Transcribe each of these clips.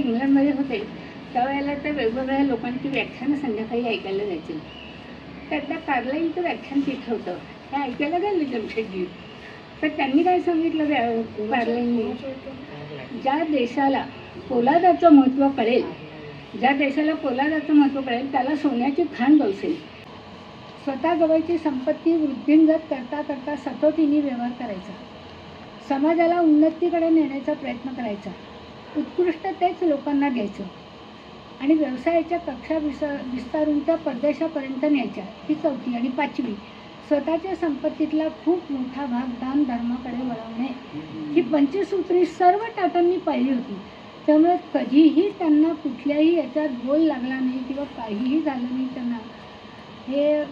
इंग्लंडमध्ये होते त्यावेळेला त्या वेगवेगळ्या लोकांची व्याख्यानं संध्याकाळी ऐकायला जायची. त्यातल्या कार्लाईलचं व्याख्यान तिथं होतं. हे ऐकायला गेले जमशेदजी. तर त्यांनी काय सांगितलं कार्लाईलने, ज्या देशाला पोलादाचं महत्त्व कळेल, ज्या देशाला पोलादाचं महत्त्व कळेल त्याला सोन्याची खाण गवसेल. स्वतः जवळची संपत्ती वृद्धिंगत करता करता सतोटीने व्यवहार करायचा, समाजाला उन्नतीकडे नेण्याचा प्रयत्न करायचा, उत्कृष्ट तेच लोकांना द्यायचं आणि व्यवसायाच्या कक्षा विस्तारून त्या परदेशापर्यंत न्यायच्या. ही चौथी. आणि पाचवी, स्वतःच्या संपत्तीतला खूप मोठा भाग दान धर्माकडे वळवणे. ही पंचसूत्री सर्व टाटांनी पाहिली होती. त्यामुळे कधीही त्यांना कुठल्याही याच्यात गोल लागला नाही किंवा काहीही झालं नाही त्यांना. हे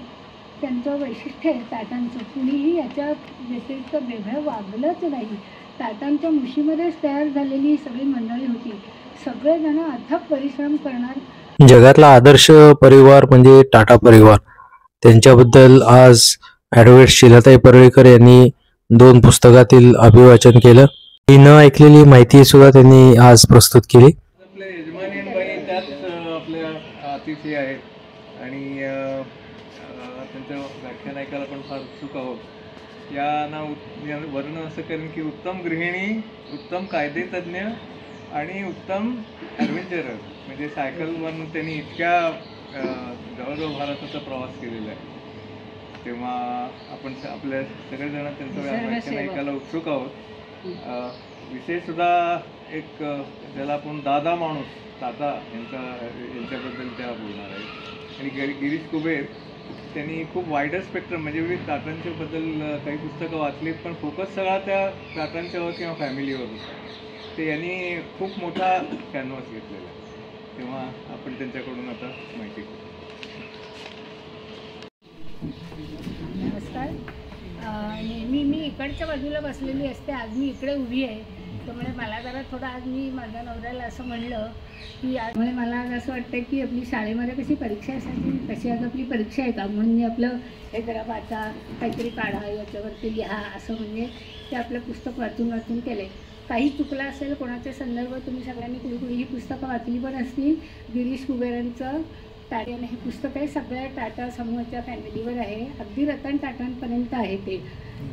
त्यांचं वैशिष्ट्य आहे टाटांचं. कुणीही याच्यात व्यतिरिक्त वेगळं वागलंच नाही. टाटांच्या मुशीमध्येच तयार झालेली सगळी मंडळी होती. सगळेजण अथक परिश्रम करणार. जगातला आदर्श परिवार म्हणजे टाटा परिवार. त्यांच्याबद्दल आज ॲडव्होकेट शीलाताई परळीकर यांनी 2 पुस्तकातील अभिवाचन केलं. ही न ऐकलेली माहिती सुद्धा त्यांनी आज प्रस्तुत केली. आपल्या यजमानीबाई त्याच आपल्या अतिथी आहेत आणि त्यांचं व्याख्यान ऐकायला पण फार उत्सुक आहोत. यांना वर्णन असं करेन की उत्तम गृहिणी, उत्तम कायदेतज्ञ आणि उत्तम ॲडव्हेंचरर. म्हणजे सायकलवरून त्यांनी इतक्या जवळजवळ भारताचा प्रवास केलेला आहे. तेव्हा आपण आपल्या सगळेजण त्यांचं व्याख्यान ऐकायला उत्सुक आहोत. विषयसुद्धा एक ज्याला आपण दादा माणूस टाटा यांच्याबद्दल त्या बोलणार आहेत. आणि गिरीश कुबेर त्यांनी खूप वाईडर स्पेक्ट्रम म्हणजे मी टाटांच्याबद्दल काही पुस्तकं वाचलीत पण फोकस सगळा त्या टाटांच्यावर किंवा फॅमिलीवर होता. ते यांनी खूप मोठा कॅनव्हास घेतलेला आहे. तेव्हा आपण त्यांच्याकडून आता माहिती करू. नमस्कार. नेहमी मी इकडच्या बाजूला बसलेली असते, आज मी इकडे उभी आहे. त्यामुळे मला जरा थोडं आज मी माझ्या नवऱ्याला असं म्हणलं की त्यामुळे मला आज असं वाटतं की आपली शाळेमध्ये कशी परीक्षा असायची तशी आज आपली परीक्षा आहे का, म्हणून मी आपलं हे जरा वाचा, काहीतरी काढा, याच्यावरती लिहा, असं म्हणजे ते आपलं पुस्तक वाचून वाचून केलं आहे. काही चुकलं असेल कोणाचे संदर्भ तुम्ही सगळ्यांनी कुणी ही पुस्तकं वाचली पण असतील. गिरीश कुबेरांचं टाटा हे पुस्तक आहे, सगळ्या टाटा समूहाच्या फॅमिलीवर आहे, अगदी रतन टाटांपर्यंत आहे ते.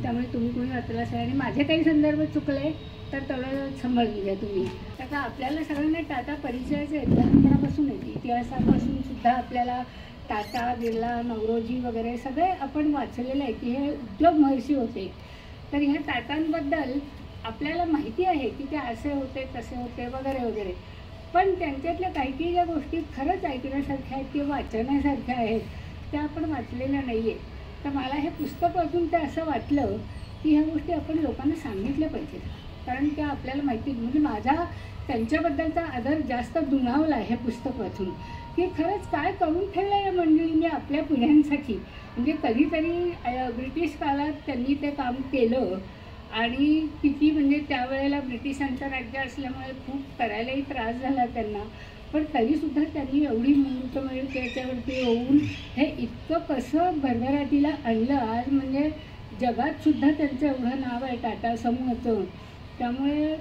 त्यामुळे तुम्ही कोणी वाचलं असेल आणि माझे काही संदर्भ चुकले तर तेवढं सांभाळून घ्या तुम्ही. आता आपल्याला सगळ्यांना टाटा परिचयाचं आहे, लहानपणापासून येते, इतिहासापासून सुद्धा आपल्याला टाटा, बिर्ला, नवरोजी वगैरे सगळे आपण वाचलेलं आहे की हे उद्योग महर्षी होते. तर ह्या टाटांबद्दल आपल्याला माहिती आहे की ते असे होते, तसे होते वगैरे वगैरे. पण त्यांच्यातल्या काही ज्या गोष्टी खरंच ऐकण्यासारख्या आहेत किंवा वाचण्यासारख्या आहेत त्या आपण वाचलेल्या नाही आहेत. तर मला हे पुस्तक वाचून ते असं वाटलं की ह्या गोष्टी आपण लोकांना सांगितल्या पाहिजेत, कारण त्या आपल्याला माहिती. म्हणजे माझा त्यांच्याबद्दलचा आदर जास्त दुणावला हे पुस्तक वाचून की खरंच काय करून ठेवलं या मंडळींनी आपल्या पिढ्यांसाठी. म्हणजे कधीतरी ब्रिटिश काळात त्यांनी ते काम केलं आणि किती म्हणजे त्यावेळेला ब्रिटिशांचं राज्य असल्यामुळे खूप करायलाही त्रास झाला त्यांना, पण तरीसुद्धा त्यांनी एवढी मुहूर्तमेढ त्याच्यावरती होऊन हे इतकं कसं भरभराटीला आणलं. आज म्हणजे जगातसुद्धा त्यांचं एवढं नाव आहे टाटा समूहाचं. त्यामुळे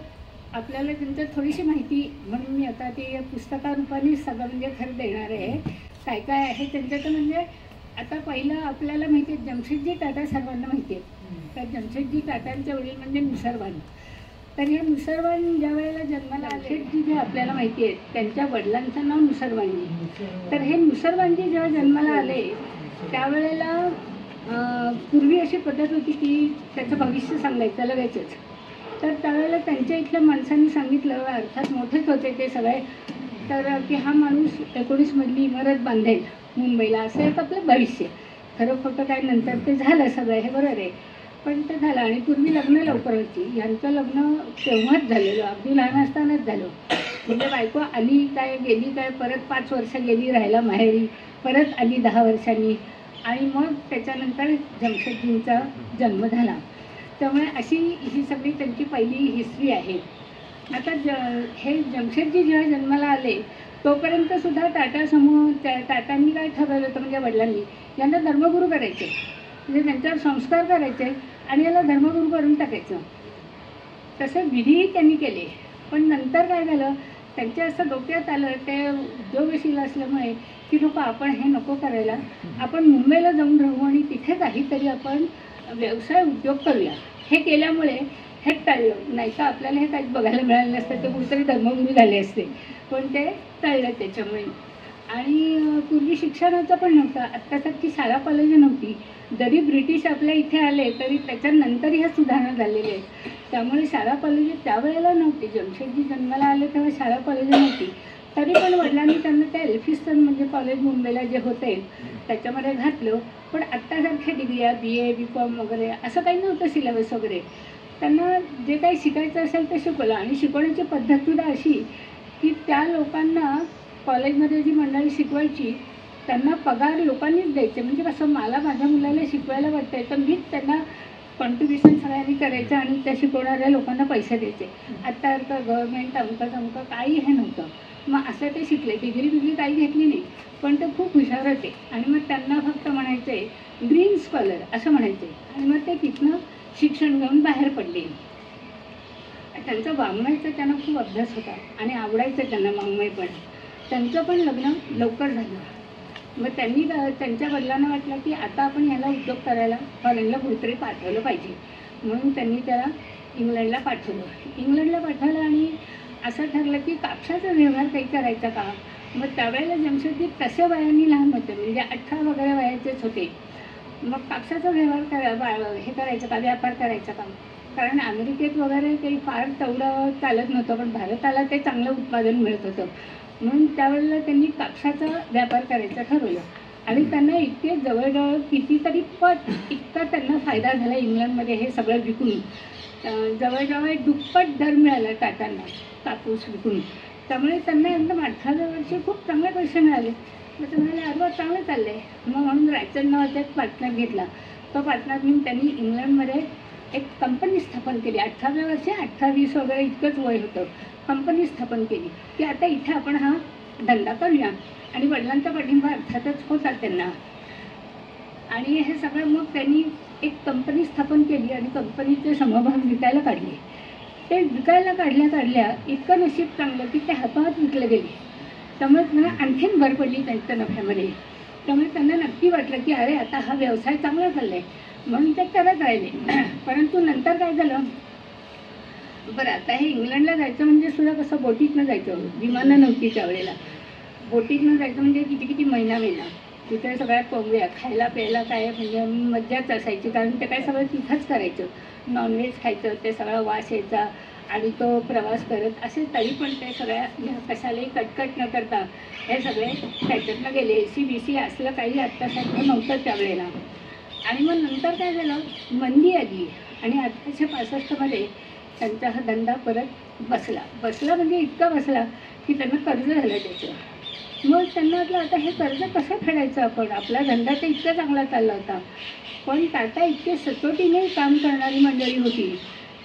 आपल्याला त्यांचं थोडीशी माहिती म्हणून मी आता ते पुस्तकारूपाने सगळं म्हणजे खरं देणार आहे. काय काय आहे त्यांच्याचं. म्हणजे आता पहिलं आपल्याला माहिती आहे जमशेदजी टाटा सर्वांना माहिती आहे. तर जमशेदजी टाटांचे वडील म्हणजे मुसरवान. तर हे मुसरवान ज्या वेळेला जन्माला आले, जमशेदजी जे आपल्याला माहिती आहे त्यांच्या वडिलांचं नाव मुसरवानजी. तर हे मुसरवानजी जेव्हा जन्माला आले त्यावेळेला पूर्वी अशी पद्धत होती की त्याचं भविष्य सांगायचं लगेचच. तर त्यावेळेला त्यांच्या इथल्या माणसांनी सांगितलं, अर्थात मोठेच होते ते सगळे, तर की हा माणूस 19 मजली इमारत बांधेल मुंबईला, असं एक आपलं भविष्य. खरं खोटं काय नंतर ते झालं सगळं, हे बरोबर आहे, पण ते झालं. आणि पूर्वी लग्न लवकर व्हायची. यांचं लग्न तेव्हाच झालेलं, अगदी लहान असतानाच झालं. म्हणजे बायको आली काय गेली काय, परत 5 वर्ष गेली राहायला माहेरी, परत आली 10 वर्षांनी आणि मग त्याच्यानंतर जमशेदजींचा जन्म झाला. त्यामुळे अशी ही सगळी त्यांची पहिली हिस्ट्री आहे. आता हे जमशेदजी जेव्हा जन्माला आले तोपर्यंत सुद्धा टाटा समूह टाटांनी काय ठरवलं होतं म्हणजे वडिलांनी यांना धर्मगुरू करायचे, म्हणजे त्यांच्यावर संस्कार करायचे आणि याला धर्मगुरू करून टाकायचं. तसे विधीही त्यांनी केले. पण नंतर काय झालं, त्यांच्या असं डोक्यात आलं, ते उद्योगशील असल्यामुळे, की नको आपण हे नको करायला, आपण मुंबईला जाऊन राहू आणि तिथे काहीतरी आपण व्यवसाय उद्योग करूया. हे केल्यामुळे हे टळलं, नाही तर आपल्याला हे काहीच बघायला मिळालं नसतं, ते कुठेतरी धर्मगुरू झाले असते, पण ते टळलं त्याच्यामुळे. आणि पूर्वी शिक्षणाचं पण नव्हतं, आत्तासारखी शाळा कॉलेज नव्हती. जरी ब्रिटिश आपल्या इथे आले तरी त्याच्यानंतर ह्या सुधारणा झालेल्या आहेत. त्यामुळे शाळा कॉलेज त्यावेळेला नव्हती. जमशेदजी जन्माला आले तेव्हा शाळा कॉलेज नव्हती. तरी पण वडिलांनी त्यांना त्या एल्फिस्टन म्हणजे कॉलेज मुंबईला जे होते त्याच्यामध्ये घातलं. पण आत्तासारख्या डिग्र्या BA BCom वगैरे असं काही नव्हतं सिलेबस वगैरे. त्यांना जे काही शिकायचं असेल ते शिकवलं. आणि शिकवण्याची पद्धतसुद्धा अशी की त्या लोकांना कॉलेजमध्ये जी मंडळी शिकवायची त्यांना पगार लोकांनीच द्यायचे. म्हणजे कसं, मला माझ्या मुलाला शिकवायला वाटतंय तर मीच त्यांना कॉन्ट्रिब्युशन सगळ्यांनी करायचं आणि त्या शिकवणाऱ्या लोकांना पैसे द्यायचे. आत्ता गव्हर्नमेंट अमकं काही हे नव्हतं. मग असं ते शिकले. डिग्री काही घेतली नाही, पण ते खूप हुशार होते. आणि मग त्यांना फक्त म्हणायचे ग्रीन स्कॉलर असं म्हणायचे. आणि मग ते तिथनं शिक्षण घेऊन बाहेर पडले. त्यांचा वाङ्मयाचा त्यांना खूप अभ्यास होता आणि आवडायचं त्यांना वाङ्मय पण. त्यांचं पण लग्न लवकर झालं. मग त्यांनी त्यांच्या वडिलांना वाटलं की आता आपण ह्याला उद्योग करायला फॉरेनला कुठेतरी पाठवलं पाहिजे. म्हणून त्यांनी त्याला इंग्लंडला पाठवलं. इंग्लंडला पाठवलं आणि असं ठरलं की कापसाचा व्यवहार काही करायचा का. मग त्यावेळेला जमशेदजी तसे वयाने लहान होते, म्हणजे 18 वगैरे वयाचेच होते. मग कापसाचा व्यवहार हे करायचं का, व्यापार करायचा का. कारण अमेरिकेत वगैरे काही फार तेवढं चालत नव्हतं, पण भारताला ते चांगलं उत्पादन मिळत होतं. म्हणून त्यावेळेला त्यांनी कापसाचा व्यापार करायचं ठरवलं. आणि त्यांना इतके जवळजवळ कितीतरी पट इतका त्यांना फायदा झाला इंग्लंडमध्ये हे सगळं विकून. जवळजवळ दुप्पट दर मिळाला टाटांना कापूस विकून. त्यामुळे त्यांना एकदम 18व्या वर्षी खूप चांगले पैसे मिळाले. मग ते म्हणाले अरे चांगलं चाललं आहे. मग म्हणून रायचंद नावाचा एक पार्टनर घेतला. तो पार्टनर घेऊन त्यांनी इंग्लंडमध्ये एक कंपनी स्थापन केली. 18व्या वर्षी 18-20 वगैरे इतकंच वय होतं. कंपनी स्थापन केली की आता इथे आपण हा धंदा करूया. आणि वडिलांचा पाठिंबा अर्थातच होता त्यांना. आणि हे सगळं मग त्यांनी एक कंपनी स्थापन केली आणि कंपनीचे समभाग विकायला काढले. ते विकायला काढल्या इतकं नशीब चांगलं की ते हाताहात विकले गेले. त्यामुळे त्यांना आणखीन भर पडली त्यांच्या नफ्यामध्ये. त्यामुळे त्यांना नक्की वाटलं की अरे आता हा व्यवसाय चांगला चालला आहे, म्हणून ते करत राहिले. परंतु नंतर काय झालं, बरं आता हे इंग्लंडला जायचं म्हणजे सुद्धा कसं बोटीतनं जायचं, विमानं नव्हती त्यावेळेला. बोटीतनं जायचं म्हणजे किती महिना तिथे सगळ्या पोंग्या खायला प्यायला काय म्हणजे मज्जाच असायची. कारण ते काय सगळं तिथंच करायचं. नॉनव्हेज खायचं, ते सगळा वास यायचा आणि तो प्रवास करत असे. तरी पण ते सगळ्या कशालाही कटकट न करता हे सगळे त्याच्यातनं गेले. AC BC असलं काही आत्तासारखं नव्हतं त्यावेळेला. आणि मग नंतर काय झालं, मंदी आली आणि 1865मध्ये त्यांचा हा धंदा परत बसला म्हणजे इतका बसला की त्यांना कर्ज झालं त्याचं. मग त्यांना वाटलं आता हे कर्ज कसं फेडायचं आपण, आपला धंदा तर इतका चांगला चालला होता. पण टाटा इतके सचोटीने काम करणारी मंडळी होती.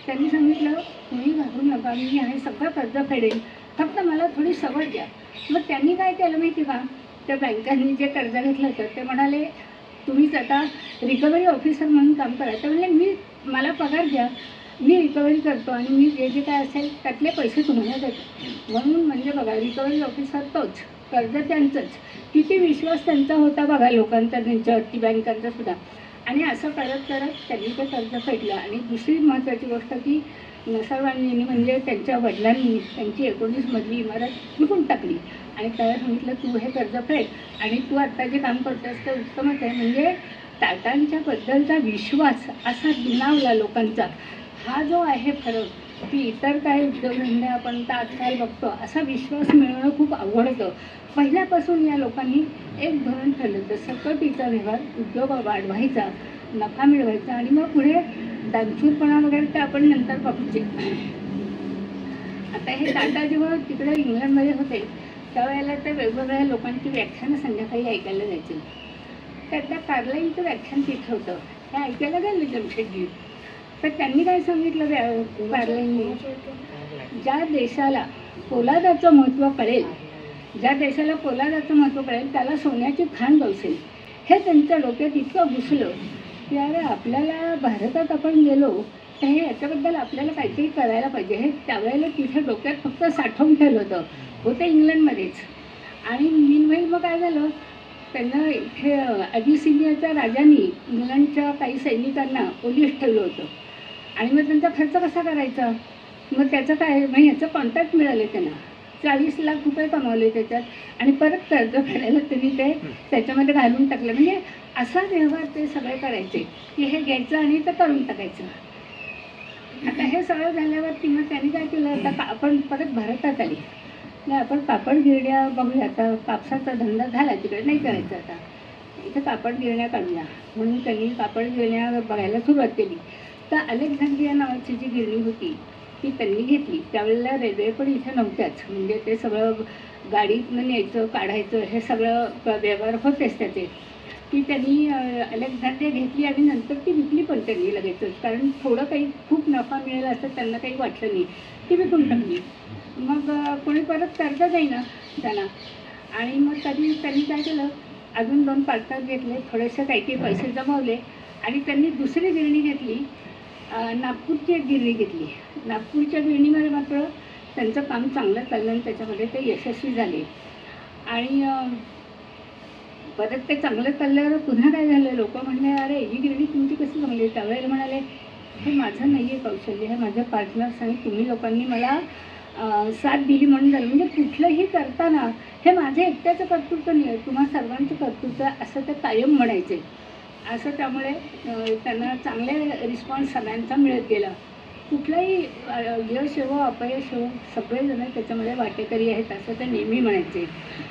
त्यांनी सांगितलं तुम्ही घाबरू नका, मी हे सगळं कर्ज फेडेन, फक्त मला थोडी सवड द्या. मग त्यांनी काय केलं माहिती का, त्या बँकांनी जे कर्ज घेतलं होतं ते म्हणाले तुम्हीच आता रिकव्हरी ऑफिसर म्हणून काम करा. तर म्हणजे मला पगार द्या, मी रिकव्हरी करतो आणि मी जे काय असेल त्यातले पैसे तुम्हाला देतो. म्हणून म्हणजे बघा रिकव्हरी ऑफिसर तोच, कर्ज त्यांचंच. किती विश्वास त्यांचा होता बघा लोकांचा त्यांच्यावरती, बँकांचा सुद्धा. आणि असं करत त्यांनी ते कर्ज फेडलं. आणि दुसरी महत्त्वाची गोष्ट की सर्वांनी म्हणजे त्यांच्या वडिलांनी त्यांची 19 मजली इमारत विकून टाकली आणि त्याला सांगितलं तू हे कर्ज फेड आणि तू आत्ता जे काम करतोस ते उत्तमच आहे. म्हणजे टाटांच्याबद्दलचा विश्वास असा दुणावला लोकांचा. हा जो आहे फरक की इतर काही उद्योगधंदे आपण तर आजकाल बघतो, असा विश्वास मिळवणं खूप अवघड होतं. पहिल्यापासून या लोकांनी एक धोरण ठरलं होतं, सकटीचा व्यवहार, उद्योग वाढवायचा, नफा मिळवायचा आणि मग पुढे दानशूरपणा वगैरे ते आपण नंतर बघते. आता हे टाटा जेव्हा तिकडे इंग्लंडमध्ये होते त्यावेळेला ते वेगवेगळ्या लोकांची व्याख्यानं संध्याकाळी ऐकायला जायचे. त्यातल्या कार्लाईलचं व्याख्यान तिथं होतं, हे ऐकायला गेले जमशेदजी. तर त्यांनी काय सांगितलं कार्लाईलने, ज्या देशाला पोलादाचं महत्त्व कळेल, त्याला सोन्याची खाण गवसेल. हे त्यांच्या डोक्यात इतकं घुसलं की अरे आपल्याला भारतात आपण गेलो तर हे याच्याबद्दल आपल्याला काहीतरी करायला पाहिजे. हे त्यावेळेला तिथे डोक्यात फक्त साठवून ठेवलं होतं इंग्लंडमध्येच. आणि मीनवाईल मग काय झालं, त्यांना इथे अबिसिनियाच्या राजांनी इंग्लंडच्या काही सैनिकांना पोलीस ठेवलं होतं. आणि मग त्यांचा खर्च कसा करायचा, मग त्याचं काय, मग ह्याचं कॉन्ट्रॅक्ट मिळाले त्यांना, 40 लाख रुपये कमावले त्याच्यात. आणि परत कर्ज फेडायला त्यांनी ते त्याच्यामध्ये घालून टाकलं. म्हणजे असा व्यवहार ते सगळे करायचे की हे घ्यायचं आणि ते करून टाकायचं. आता हे सगळं झाल्यावरती मग त्यांनी काय केलं, आता आपण परत भारतात आली, नाही आपण कापड गिरण्या बघूया. आता कापसाचा धंदा झाला तिकडे, नाही करायचा आता, इथं कापड गिरण्या काढूया. म्हणून त्यांनी कापड गिरण्या बघायला सुरुवात केली. तर अलेक्झांड्रिया नावाची जी गिरणी होती ती त्यांनी घेतली. त्यावेळेला रेल्वे पण इथे नव्हत्याच, म्हणजे ते सगळं गाडीतनं न्यायचं काढायचं हे सगळं व्यवहार होतेच त्याचे. ती त्यांनी अलेक्झांड्रिया घेतली आणि नंतर ती विकली पण त्यांनी लगेचच, कारण थोडं काही खूप नफा मिळेल असं त्यांना काही वाटलं नाही, ती विकून टाकली. मग कोणी परत कर्ज जाईना त्यांना. आणि मग त्यांनी काय केलं, अजून 2 पार्टनर घेतले, थोडेसे काही पैसे जमवले आणि त्यांनी दुसरी गिरणी घेतली, नागपूरची एक गिरणी घेतली. नागपूरच्या गिरणीमध्ये मात्र त्यांचं काम चांगलं चाललं आणि त्याच्यामध्ये ते यशस्वी झाले. आणि परत ते चांगलं चालल्यावर पुन्हा काय झालं, लोक म्हणले अरे ही गिरणी तुमची कशी जमली. त्यावेळेला म्हणाले हे माझं नाही आहे कौशल्य, हे माझ्या पार्टनर्स आणि तुम्ही लोकांनी मला साथ दिली म्हणून झालं. म्हणजे कुठलंही करताना हे माझे एकट्याचं कर्तृत्व नाही आहे, तुम्हा सर्वांचं कर्तृत्व असं ते कायम म्हणायचे. असं त्यामुळे त्यांना चांगले रिस्पॉन्स सगळ्यांचा मिळत गेला. कुठलाही यश हो अपयश हो सगळेजण त्याच्यामध्ये वाटेकरी आहेत असं ते नेहमी म्हणायचे.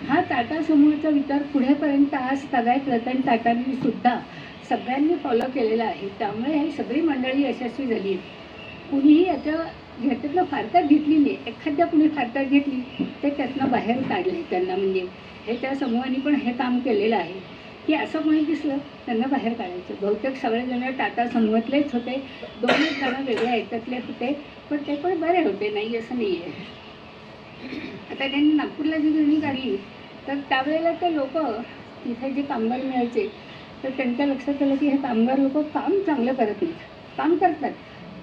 हा टाटा समूहाचा विचार पुढेपर्यंत आज सगळ्यात रतन टाटांनी सुद्धा सगळ्यांनी फॉलो केलेला आहे. त्यामुळे ही सगळी मंडळी यशस्वी झाली. कुणीही ह्याच्यातनं फारकत घेतली नाही. एखाद्या कुणी फारकत घेतली ते त्यातनं बाहेर काढले त्यांना. म्हणजे हे त्या समूहाने पण हे काम केलेलं आहे की असं कोणी दिसलं त्यांना बाहेर काढायचं. बहुतेक सगळेजण टाटा समूहातलेच होते, 2 जण वेगळ्या ह्याच्यातले होते, पण ते पण बरे होते, नाही असं नाही आहे. आता त्यांनी नागपूरला जी गिरणी काढली तर त्यावेळेला ते लोक तिथे जे कामगार मिळायचे तर त्यांच्या लक्षात आलं की हे कामगार लोक काम चांगलं करत नाहीत, काम करतात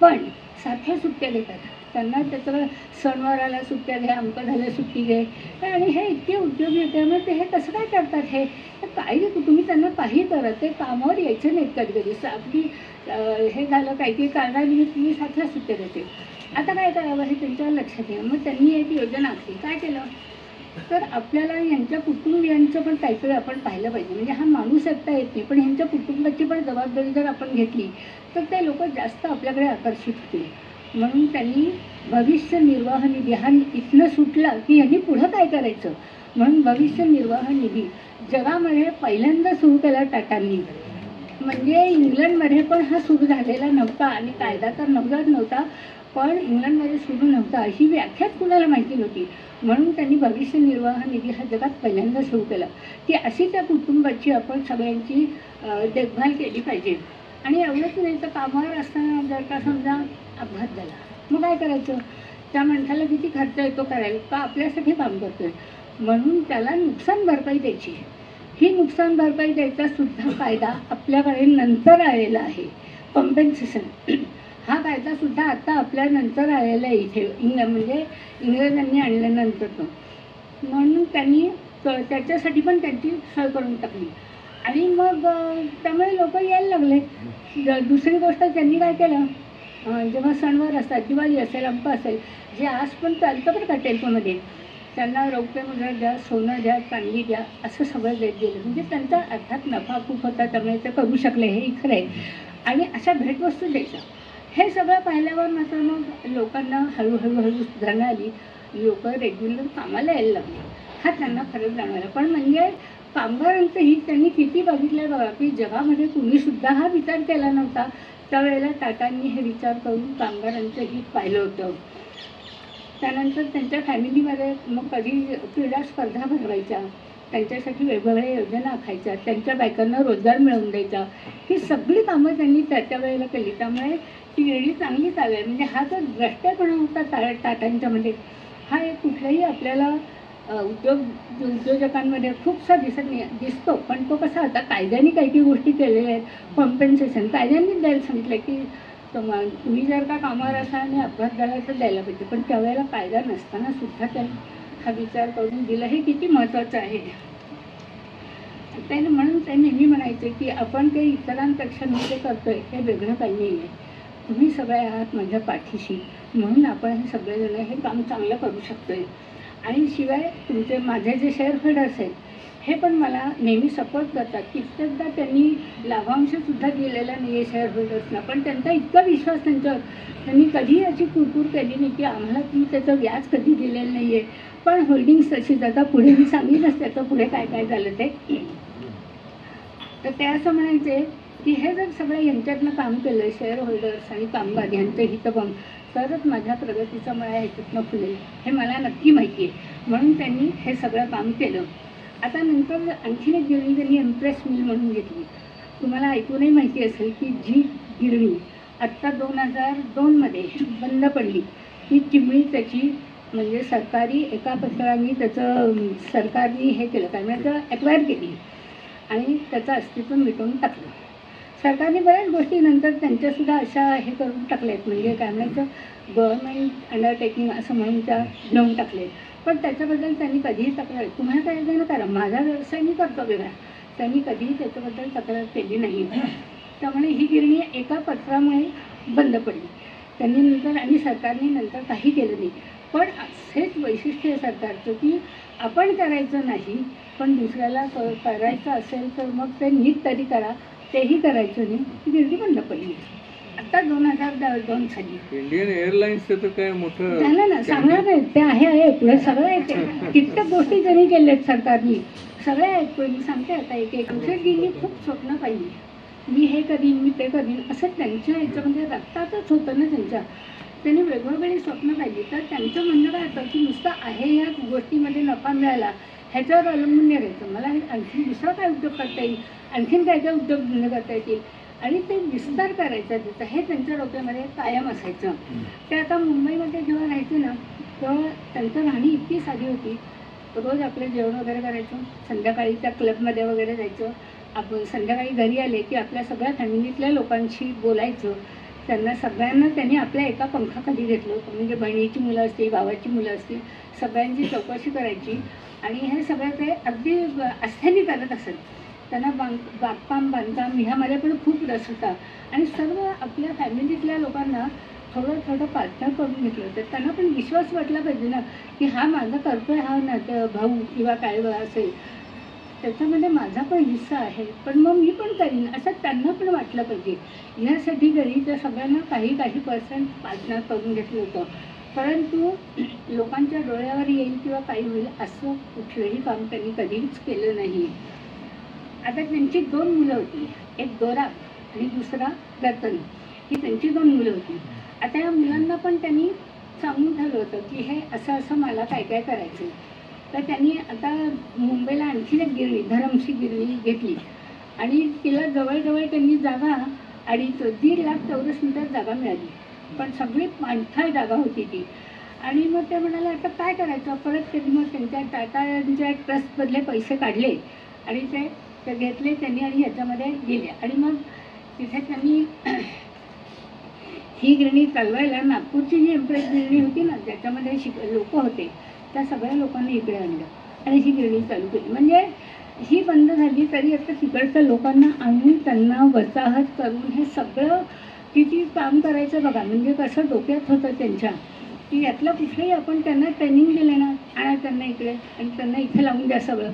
पण सारख्या सुट्ट्या देतात. त्यांना त्याचं सणवाराला सुट्ट्या घ्या, अमकं झालं सुट्टी घे, आणि हे इतके उद्योगी होते. त्यामुळे ते हे कसं काय करतात, हे काही तुम्ही त्यांना काही करा, ते कामावर यायचं नाहीत कधी कधी. आपली हे झालं काही कारणाने तुम्ही सारख्या सुट्ट्या देते. आता काय करावं हे त्यांच्या लक्षात येईल. मग त्यांनी एक योजना आखली. काय केलं तर आपल्याला यांच्या कुटुंबियांचं पण काहीतरी आपण पाहिलं पाहिजे. म्हणजे हा माणूस एकटा येत नाही, पण ह्यांच्या कुटुंबाची पण जबाबदारी जर आपण घेतली तर ते लोक जास्त आपल्याकडे आकर्षित होतील. म्हणून त्यांनी भविष्य निर्वाह निधी हा इथनं सुटला की यांनी पुढं काय करायचं म्हणून भविष्य निर्वाह निधी जगामध्ये पहिल्यांदा सुरू केला टाटांनी. म्हणजे इंग्लंडमध्ये पण हा सुरू झालेला नव्हता आणि कायदा तर नव्हता, पण इंग्लंडमध्ये सुरू नव्हता ही व्याख्याच कुणाला माहिती नव्हती. म्हणून त्यांनी भविष्य निर्वाह निधी हा जगात पहिल्यांदा सुरू केला की अशी त्या कुटुंबाची आपण सगळ्यांची देखभाल केली पाहिजे. आणि एवढंच नाही तर कामावर असताना जर का समजा अपघात झाला मग काय करायचं, त्या माणसाला किती खर्च येतो करायला, का आपल्यासाठी काम करतोय, म्हणून त्याला नुकसान भरपाई द्यायची. ही नुकसान भरपाई द्यायचा सुद्धा कायदा आपल्याकडे नंतर आलेला आहे. कॉम्पेन्सेशन हा कायदा सुद्धा आता आपल्या नंतर आलेला आहे इथे म्हणजे इंग्रजांनी आणल्यानंतर. म्हणून त्यांनी त्याच्यासाठी पण त्यांची सोय करून टाकली. आणि मग त्यामुळे लोक यायला लागले. दुसरी गोष्ट त्यांनी काय केलं, जेव्हा सणवार असतात, दिवाळी असेल, अंक असेल, जे आज पण चालतं बरं का टेम्पोमध्ये, त्यांना रौप्य मुद्रा द्या, सोनं द्या, चांदी द्या, असं सगळं देत गेलं. म्हणजे त्यांचा अर्थात नफा खूप होता त्यामुळे ते करू शकले, हे खरं आहे. आणि अशा भेटवस्तू द्यायच्या. हे सगळं पाहिल्यावर मात्र मग लोकांना हळूहळू सुधारणा आली. लोक रेग्युलर कामाला यायला लागले. हा त्यांना फरक जाणवला. पण म्हणजे कामगारांचं हित त्यांनी किती बघितलं बघा की जगामध्ये कुणीसुद्धा हा विचार केला नव्हता. त्यावेळेला टाटांनी हे विचार करून कामगारांचं हित पाहिलं होतं. त्यानंतर त्यांच्या फॅमिलीमध्ये मग कधी क्रीडा स्पर्धा भरवायच्या, त्यांच्यासाठी वेगवेगळ्या योजना आखायच्या, त्यांच्या बायकांना रोजगार मिळवून द्यायचा. ही सगळी कामं त्यांनी त्या वेळेला केली. त्यामुळे ती वेळी चांगली चालेल. म्हणजे हा जो भ्रष्टपणा होता टाटांच्यामध्ये हा एक कुठल्याही आपल्याला उद्योजकांमध्ये खूपसा दिसतो. पण तो कसा होता, कायद्याने काही गोष्टी केलेल्या आहेत. कॉम्पेन्सेशन कायद्यांनीच द्यायला सांगितलं की तर मग तुम्ही जर का कामावर असाल आणि अपघात झाला तर द्यायला पाहिजे, पण त्यावेळेला कायदा नसताना सुद्धा त्यांनी हा विचार करून दिला, हे किती महत्त्वाचं आहे. त्याने म्हणून ते नेहमी म्हणायचे की आपण काही इतरांपेक्षा मी ते करतोय हे वेगळं काही नाही आहे, तुम्ही सगळे आहात माझ्या पाठीशी, म्हणून आपण हे सगळेजण हे काम चांगलं करू शकतोय. आणि शिवाय तुमचे माझे जे शेअर होल्डर्स आहेत हे पण मला नेहमी सपोर्ट करतात. कित्येकदा त्यांनी लाभांशसुद्धा दिलेला नाही आहे शेअर होल्डर्सना, पण त्यांचा इतका विश्वास त्यांच्यावर, त्यांनी कधीही अशी कुरकुर केली नाही की आम्हाला तुम्ही त्याचं व्याज कधी दिलेलं नाही आहे, पण होल्डिंग्स तशीच. आता पुढे मी सांगितलंच त्याचं पुढे काय काय झालं ते. तर ते असं म्हणायचे की हे जर सगळं यांच्यातनं काम केलं, शेअर होल्डर्स आणि कामगार यांचं हितभंग, तरच माझ्या प्रगतीचा मळा ह्याच्यातनं फुलेल, हे मला नक्की माहिती आहे. म्हणून त्यांनी हे सगळं काम केलं. आता नंतर आणखीन एक गिरणी त्यांनी इम्प्रेस मिल म्हणून घेतली. तुम्हाला ऐकूनही माहिती असेल की जी गिरणी आत्ता 2002मध्ये बंद पडली, ती चिमणी त्याची म्हणजे सरकारी एका पत्राने त्याचं सरकारने हे केलं, काय म्हणजे ॲक्वायर केली आणि त्याचं अस्तित्व मिटवून टाकलं. सरकारने बऱ्याच गोष्टी नंतर त्यांच्यासुद्धा अशा हे करून टाकल्यात, म्हणजे काय म्हणायचं गव्हर्नमेंट अंडरटेकिंग असं म्हणून त्या घेऊन टाकले. पण त्याच्याबद्दल त्यांनी कधीही तक्रार, तुम्हाला काय न करा, माझा व्यवसाय मी करतो वेगळा, त्यांनी कधीही त्याच्याबद्दल तक्रार केली नाही. त्यामुळे ही गिरणी एका पत्रामुळे बंद पडली. त्यांनी नंतर आणि सरकारने नंतर काही केलं नाही. पण हेच वैशिष्ट्य आहे सरकारचं की आपण करायचं नाही, पण दुसऱ्याला करायचं असेल तर मग ते नीट तरी करा, तेही करायचं नाही. ती गिरणी बंद पडली आता 2002 साली. इंडियन एअरलाइन्सचं तर काय मोठं झालं ना, सांगणार नाही ते आहे पुढे सगळं आहे. ते कित्येक गोष्टी त्यांनी केल्यात सरकारने, सगळे आहेत. मी सांगते आता एक एक आमच्यानी खूप स्वप्न पाहिली, मी हे करीन मी ते करीन असं त्यांच्या ह्याच्यामध्ये रक्तातच होतं ना त्यांच्या. त्यांनी वेगवेगळी स्वप्न पाहिली. तर त्यांचं म्हणणं काय होतं की नुसतं आहे या गोष्टीमध्ये नफा मिळाला ह्याच्यावर अवलंबून नाही राहायचं, मला आणखी दुसरा काय उद्योग करता येईल, आणखीन काय काय उद्योग करता येतील आणि ते विस्तार करायचा त्याचा, हे त्यांच्या डोक्यामध्ये कायम असायचं. ते आता मुंबईमध्ये जेव्हा राहायचे ना तेव्हा त्यांचं राहणी इतकी साधी होती. रोज आपलं जेवण वगैरे करायचं, संध्याकाळी त्या क्लबमध्ये वगैरे जायचं, आपण संध्याकाळी घरी आले की आपल्या सगळ्या फॅमिलीतल्या लोकांशी बोलायचं. त्यांना सगळ्यांना त्यांनी आपल्या एका पंखाखाली घेतलं होतं, म्हणजे बहिणीची मुलं असतील, भावाची मुलं असतील, सगळ्यांची चौकशी करायची. आणि हे सगळं ते अगदी आस्थेने करत असत. त्यांना बागकाम बांधकाम ह्यामध्ये पण खूप रस होता. आणि सर्व आपल्या फॅमिलीतल्या लोकांना थोडं थोडं पार्टनर करून घेतलं होतं. त्यांना पण विश्वास वाटला पाहिजे ना की हा माझा करतोय, हा ना भाऊ किंवा काय असेल त्याच्यामध्ये माझा पण हिस्सा आहे, पण मग मी पण करीन असं त्यांना पण वाटलं पाहिजे. ह्यासाठी घरी त्या सगळ्यांना काही पर्सेंट पार्टनर करून घेतलं होतं. परंतु लोकांच्या डोळ्यावर येईल किंवा काही होईल असं कुठलंही काम त्यांनी कधीच केलं नाही. आता त्यांची 2 मुलं होती, एक दोरा आणि दुसरा रतन, ही त्यांची 2 मुलं होती. आता या मुलांना पण त्यांनी सांगून ठेवलं होतं की हे असं असं मला काय काय करायचं. तर त्यांनी आता मुंबईला आणखीन एक गिरणी धरमशी गिरणी घेतली आणि तिला जवळजवळ त्यांनी जागा 1.5 लाख चौरस मीटर जागा मिळाली, पण सगळी पाणथळ जागा होती ती. आणि मग ते म्हणाले आता काय करायचं. परत त्यांनी मग त्यांच्या टाटाच्या ट्रस्टमधले पैसे काढले आणि ते घेतले त्यांनी आणि ह्याच्यामध्ये गेले. आणि मग तिथे त्यांनी ही गिरणी चालवायला नागपूरची जी इम्प्रेस गिरणी होती ना ज्याच्यामध्ये लोक होते त्या सगळ्या लोकांनी इकडे आणलं आणि ही गिरणी चालू केली. म्हणजे ही बंद झाली तरी आता तिकडच्या लोकांना आणून त्यांना वसाहत करून हे सगळं किती काम करायचं बघा. म्हणजे कसं डोक्यात होतं त्यांच्या की यातलं कुठलंही आपण त्यांना ट्रेनिंग दिलं ना, आणा त्यांना इकडे आणि त्यांना इथे लावून द्या सगळं,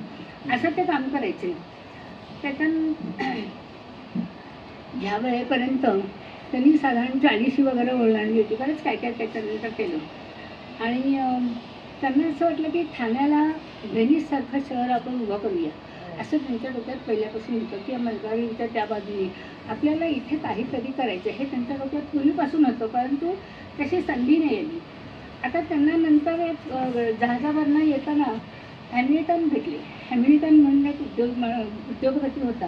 असं ते काम करायचे. त्याच्यानं ह्या वेळेपर्यंत त्यांनी साधारण 40 वगैरे ओलांडली होती. बरंच काय काय त्याच्यानंतर केलं. आणि त्यांना असं वाटलं की ठाण्याला व्हेनिससारखं शहर आपण उभं करूया असं त्यांच्या डोक्यात पहिल्यापासून होतं की मलबारीच्या त्या बाजूने आपल्याला इथे काहीतरी करायचं हे त्यांच्या डोक्यात पूर्वीपासून होतं, परंतु तशी संधी नाही आली. आता त्यांना नंतर एक जहाजावरनं येताना हॅमिल्टन भेटले. हॅमिल्टन म्हणून एक उद्योगपती होता.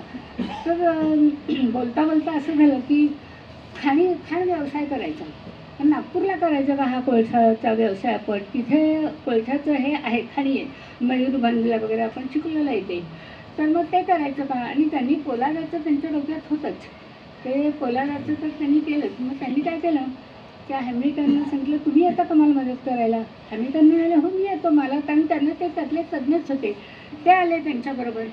तर बोलता बोलता असं झालं की खाण व्यवसाय करायचा, पण नागपूरला करायचं का हा कोळशाचा व्यवसाय. आपण तिथे कोळशाचं हे आहे, खाणी आहे, मयूरभंजला वगैरे आपण शिकलेलं आहे ते, तर मग ते करायचं का. आणि त्यांनी पोलादाचं त्यांच्या डोक्यात होतंच. ते पोलादाचं तर त्यांनी केलंच. मग त्यांनी काय केलं, त्या हॅमिल्टनला सांगितलं तुम्ही येता का मला मदत करायला. हॅमिल्टन म्हणाले हो मी येतो. मला कारण त्यांना ते त्यातले तज्ज्ञच होते. ते आले त्यांच्याबरोबर.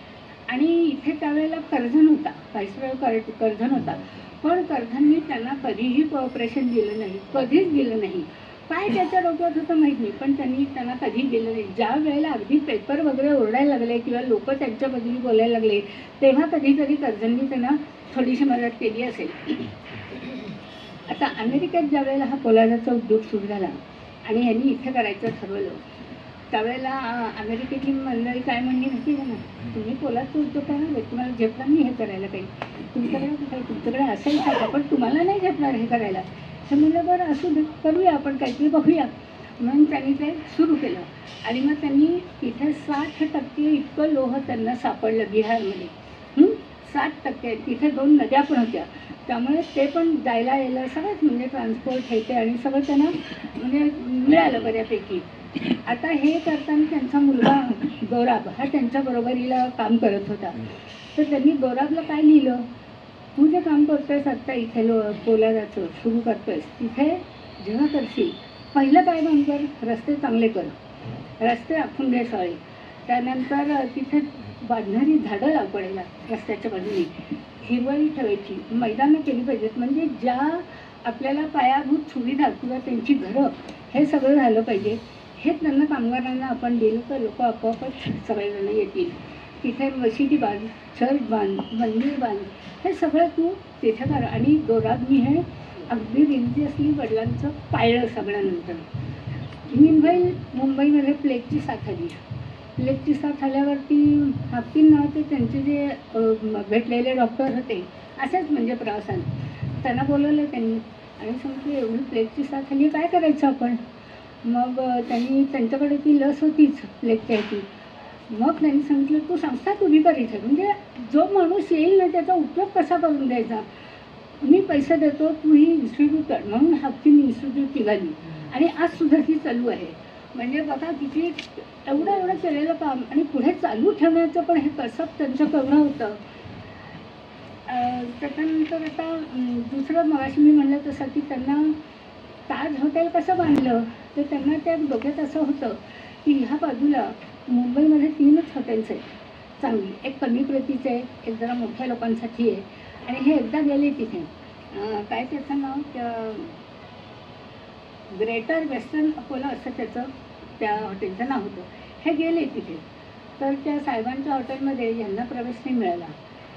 आणि इथे त्यावेळेला कर्झन होता, व्हाईसरॉय कर्झन होता. पण कर्झननी त्यांना कधीही कोऑपरेशन दिलं नाही, कधीच दिलं नाही. काय त्याच्या डोक्यात होतं माहीत नाही, पण त्यांनी त्यांना कधी दिलं नाही. ज्या वेळेला अगदी पेपर वगैरे ओरडायला लागले किंवा लोक त्यांच्या बद्दल बोलायला लागले, तेव्हा कधीतरी कर्झननी त्यांना थोडीशी मदत केली असेल. आता अमेरिकेत ज्या वेळेला हा पोलादाचा उद्योग सुरू झाला आणि यांनी इथे करायचं ठरवलं, त्यावेळेला अमेरिकेतली मंडळी काय म्हणली माहिती आहे ना, तुम्ही पोलादचा उद्योग करणार, तुम्हाला झेपणार नाही हे करायला काही, तुमच्याकडे असेल का, पण तुम्हाला नाही झेपणार हे करायला. हे म्हणलं बरं असू दे, करूया आपण काहीतरी, बघूया. म्हणून त्यांनी ते सुरू केलं. आणि मग त्यांनी इथे 60% इतकं लोह त्यांना सापडलं बिहारमध्ये. 60%. तिथे 2 नद्या पण होत्या, त्यामुळे ते पण जायला यायला सगळंच म्हणजे ट्रान्सपोर्ट हे ते आणि सगळं त्यांना म्हणजे मिळालं बऱ्यापैकी. आता हे करताना त्यांचा मुलगा दोराब हा त्यांच्या बरोबरीला काम करत होता. तर त्यांनी दोराबला काय लिहिलं, तू जे काम करतोयस आत्ता इथे पोलादाचं सुरू करतोयस, तिथे जेव्हा करशील पहिलं काय काम कर, रस्ते चांगले कर, रस्ते आखून घे सगळे. त्यानंतर तिथे बांधणारी झाडं लाव पडायला रस्त्याच्या बाजूने, हिरवळी ठेवायची, मैदानं केली पाहिजेत. म्हणजे ज्या आपल्याला पायाभूत सुविधा किंवा त्यांची घरं हे सगळं झालं पाहिजे. हे त्यांना कामगारांना आपण दिलं तर लोक आपोआपच सगळेजण येतील. तिथे मशिदी बांध, चर्च बांध, मंदिर बांध, हे सगळं तू तिथे कर. आणि दोराबनी हे अगदी रिलिजियसली वडिलांचं पाळलं सगळ्यानंतर. मीनवाईल मुंबईमध्ये प्लेगची साथ आली. प्लेगची साथ आल्यावरती हाफकिन नावाचे त्यांचे जे भेटलेले डॉक्टर होते, असेच म्हणजे प्रवासात, त्यांना बोलवलं त्यांनी आणि सांगितलं एवढी प्लेगची साथ आली, काय करायचं आपण. मग त्यांनी त्यांच्याकडे ती लस होतीच प्लेगच्या ह्याची. मग त्यांनी सांगितलं तू संस्थाच उभी कर इथे, म्हणजे जो माणूस येईल ना त्याचा उपयोग कसा करून द्यायचा, मी पैसे देतो, तू ही इन्स्टिट्यूट कर. म्हणून हाफकिन इन्स्टिट्यूट निघाली आणि आज सुद्धा ती चालू आहे. म्हणजे बघा किती एवढं केलेलं काम आणि पुढे चालू ठेवण्याचं पण हे कसं त्यांचं करणं होतं. त्याच्यानंतर आता दुसरं मगाशी मी म्हणलं तसं की त्यांना ताज हॉटेल कसं बांधलं, तर त्यांना त्या डोक्यात असं होतं की ह्या बाजूला मुंबईमध्ये 3च हॉटेल्स आहेत चांगली. एक कमी प्रतीचं आहे, एक जरा मोठ्या लोकांसाठी आहे, आणि हे एकदा गेले तिथे काय त्याचं नाव, त्या ग्रेटर वेस्टर्न अपोलो असं त्याचं त्या हॉटेलचं नाव होतं. हे गेले तिथे, तर त्या साहेबांच्या हॉटेलमध्ये यांना प्रवेश नाही मिळाला.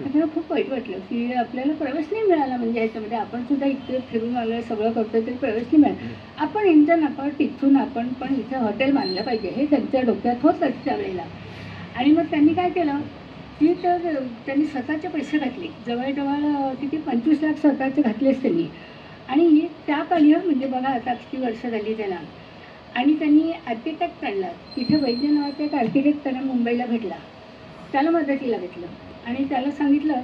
त्याला खूप वाईट वाटलं की आपल्याला प्रवेश नाही मिळाला, म्हणजे ह्याच्यामध्ये आपण सुद्धा इथे फिरून आलो आहे, सगळं करतोय तरी प्रवेश नाही मिळाला. आपण यांच्या नफा टिचून आपण पण इथे हॉटेल बांधलं पाहिजे हे त्यांच्या डोक्यात होतंच त्यावेळेला. आणि मग त्यांनी काय केलं की तर त्यांनी स्वतःचे पैसे घातले, जवळजवळ किती 25 लाख स्वतःचे घातलेच त्यांनी. आणि त्या काळी म्हणजे बघा आता किती वर्ष झाली त्याला. आणि त्यांनी आर्किटेक्ट काढला तिथे, वैद्य नावाचा एक आर्किटेक्ट त्यांना मुंबईला भेटला, त्याला मदतीला घेतलं आणि त्याला सांगितलं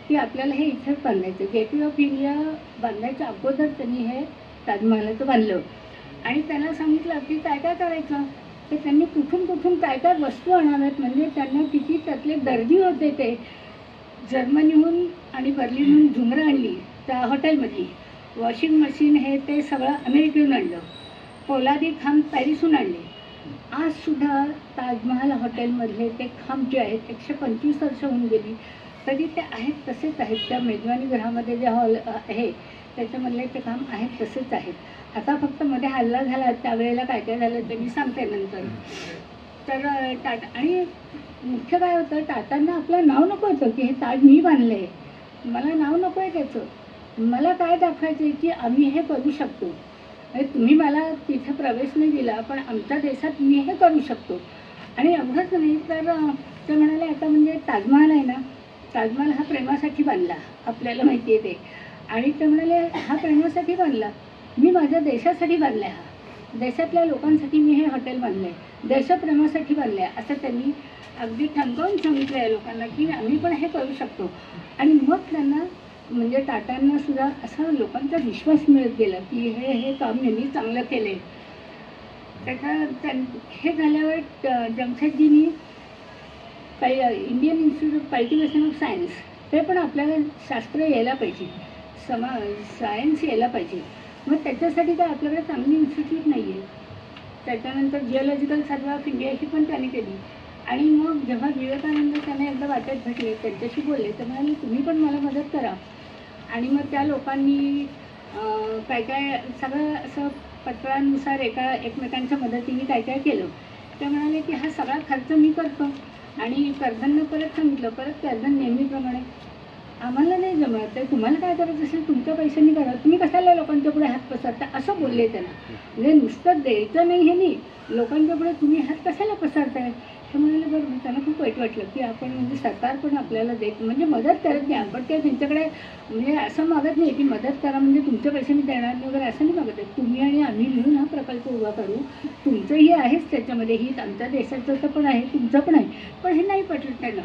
की आपल्याला हे इथे बांधायचं. गेटवे ऑफ इंडिया बांधायच्या अगोदर त्यांनी हे ताजमहालाचं बांधलं. आणि त्याला सांगितलं की काय काय करायचं, तर त्यांनी कुठून काय काय वस्तू आणाव्यात. म्हणजे त्यांना किती त्यातले दर्दी होते, ते जर्मनीहून आणि बर्लिनहून झुमरं आणली त्या हॉटेलमध्ये, वॉशिंग मशीन हे ते सगळं अमेरिकेहून आणलं, पोलादी खांब पॅरिसहून आणले. आजसुद्धा ताजमहाल हॉटेलमधले ते खांब जे आहेत 125 वर्ष होऊन गेली तरी ते आहेत तसेच आहेत. त्या मेजवानी गृहामध्ये जे हॉल आहे त्याच्यामधले ते खांब आहेत तसेच आहेत. आता फक्त मध्ये हल्ला झाला, त्यावेळेला काय काय झालं ते मी सांगते नंतर. तर टाटा, आणि मुख्य काय होतं, टाटांना आपलं नाव नको होतं की हे ताज मी बांधलं आहे, मला नाव नको आहे त्याचं. मला काय दाखवायचं आहे की आम्ही हे करू शकतो. तुम्ही मला तिथे प्रवेश नाही दिला, पण आमच्या देशात मी हे करू शकतो. आणि एवढंच नाही तर ते म्हणाले आता म्हणजे ताजमहाल आहे ना, ताजमहाल हा प्रेमासाठी बांधला, आपल्याला माहिती आहे ते. आणि ते म्हणाले हा प्रेमासाठी बांधला, मी माझ्या देशासाठी बांधला, हा देशातल्या लोकांसाठी मी हे हॉटेल बांधलं आहे, देशप्रेमासाठी बांधलं आहे, असं त्यांनी अगदी ठणकावून सांगितलं आहे लोकांना की आम्ही पण हे करू शकतो. आणि मग त्यांना म्हणजे टाटांना सुद्धा असा लोकांचा विश्वास मिळत गेला की हे काम यांनी चांगलं केलं आहे. हे झाल्यावर जमशेदजींनी Indian Institute of Cultivation of Science ते पण आपल्याला शास्त्र यायला पाहिजे, सायन्स यायला पाहिजे. मग त्याच्यासाठी काय आपल्याकडे चांगली इन्स्टिट्यूट नाही आहे. त्याच्यानंतर जिओलॉजिकल सर्वे ऑफ इंडिया ही पण त्याने केली. आणि मग जेव्हा विवेकानंद त्यांना एकदा वाटेत भेटले, त्यांच्याशी बोलले, तर म्हणाले तुम्ही पण मला मदत करा. आणि मग त्या लोकांनी काय काय सगळं असं पत्रानुसार एकमेकांच्या मदतीने काय काय केलं. ते म्हणाले की हा सगळा खर्च मी करतो. आणि कर्जननं परत सांगितलं, परत कर्जन नेहमीप्रमाणे आम्हाला नाही जमत, तर तुम्हाला काय करायचं असेल तुमच्या पैशांनी करा, तुम्ही कशाला लोकांच्या पुढे हात पसरता, असं बोलले त्यांना. म्हणजे नुसतं द्यायचं नाही हे नाही, लोकांच्या पुढे तुम्ही हात कशाला पसरताय. हे म्हणाले बरं. त्यांना खूप वाईट वाटलं की आपण म्हणजे सरकार पण आपल्याला देत म्हणजे मदत करत नाही. आपण काय त्यांच्याकडे म्हणजे असं मागत नाही की मदत करा म्हणजे तुमचे पैसे मी देणार नाही वगैरे, असं नाही मागत आहे. तुम्ही आणि आम्ही मिळून हा प्रकल्प उभा करू, तुमचंही आहेच त्याच्यामध्ये, ही आमच्या देशाचं पण आहे, तुमचं पण आहे. पण हे नाही पटलं त्यांना.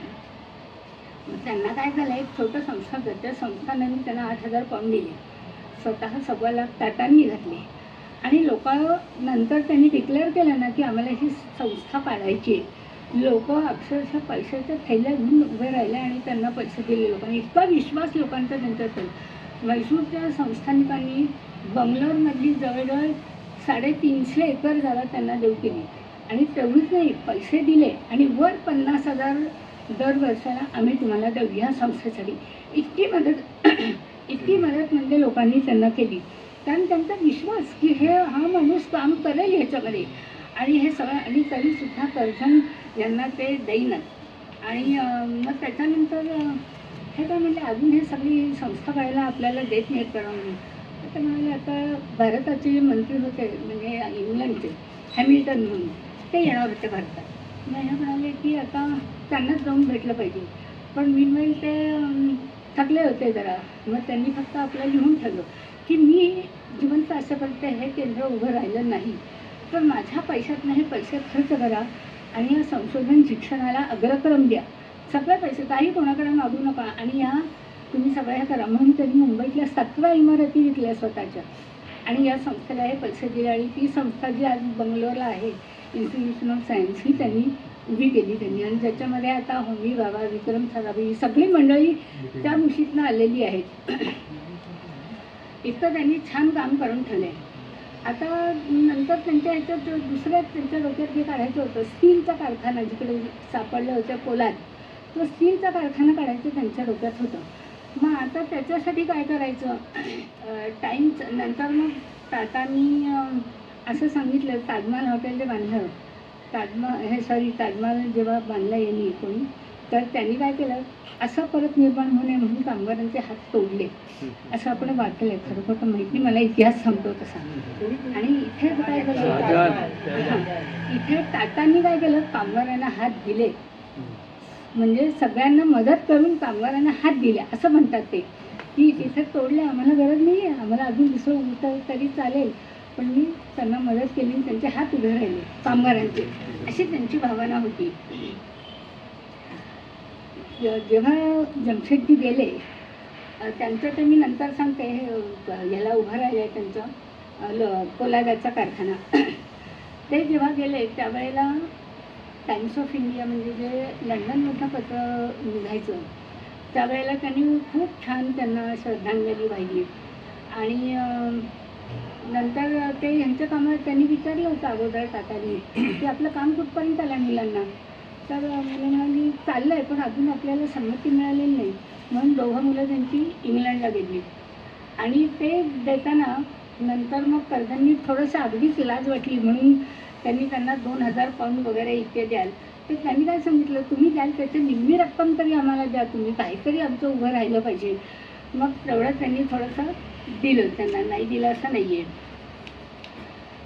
त्यांना काय झालं, एक छोटं संस्था होतं, त्या संस्थानाने त्यांना 8,000 पाऊंड दिले, स्वतः 1.25 लाख टाटांनी घातले. आणि नंतर त्यांनी डिक्लेअर केलं ना की आम्हाला ही संस्था काढायची आहे. लोक अक्षरशः पैशाच्या थैल्या घेऊन उभे राहिले आणि त्यांना पैसे दिले लोकांनी. इतका विश्वास लोकांचा त्यांच्यात. मैसूरच्या संस्थानिकांनी बंगलोरमधली जवळजवळ 350 एकर जागा त्यांना देऊ केली. आणि तेवढीच नाही, पैसे दिले आणि वर 50,000 दर वर्षाला आम्ही तुम्हाला देऊ या संस्थेसाठी. इतकी मदत म्हणजे लोकांनी त्यांना केली. कारण त्यांचा विश्वास की हा माणूस काम करेल ह्याच्यामध्ये. आणि हे सगळं, आणि तरीसुद्धा कर्जन यांना ते देईनात. आणि मग त्याच्यानंतर हे काय म्हणले, अजून हे सगळी संस्था करायला आपल्याला देत नाहीत करा म्हणून. तर म्हणाले आता भारताचे जे मंत्री होते म्हणजे इंग्लंडचे हॅमिल्टन म्हणून, ते येणार होते भारतात. मग हे म्हणाले की आता त्यांनाच जाऊन भेटलं पाहिजे. पण मीनवेल ते थकले होते जरा. मग त्यांनी फक्त आपल्याला लिहून ठेवलं की मी जिवंत असेपर्यंत हे केंद्र उभं राहिलं नाही, तर माझ्या पैशातनं हे पैसे खर्च करा आणि या संशोधन शिक्षणाला अग्रक्रम द्या. सगळे पैसे काही कोणाकडे मागू नका आणि या तुम्ही सगळं हे करा. म्हणून त्यांनी मुंबईतल्या 17 इमारती विकल्या स्वतःच्या आणि या संस्थेला हे पैसे दिले. आणि ती संस्था जी आज बंगलोरला आहे, इन्स्टिट्यूशन ऑफ सायन्स, ही त्यांनी उभी केली त्यांनी. आणि ज्याच्यामध्ये आता होमी बाबा, विक्रम साराभाई ही सगळी मंडळी त्या मुशीतनं आलेली आहेत. इतकं त्यांनी छान काम करून ठेवलं आहे. आता नंतर त्यांच्या ह्याच्यात त्यांच्या डोक्यात जे काढायचं होतं, स्टीलचा कारखाना जिकडे सापडले होते पोलाद, तो स्टीलचा कारखाना काढायचं त्यांच्या डोक्यात होतं. मग आता त्याच्यासाठी काय करायचं, नंतर मग टाटांनी असं सांगितलं, ताजमहाल हॉटेल जे बांधलं, ताजमहाल जेव्हा बांधला यांनी कोणी, तर त्यांनी काय केलं, असं परत निर्माण होऊ नये म्हणून कामगारांचे हात तोडले, असं आपण वाचलंय. खरं खोटं माहिती, मला इतिहास सांगतो तसा. आणि इथे काय झालं, इथे टाटांनी काय केलं, कामगारांना हात दिले, म्हणजे सगळ्यांना मदत करून कामगारांना हात दिले असं म्हणतात ते, की तिथे तोडले, आम्हाला गरज नाही आहे, आम्हाला अजून दुसरं उरतं तरी चालेल, पण मी त्यांना मदत केली, त्यांचे हात उभे राहिले कामगारांचे, अशी त्यांची भावना होती. जेव्हा जमशेदजी गेले, त्यांचं ते मी नंतर सांगते, ह्याला उभं राहिलं आहे त्यांचं पोलादाचा कारखाना. ते जेव्हा गेले त्यावेळेला टाइम्स ऑफ इंडिया म्हणजे जे लंडनमधनं पत्र निघायचं, त्यावेळेला त्यांनी खूप छान त्यांना श्रद्धांजली वाहिली. आणि नंतर ते ह्यांच्या कामात त्यांनी विचारलं होतं अगोदर टाटांनी की आपलं काम कुठपर्यंत आलं मुलांना, तर मुलं म्हणाली चाललं आहे पण अजून आपल्याला संमती मिळालेली नाही. म्हणून 2 मुलं त्यांची इंग्लंडला गेली. आणि ते देताना नंतर मग कर्जननी थोडंसं अगदीच लाज वाटली म्हणून त्यांनी त्यांना 2,000 पाऊंड वगैरे इतके द्याल. तर त्यांनी काय सांगितलं, तुम्ही द्याल त्याची निम्मी रक्कम तरी आम्हाला द्या, तुम्ही काहीतरी आमचं उभं राहिलं पाहिजे. मग तेवढं त्यांनी थोडंसं दिलं, त्यांना नाही दिलं असं नाही आहे.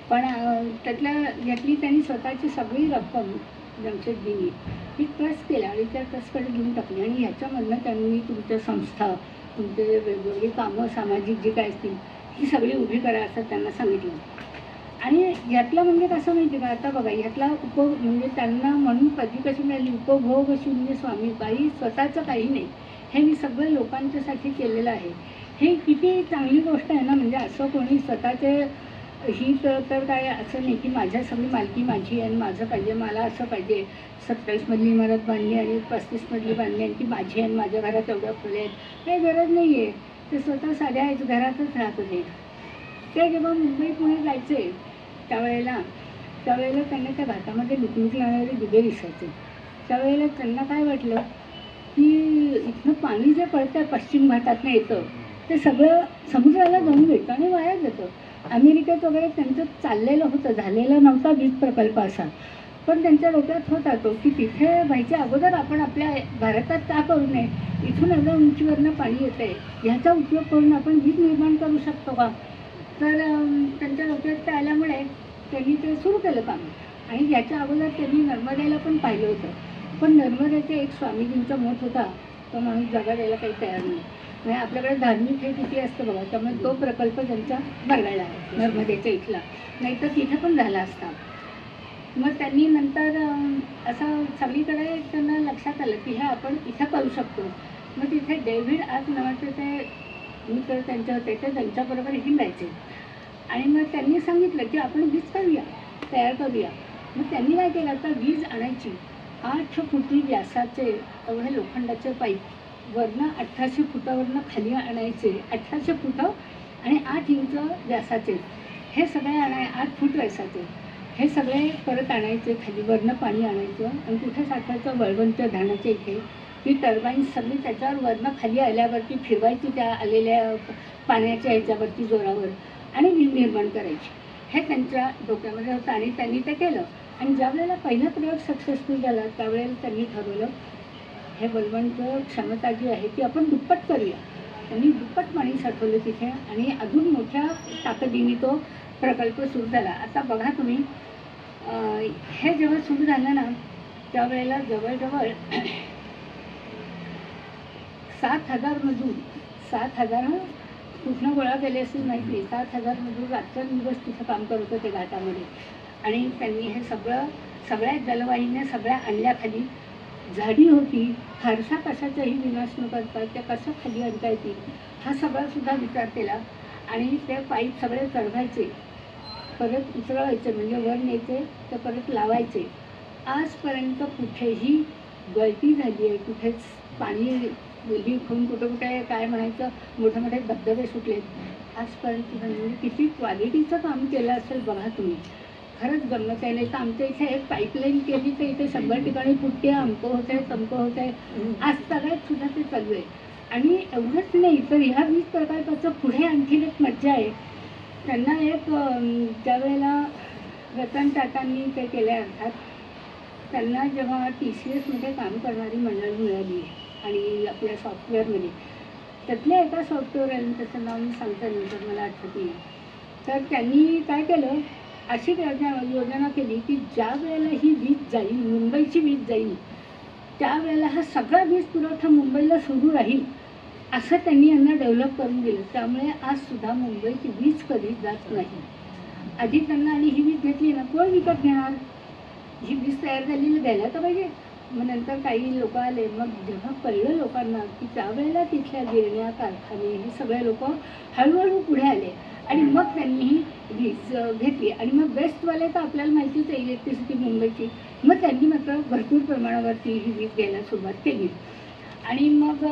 पण यातली त्यांनी स्वतःची सगळी रक्कम जमशेदजींनी ही ट्रस्ट केल्या आणि त्या ट्रस्टकडे घेऊन टाकली. आणि ह्याच्यामधनं त्यांनी तुमच्या संस्था, तुमचे वेगवेगळी कामं सामाजिक जी काय असतील ही सगळी उभी करा असं त्यांना सांगितलं. आणि ह्यातलं म्हणजे कसं माहिती का, आता बघा ह्यातला म्हणजे त्यांना म्हणून पदवी कशी मिळाली, उपभोग शून्य स्वामी, काही स्वतःचं काही नाही, हे मी सगळं लोकांच्यासाठी केलेलं आहे. हे किती चांगली गोष्ट आहे ना. म्हणजे असं कोणी स्वतःचे ही तर काय असं नाही की माझ्या सगळी मालकी माझी आणि माझं पाहिजे, मला असं पाहिजे 27 मधली इमारत बांधली आणि 35 मधली बांधली आणि ती माझी आणि माझ्या घरात एवढ्या खोल्या आहेत, काही गरज नाही आहे. ते स्वतः साध्या घरातच राहत होते. ते जेव्हा मुंबई पुणे जायचे त्यावेळेला त्यांना त्या घाटामध्ये लुकलुक लावणारे दिवे दिसायचे. त्यावेळेला त्यांना काय वाटलं की इथनं पाणी जे पडतं पश्चिम घाटातनं येतं ते सगळं समुद्राला जाऊन भेटतं आणि वाया जातं. अमेरिकेत वगैरे त्यांचं चाललेलं होतं, झालेला नव्हता वीज प्रकल्प असा, पण त्यांच्या डोक्यात होता तो की तिथे व्हायच्या अगोदर आपण आपल्या भारतात का करू नये, इथून एवढ्या उंचीवरनं पाणी येतं आहे, ह्याचा उपयोग करून आपण वीज निर्माण करू शकतो का. तर त्यांच्या डोक्यात ते आल्यामुळे त्यांनी ते सुरू केलं काम. आणि याच्या अगोदर त्यांनी नर्मदेला पण पाहिलं होतं, पण नर्मदेचे एक स्वामीजींचा मठ होता, तो माणूस जगा द्यायला काही तयार नाही. म्हणजे आपल्याकडे धार्मिक हे किती असतं बघा, त्यामुळे तो प्रकल्प त्यांचा बघायला आहे नर्मदेच्या इथला, नाहीतर तिथे पण झाला असता. मग त्यांनी नंतर असं सगळीकडे त्यांना लक्षात आलं की हे आपण इथं करू शकतो. मग तिथे डेव्हिड आर्क नावाचे ते मित्र त्यांचे होते, ते त्यांच्याबरोबर हिंडायचे. आणि मग त्यांनी सांगितलं की आपण वीज करूया, तयार करूया. मग त्यांनी काय केलं, आता वीज आणायची 8 फुटी व्यासाचे एवढे लोखंडाचे पाईप वरनं 1800 फुटावरनं खाली आणायचे, 1800 फुटं आणि 8 इंच व्यासाचे, हे सगळे 8 फूट व्यासाचे, हे सगळे परत आणायचे खाली, वरनं पाणी आणायचं आणि कुठे साठवायचं वळवंच्या धानाच्या इथे. ती टर्बाईन सगळी त्याच्यावर वरनं खाली आल्यावरती फिरवायची त्या आलेल्या पाण्याच्या ह्याच्यावरती जोरावर आणि वीज निर्माण करायची. हे त्यांच्या डोक्यामध्ये होतं आणि त्यांनी ते केलं. आणि ज्या वेळेला पहिला प्रयोग सक्सेसफुल झाला त्यावेळेला त्यांनी ठरवलं हे वळवंचं क्षमता जी आहे ती आपण दुप्पट करूया. त्यांनी दुप्पट पाणी साठवलं तिथे आणि अजून मोठ्या ताकदीने तो प्रकल्प सुरू झाला. आता बघा तुम्ही, हे जेव्हा सुरू झालं ना त्यावेळेला जवळजवळ 7,000 मजूर, 7,000 कुठनं गोळा केले असेल माहीत नाही, 7,000 मजूर रात्रंदिवस तिथं काम करत होते घाटामध्ये. आणि त्यांनी हे सगळ्या जलवाहिन्या सगळ्या आणल्या खाली. झाडी होती, फारसा कशाचाही विनाश न करता त्या कशा खाली आणता येतील हा सगळासुद्धा विचार केला. आणि ते पाईप सगळे चढवायचे, परत उचलवायचे, म्हणजे वर न्यायचे ते परत लावायचे. आजपर्यंत कुठेही गळती झाली आहे, कुठेच पाणी लीक होऊन कुठं कुठे काय म्हणायचं मोठे मोठे धबधबे सुटलेत आजपर्यंत. म्हणजे किती क्वालिटीचं काम केलं असेल बघा तुम्ही, खरंच गंमत आहे. नाही तर आमच्या इथे एक पाईपलाईन केली तर इथे 100 ठिकाणी फुटते, अमकं होत आहे, तमकं होत आहे. आज सगळ्यात सुद्धा ते चालू आहे. आणि एवढंच नाही तर ह्या वीज प्रकल्पाचं पुढे आणखीन एक मज्जा आहे. त्यांना एक त्यावेळेला रतन टाटांनी ते केलं आहे, अर्थात त्यांना जेव्हा TCSमध्ये काम करणारी मंडळी मिळाली आणि आपल्या सॉफ्टवेअरमध्ये, त्यातल्या एका सॉफ्टवेअर त्याचं नाव मी सांगता नंतर मला आठवत नाही, तर त्यांनी काय केलं, अशी योजना केली की ज्या वेळेला ही वीज जाईल, मुंबईची वीज जाईल, त्यावेळेला हा सगळा वीज पुरवठा मुंबईला सुरू राहील असं त्यांनी यांना डेव्हलप करून दिलं. त्यामुळे आजसुद्धा मुंबईची वीज कधीच जात नाही. आधी त्यांना आणि ही वीज घेतली ना कोण विकत घेणार, ही वीज तयार झालेली द्यायला तर पाहिजे. मग नंतर काही लोक आले, मग जेव्हा कळलं लोकांना की त्यावेळेला तिथल्या गिरण्या कारखाने हे सगळे लोक हळूहळू पुढे आले आणि मग त्यांनी ही वीज घेतली. आणि मग बेस्टवाले तर आपल्याला माहितीच आहे इलेक्ट्रिसिटी मुंबईची, मग त्यांनी मात्र भरपूर प्रमाणावरती ही वीज घ्यायला सुरुवात केली. आणि मग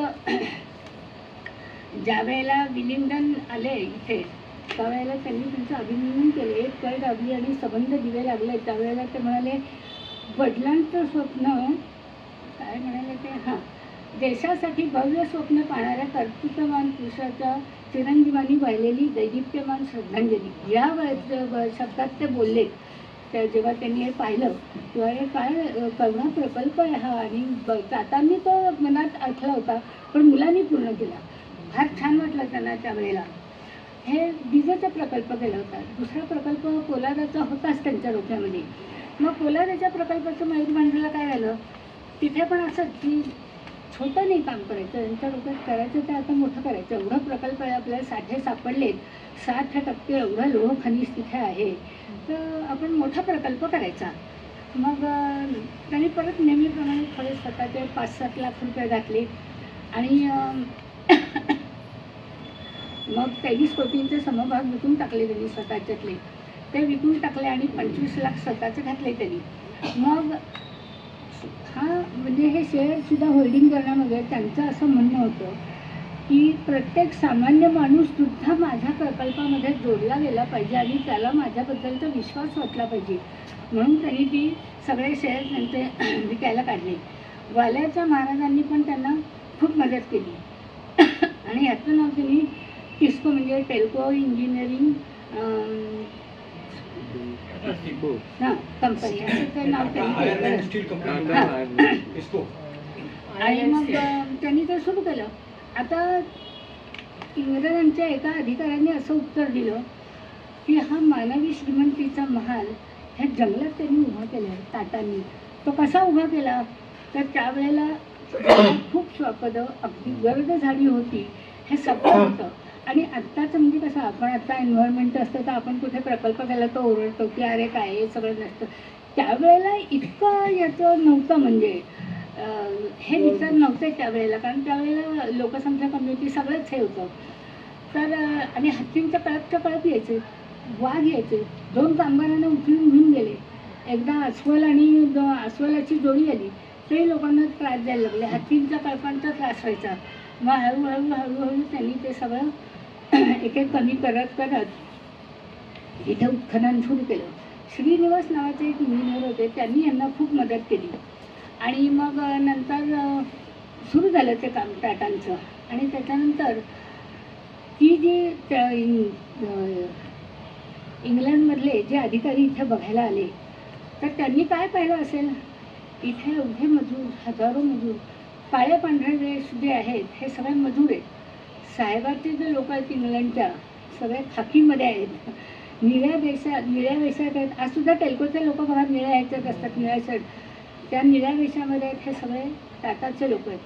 ज्या वेळेला विलिंग्डन आले इथे त्यावेळेला त्यांनी त्यांचं अभिनंदन केलं. एक कळ दाबली आणि संबंध दिवे लागले. त्यावेळेला ते म्हणाले वडिलांचं स्वप्न काय म्हणाले ते, हां, देशासाठी भव्य स्वप्न पाहणाऱ्या कर्तृत्ववान पुरुषाच्या चिरंजीवांनी वाहिलेली दैदिप्यमान श्रद्धांजली या शब्दात ते बोलले. त्या जेव्हा त्यांनी हे पाहिलं तेव्हा हे काय करुणा प्रकल्प आहे हा, आणि जाताना तो मनात अडथळा होता पण मुलांनी पूर्ण केला. फार छान वाटलं त्यांना त्यावेळेला. हे विजेचा प्रकल्प केला होता. दुसरा प्रकल्प पोलादाचा होताच त्यांच्या डोक्यामध्ये. मग पोलादाच्या प्रकल्पाचं मयूरभंजला काय झालं, तिथे पण असं की छोटं नाही काम करायचं, त्यांच्या डोक्यात करायचं ते आता मोठं करायचं. एवढं प्रकल्प आहे, आपल्याला साठे सापडलेत, 60% एवढं लोह खनिज तिथे आहे, तर आपण मोठा प्रकल्प करायचा. मग त्यांनी परत नेहमीप्रमाणे थोडे स्वतःचे 5-7 लाख रुपये घातले आणि मग 23 कोटींचे समभाग विकून टाकले त्यांनी स्वतःच्यातले. ते विकून टाकले आणि 25 लाख स्वतःचे घातले त्यांनी. मग हा म्हणजे हे शेअरसुद्धा होल्डिंग करण्यामध्ये त्यांचं असं म्हणणं होतं की प्रत्येक सामान्य माणूससुद्धा माझ्या प्रकल्पामध्ये जोडला गेला पाहिजे आणि त्याला माझ्याबद्दलचा विश्वास वाटला पाहिजे, म्हणून त्यांनी ती सगळे शेअर त्यांचे विकायला काढले. ग्वाल्हेरच्या महाराजांनी पण त्यांना खूप मदत केली आणि ह्याचं नाव त्यांनी टिस्को म्हणजे टेल्को इंजिनिअरिंग हां कंपनी असं ते नाव त्यांनी आणि मग त्यांनी ते सुरू केलं. आता इंग्रजांच्या एका अधिकाऱ्याने असं उत्तर दिलं की हा मानवी श्रीमंतीचा महाल ह्या जंगलात त्यांनी उभा केला आहे टाटांनी. तो कसा उभा केला तर त्यावेळेला खूप स्वपदं अगदी गर्द झाडी होती, हे सगळं होतं. आणि आत्ताचं म्हणजे कसं आपण आत्ता एन्व्हायरमेंट असतं तर आपण कुठे प्रकल्प केला तर ओरडतो की अरे काय हे सगळं नसतं. त्यावेळेला इतकं याचं नव्हतं म्हणजे हे विचार नव्हते त्यावेळेला, कारण त्यावेळेला लोकसंख्या कम्युनिटी सगळंच हे होतं. तर आणि हत्तींच्या कळपच्या कळप यायचे, वाघ यायचे. 2 कामगारांना उचलून घेऊन गेले. एकदा अस्वल आणि अस्वलाची जोडी आली तरी लोकांना त्रास द्यायला लागले, हत्तींच्या कळपांचा त्रास व्हायचा. मग हळूहळू त्यांनी ते सगळं एक एक कमी करत करत इथे उत्खनन सुरू केलं. श्रीनिवास नावाचे एक इंजिनियर होते, त्यांनी यांना खूप मदत केली आणि मग नंतर सुरू झालं ते काम टाटांचं. आणि त्याच्यानंतर ती जी इंग्लंडमधले जे अधिकारी इथे बघायला आले तर त्यांनी काय पाहिलं असेल, इथे एवढे मजूर, हजारो मजूर, काळे पांढरे देश जे आहेत हे सगळे मजूर आहेत. साहेबाचे जे लोक आहेत इंग्लंडच्या सगळे खाकीमध्ये आहेत, निळ्या वेशात आहेत. आज सुद्धा टेल्कोचे लोक बघा निळ्या ह्याच्यात असतात, निळ्या शर्ट, त्या निळ्या वेशामध्ये आहेत. हे सगळे टाटाचे लोक आहेत.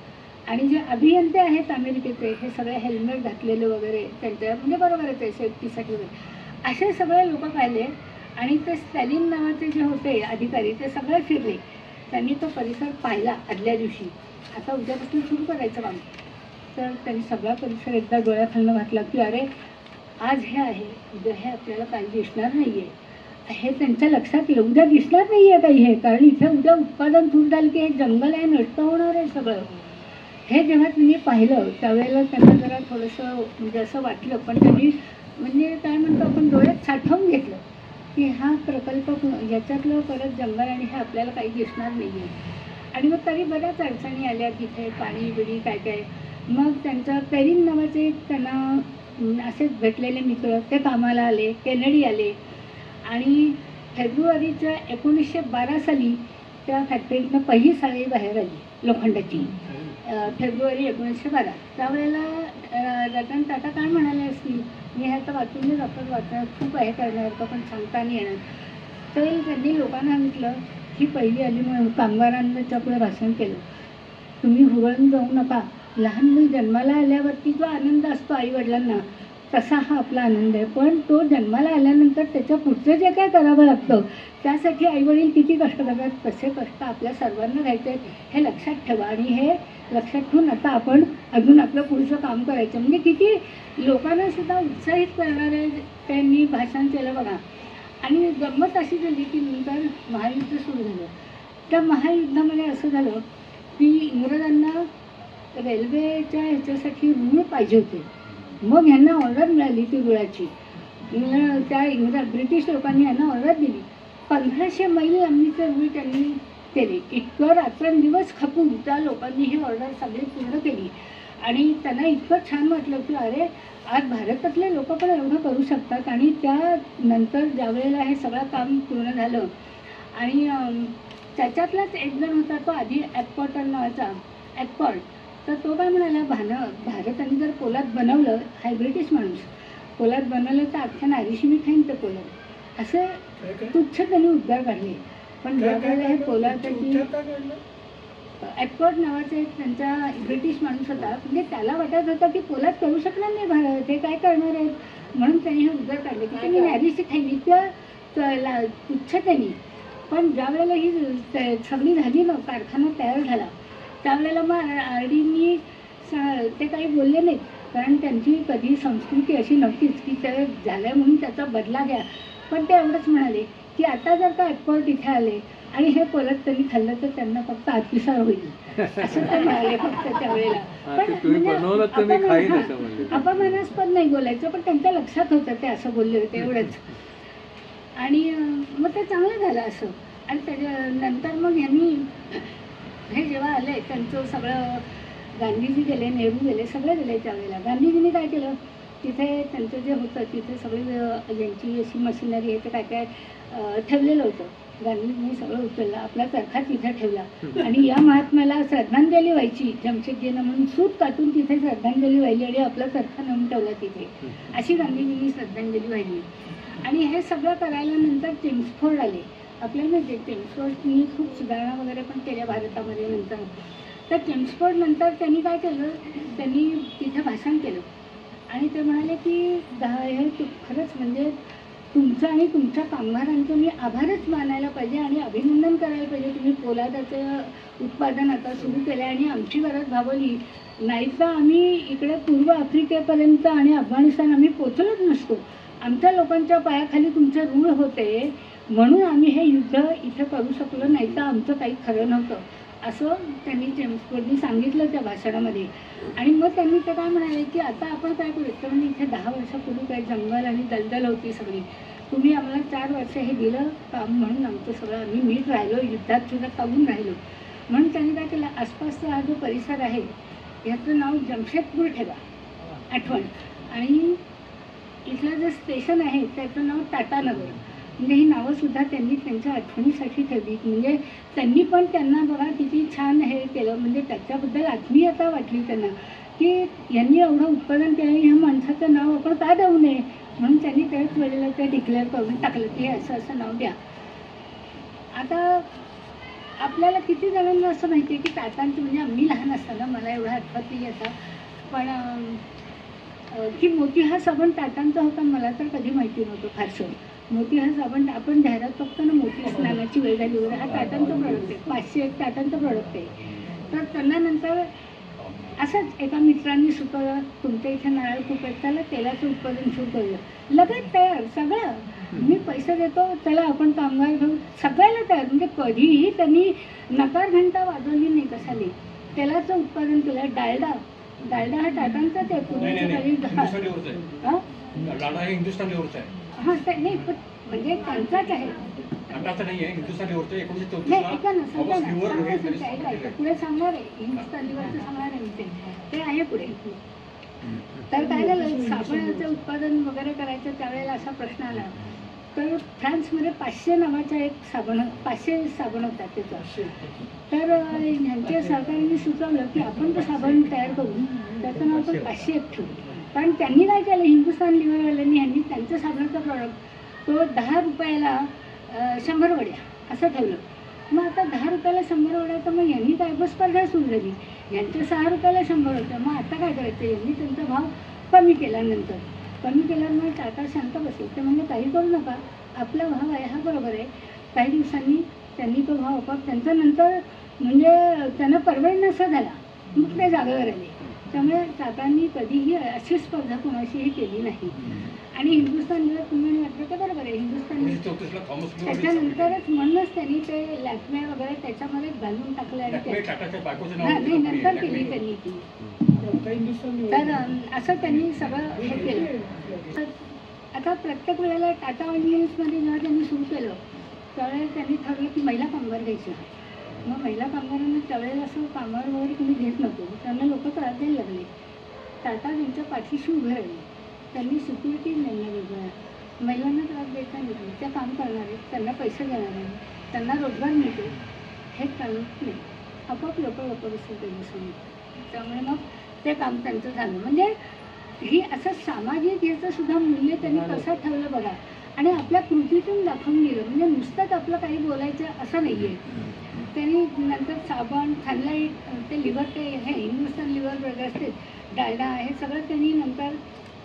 आणि जे अभियंते आहेत अमेरिकेचे हे सगळे हेल्मेट घातलेले वगैरे त्यांच्या म्हणजे बरोबरच आहे सेफ्टीसाठी वगैरे, असे सगळे लोक पाहिले. आणि ते स्टॅलिन नावाचे जे होते अधिकारी ते सगळे फिरले, त्यांनी तो परिसर पाहिला आदल्या दिवशी. आता उद्यापासून सुरू करायचं काम. तर त्यांनी सगळा परिसर एकदा डोळ्याखालनं घातला की अरे आज हे आहे, उद्या हे आपल्याला काही दिसणार नाही आहे, हे त्यांच्या लक्षात येईल. उद्या दिसणार नाही आहे काही हे, कारण इथे उद्या उत्पादन सुरू झालं की हे जंगल आहे, नष्ट होणार आहे सगळं. हे जेव्हा त्यांनी पाहिलं त्यावेळेला त्यांना जरा थोडंसं म्हणजे असं वाटलं, पण त्यांनी म्हणजे काय म्हणतो आपण डोळ्यात साठवून घेतलं की हा प्रकल्प याच्यातलं परत जंगल आणि हे आपल्याला काही दिसणार नाही आहे. आणि मग तरी बऱ्याच अडचणी आल्या तिथे, पाणी बिडी काय काय. मग त्यांचं पेरिन नावाचे त्यांना असेच भेटलेले मित्र ते कामाला आले, केनेडी आले. आणि फेब्रुवारीच्या 1912 साली त्या फॅक्टरीतनं पहिली साळी बाहेर आली लोखंडाची, फेब्रुवारी 1912. त्यावेळेला रतन टाटा काय म्हणाले असतील, मी ह्याचं वाचून आपण वाचणार खूप आहे करण्यासारखं पण सांगता नाही येणार. तर त्यांनी लोकांना सांगितलं ही पहिली आली म्हणून कामगारांच्या पुढे भाषण केलं, तुम्ही हुरळून जाऊ नका. लहान मूल जन्माला आल्यावरती जो आनंद असतो आईवडिलांना तसा हा आपला आनंद आहे, पण तो जन्माला आल्यानंतर त्याच्या पुढचं जे काय करावं लागतं त्यासाठी आईवडील किती कष्ट करतात तसे कष्ट आपल्या सर्वांना घ्यायचे आहेत हे लक्षात ठेवा. आणि हे लक्षात ठेवून आता आपण अजून आपलं पुढचं काम करायचं. म्हणजे किती लोकांना सुद्धा उत्साहित करणारे त्यांनी भाषण केलं बघा. आणि गंमत अशी झाली की नंतर महायुद्ध सुरू झालं. त्या महायुद्धामध्ये असं झालं की इंग्रजांना रेल्वेच्या ह्याच्यासाठी रूळ पाहिजे होते. मग ह्यांना ऑर्डर मिळाली ती रुळाची. ब्रिटिश लोकांनी यांना ऑर्डर दिली. 1500 मैल लांबीचे रूळ त्यांनी केले. इतकं रात्रंदिवस खपून त्या लोकांनी ही ऑर्डर सगळी पूर्ण केली. आणि त्यांना इतकं छान वाटलं की अरे आज भारतातले लोक पण एवढं करू शकतात. आणि त्यानंतर ज्यावेळेला हे सगळं काम पूर्ण झालं आणि त्याच्यातलाच एक जण होता तो आधी ॲपॉर्टर नावाचा ॲपॉर्ट, तर तो काय म्हणाला भारताने जर पोलाद बनवलं, हा ब्रिटिश माणूस, पोलाद बनवलं तर अख्ख्या नारीशी मी खाईन ते पोलाद, असे तुच्छ त्यांनी उद्गार काढले. पण ज्यावेळेला हे पोलादाची ॲपॉर्ट नावाचा एक त्यांचा ब्रिटिश माणूस होता, म्हणजे त्याला वाटत होतं की पोलाद करू शकणार नाही भारत, ते काय करणार आहेत, म्हणून त्यांनी हे उद्गार काढले की त्यांनी नारीशी खाईन इतक्या तुच्छतेने. पण ज्यावेळेला ही सगळी झाली ना, कारखाना तयार झाला, त्यावेळेला मग आरडीनी ते काही बोलले नाहीत, कारण त्यांची कधी संस्कृती अशी नव्हतीच की ते झालं म्हणून त्याचा बदला घ्या. पण ते एवढंच म्हणाले की आता जर का ॲपॉर्ट इथे आले आणि हे परत त्यांनी खाल्लं तर त्यांना फक्त अतिसार होईल असं ते म्हणाले फक्त त्यावेळेला. पण तुम्ही म्हणजे बनवलं तर मी खाईन असं हां, म्हणले. अपमानास्पद नाही बोलायचं, पण त्यांच्या लक्षात होतं ते असं बोलले होते एवढंच. आणि मग ते चांगलं झालं असं. आणि त्याच्यानंतर मग ह्यांनी हे जेव्हा आले त्यांचं सगळं गांधीजी गेले, नेहरू गेले, सगळे गेले त्यावेळेला. गांधीजींनी काय केलं, तिथे त्यांचं जे होतं तिथे सगळी यांची अशी मशिनरी आहे ते काय काय ठेवलेलं होतं. गांधीजींनी सगळं उचललं, आपला चरखा तिथे ठेवला आणि या महात्म्याला श्रद्धांजली व्हायची, जमशेदजींना म्हणून सूत काढून तिथे श्रद्धांजली व्हायली आणि आपला चरखा नेऊन ठेवला तिथे. अशी गांधीजींनी श्रद्धांजली व्हायली. आणि हे सगळं करायला नंतर चेम्सफोर्ड आले आपल्याला. जे चेम्सफोर्डनी खूप सुधारणा वगैरे पण केल्या भारतामध्ये नंतर. तर चेम्सफोर्ड नंतर त्यांनी काय केलं, त्यांनी तिथे भाषण केलं आणि ते म्हणाले की हे खरंच म्हणजे तुमचं आणि तुमच्या कामगारांचं मी आभारच मानायला पाहिजे आणि अभिनंदन करायला पाहिजे. तुम्ही पोलादाचं उत्पादन आता सुरू केलं आणि आमची गरज भागवली, नाहीतर आम्ही इकडे पूर्व आफ्रिकेपर्यंत आणि अफगाणिस्तान आम्ही पोचलोच नसतो. आमच्या लोकांच्या पायाखाली तुमचे ऋण होते म्हणून आम्ही हे युद्ध इथे करू शकलो, नाही तर आमचं काही खरं नव्हतं असं त्यांनी चेम्सफोर्डनी सांगितलं त्या भाषणामध्ये. आणि मग त्यांनी ते काय म्हणाले की आता आपण काय करू, तर म्हणजे इथे 10 वर्षापूर्वी काय जंगल आणि दलदल होती सगळी, तुम्ही आम्हाला 4 वर्ष हे दिलं काम म्हणून आमचं सगळं आम्ही नीट राहिलो, युद्धात सुद्धा काढून राहिलो. म्हणून त्यांनी काय केलं, आसपासचा हा जो परिसर आहे याचं नाव जमशेदपूर ठेवा, आठवण. आणि इथलं जे स्टेशन आहे त्याचं नाव टाटानगर. म्हणजे ही नावंसुद्धा त्यांनी त्यांच्या आठवणीसाठी ठेवली. म्हणजे त्यांनी पण त्यांना बघा किती छान हे केलं, म्हणजे त्याच्याबद्दल आत्मीयता वाटली त्यांना की यांनी एवढं उत्पादन केलं, ह्या माणसाचं नाव आपण का देऊ नये, म्हणून त्यांनी त्याच वेळेला ते डिक्लेअर करून टाकलं की असं असं नाव द्या. आता आपल्याला किती जणांना असं माहिती आहे की टाटांचं, म्हणजे आम्ही लहान असताना, मला एवढं आठवत नाही आता, पण की मोती हा साबण टाटांचा होता मला तर कधी माहिती नव्हतं फारसं. मोती हा साबण आपण जाहिरात बघतो ना, मोती स्नानाची वेळ झाली वगैरे, हा टाटांचं प्रोडक्ट आहे, 500 एक टाटांचं प्रोडक्ट आहे. तर त्यांना नंतर असंच एका मित्रांनी सुचवलं, तुमच्या इथे नारळ खूप आहेत, त्याला तेलाचं उत्पादन सुरू केलं, लगेच तयार सगळं, मी पैसे देतो, चला आपण कामगार घेऊ, सगळ्याला तयार. म्हणजे कधीही त्यांनी नकार घंटा वाजवली नाही कशाने. तेलाचं उत्पादन केलं. डालडा हा टाटांचाच आहे, पूर्वीच्या काळी. डालडा हे हिंदुस्थान लेवरचं आहे. हां, नाही पण म्हणजे त्यांचाच आहे. टाटाचं नाही आहे, हिंदुस्थान लेवरचं आहे. नाही, ऐका ना, समजा ना, 1934 ऐका पुढे सांगणार आहे, हिंदुस्थान लिव्हरचं सांगणार आहे मी ते आहे पुढे. तर काय झालं, साबणाचं उत्पादन वगैरे करायचं त्यावेळेला असा प्रश्न आला. तर फ्रान्समध्ये 500 नावाचा एक साबण, 500 साबण होता त्याचा. तर ह्यांच्या सरकारने सुचवलं की आपण तो साबण तयार करून त्याचं नाव आपण 501 ठेवू. कारण त्यांनी काय केलं, हिंदुस्थान लिव्हरवाल्यांनी ह्यांनी त्यांचं साबणाचा प्रॉडक्ट तो 10 रुपयाला 100 वड्या असं ठेवलं. मग आता 10 रुपयाला 100 वड्या, तर मग यांनी काय स्पर्धा सुरू झाली. यांचं 6 रुपयाला 100 होतं. मग आता काय करायचं, यांनी त्यांचा भाव कमी केला. नंतर कमी केल्यामुळे टाटा शांत बसले. ते म्हणजे काही करू नका, आपला भाव आहे हा बरोबर आहे. काही दिवसांनी त्यांनी तो भाव आपोआप त्यांचा नंतर म्हणजे त्यांना परवडण्याचा झाला, मग ते जागेवर आले. त्यामुळे टाटांनी कधीही अशी स्पर्धा कोणाशीही केली नाही. आणि हिंदुस्थान लिव्हर तुम्ही म्हटलं तर बरोबर आहे, हिंदुस्थान त्याच्यानंतरच म्हणूनच त्यांनी ते लॅक्मे वगैरे त्याच्यामध्ये घालून टाकलं आणि नाही नंतर केली त्यांनी ती. तर असं त्यांनी सगळं हे केलं. आता प्रत्येक वेळेला टाटा ऑइलिंग्समध्ये जेव्हा त्यांनी सुरू केलं त्यावेळेला त्यांनी ठरवलं की महिला कामगार घ्यायचे. मग महिला कामगारांना त्यावेळेला असं कामावर वगैरे कोणी घेत नव्हतं, त्यांना लोक त्रास द्यायला लागले. टाटा त्यांच्या पाठीशी उभे राहिले. त्यांनी सिक्युरिटी नेमल्या वेगळ्या, महिलांना त्रास द्यायचा नाही, त्या काम करणार आहेत, त्यांना पैसे देणार आहेत, त्यांना रोजगार मिळतो, हे चालत नाही. आपोआप लोक बसले त्यांनी सांगितलं. त्यामुळे मग ते काम त्यांचं झालं. म्हणजे ही असं सामाजिक याचं सुद्धा मूल्य त्यांनी कसं ठेवलं बघा, आणि आपल्या कृतीतून दाखवून दिलं. म्हणजे नुसतंच आपलं काही बोलायचं असं नाही आहे. त्यांनी नंतर साबण, सनलाईट, ते लिव्हर, ते हे हिंदुस्थान लिव्हर वगैरे असते, डालडा, हे सगळं त्यांनी नंतर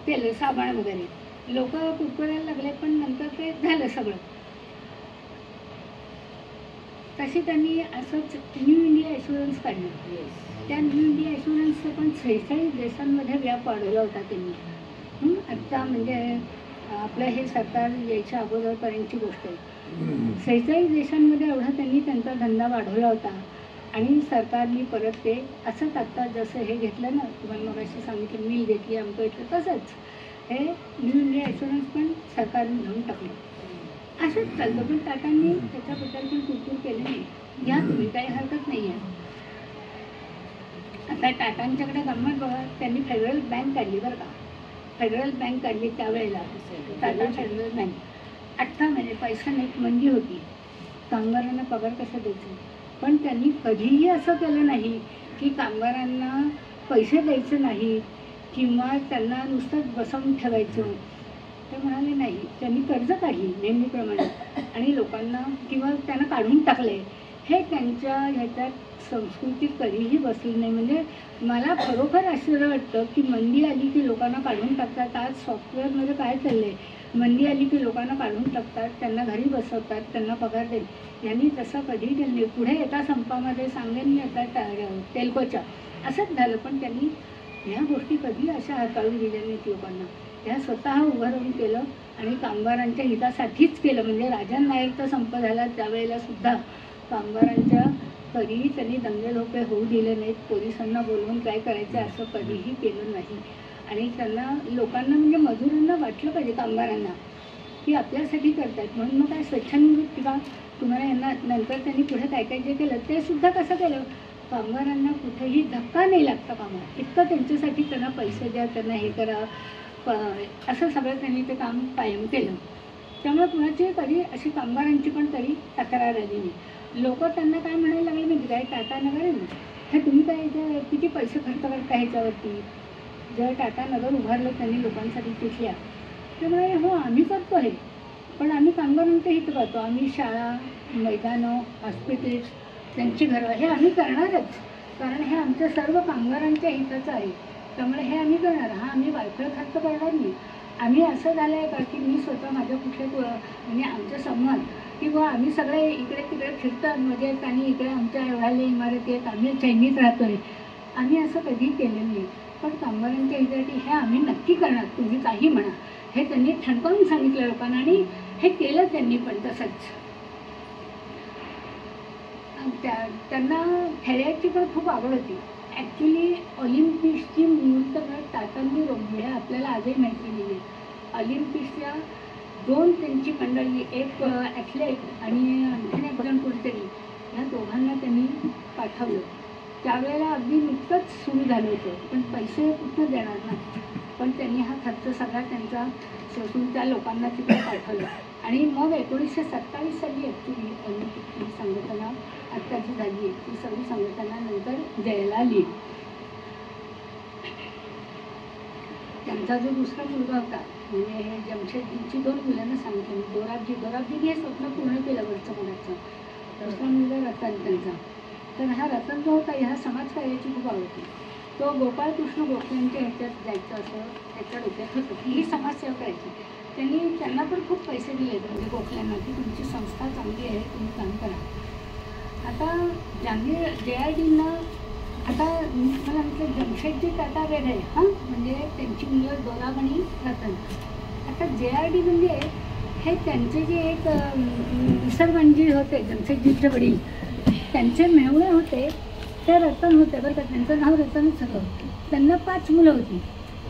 केलं. साबण वगैरे लोक कुरकुरायला लागले, पण नंतर ते झालं सगळं. तशी त्यांनी असंच न्यू इंडिया ॲश्युरन्स काढलं. त्या न्यू इंडिया ॲश्युरन्सचं पण 46 देशांमध्ये व्याप वाढवला होता त्यांनी. आत्ता म्हणजे आपलं हे सरकार यायच्या अगोदरपर्यंतची गोष्ट आहे. 46 देशांमध्ये एवढा त्यांनी त्यांचा धंदा वाढवला होता आणि सरकारने परत ते असंच आत्ता जसं हे घेतलं ना, तुम्हाला मगाशी सांगितलं मिल घेतली आमचं इथलं, तसंच हे न्यू इंडिया ॲश्युरन्स पण सरकारने घेऊन टाकलं. असंच चालतं. पण टाटांनी त्याच्याबद्दल पण कुरकुर केलं नाही. घ्या तुम्ही, काही हरकत नाही आहे. आता टाटांच्याकडे गंमत बघा, त्यांनी फेडरल बँक काढली बरं का, फेडरल बँक काढली त्यावेळेला, टाटा फेडरल बँक. 18 महिने पैसा नाही, मंदी होती, कामगारांना पगार कसा द्यायचे. पण त्यांनी कधीही असं केलं नाही की कामगारांना पैसे द्यायचे नाही किंवा त्यांना नुसतंच बसवून ठेवायचं. ते म्हणाले नाही, त्यांनी कर्ज काढली नेहमीप्रमाणे आणि लोकांना किंवा त्यांना काढून टाकले. हे त्यांच्या ह्याच्यात संस्कृती कधीही बसली नाही. म्हणजे मला खरोखर आश्चर्य वाटतं की मंदी आली की लोकांना काढून टाकतात. आज सॉफ्टवेअरमध्ये काय चाललं आहे, मंदी आली की लोकांना काढून टाकतात, त्यांना घरी बसवतात, त्यांना पगार देईल. यांनी तसं कधीही केलं नाही. पुढे एका संपामध्ये सांगेन मी आता तेलकोच्या असंच झालं, पण त्यांनी ह्या गोष्टी कधी अशा हाताळून दिल्या नाहीत लोकांना. ह्या स्वतः उभं राहून केलं आणि कामगारांच्या हितासाठीच केलं. म्हणजे राजन नायरचा संप झाला त्यावेळेला सुद्धा कामगारांच्या कधीही त्यांनी दंगेधोके होऊ दिले नाहीत. पोलिसांना बोलवून काय करायचं असं कधीही केलं नाही. आणि त्यांना लोकांना म्हणजे मजुरांना वाटलं पाहिजे, कामगारांना, की आपल्यासाठी करतात म्हणून. मग काय स्वच्छांनी किंवा तुम्हाला यांना नंतर त्यांनी पुढे काय काय जे केलं ते सुद्धा कसं केलं, कामगारांना कुठेही धक्का नाही लागता कामा इतकं त्यांच्यासाठी त्यांना पैसे द्या, त्यांना हे करा, असं सगळं त्यांनी ते काम कायम केलं. त्यामुळे कुणाची कधी अशी कामगारांची पण तरी तक्रार आली नाही. लोक त्यांना काय म्हणायला लागले म्हणजे काय, टाटा नगर आहे ना, हे तुम्ही काय किती पैसे खर्च करता ह्याच्यावरती. जेव्हा टाटा नगर उभारलं त्यांनी लोकांसाठी तिथल्या, त्यामुळे हो आम्ही करतो आहे, पण आम्ही कामगारांचं हित करतो. आम्ही शाळा, मैदानं, हॉस्पिटल्स, त्यांची घरं हे आम्ही करणारच, कारण हे आमच्या सर्व कामगारांच्या हिताचं आहे. त्यामुळे हे आम्ही करणार. हा आम्ही वायफळ खर्च करणार नाही. आम्ही असं झालं आहे का की मी स्वतः माझ्या कुठे म्हणजे आमचं संबंध किंवा आम्ही सगळे इकडे तिकडे फिरतात मजेत आणि इकडे आमच्या एवढ्याले इमारती आहेत, आम्ही चैनीत राहतो आहे, आम्ही असं कधी केलं नाही. पण कामगारांच्या हितासाठी हे आम्ही नक्की करणार, तुम्ही काही म्हणा, हे त्यांनी ठणकावून सांगितलं लोकांना आणि हे केलं त्यांनी पण तसंच. त्यांना खेळायची पण खूप आवड होती. ॲक्च्युली ऑलिम्पिक्सची मुहूर्तमेढ टाटांनी रोखली आहे, आपल्याला आजही माहिती नाही आहे. ऑलिम्पिक्सच्या 2 त्यांची मंडळी, एक ॲथलेट आणि आणखीन एक जण कुठेतरी, ह्या दोघांना त्यांनी पाठवलं. त्यावेळेला अगदी नुकतंच सुरू झालं होतं, पण पैसे कुठं देणार ना, पण त्यांनी हा खर्च सगळा त्यांचा शोषून त्या लोकांना तिथे पाठवलं. आणि मग 1927 साली ॲक्च्युली ऑलिम्पिकची संघटना आत्ताची झाली आहे, ती सगळी संघटना नंतर जयाला आली. त्यांचा जो दुसरा मुलगा होता म्हणजे जमशेदजींची 2 मुलांना सांगितलं मी, दोराबजीने हे स्वप्न पूर्ण केलं वरचं मुलाचं. दुसरा मुलगा रतन त्यांचा. तर हा रतन जो होता ह्या समाजकार्याची खूप आवड होती. तो गोपाळकृष्ण गोखलेंच्या ह्याच्यात जायचं असं त्याच्या डोक्यात होतं की ही समाजसेवा करायची. त्यांना पण खूप पैसे दिले म्हणजे गोखल्यांना की तुमची संस्था चांगली आहे, तुम्ही काम करा. आता JRDना आता मला म्हटलं जमशेदजी टाटा वेगळे हां, म्हणजे त्यांची मुलं दोराब आणि रतन. आता JRD म्हणजे हे त्यांचे जे एक विसरवणजी होते जमशेदजीचे वडील, त्यांचे मेहुणे होते ते रतन होते बरं का, त्यांचं नाव रतनच होतं. त्यांना 5 मुलं होती.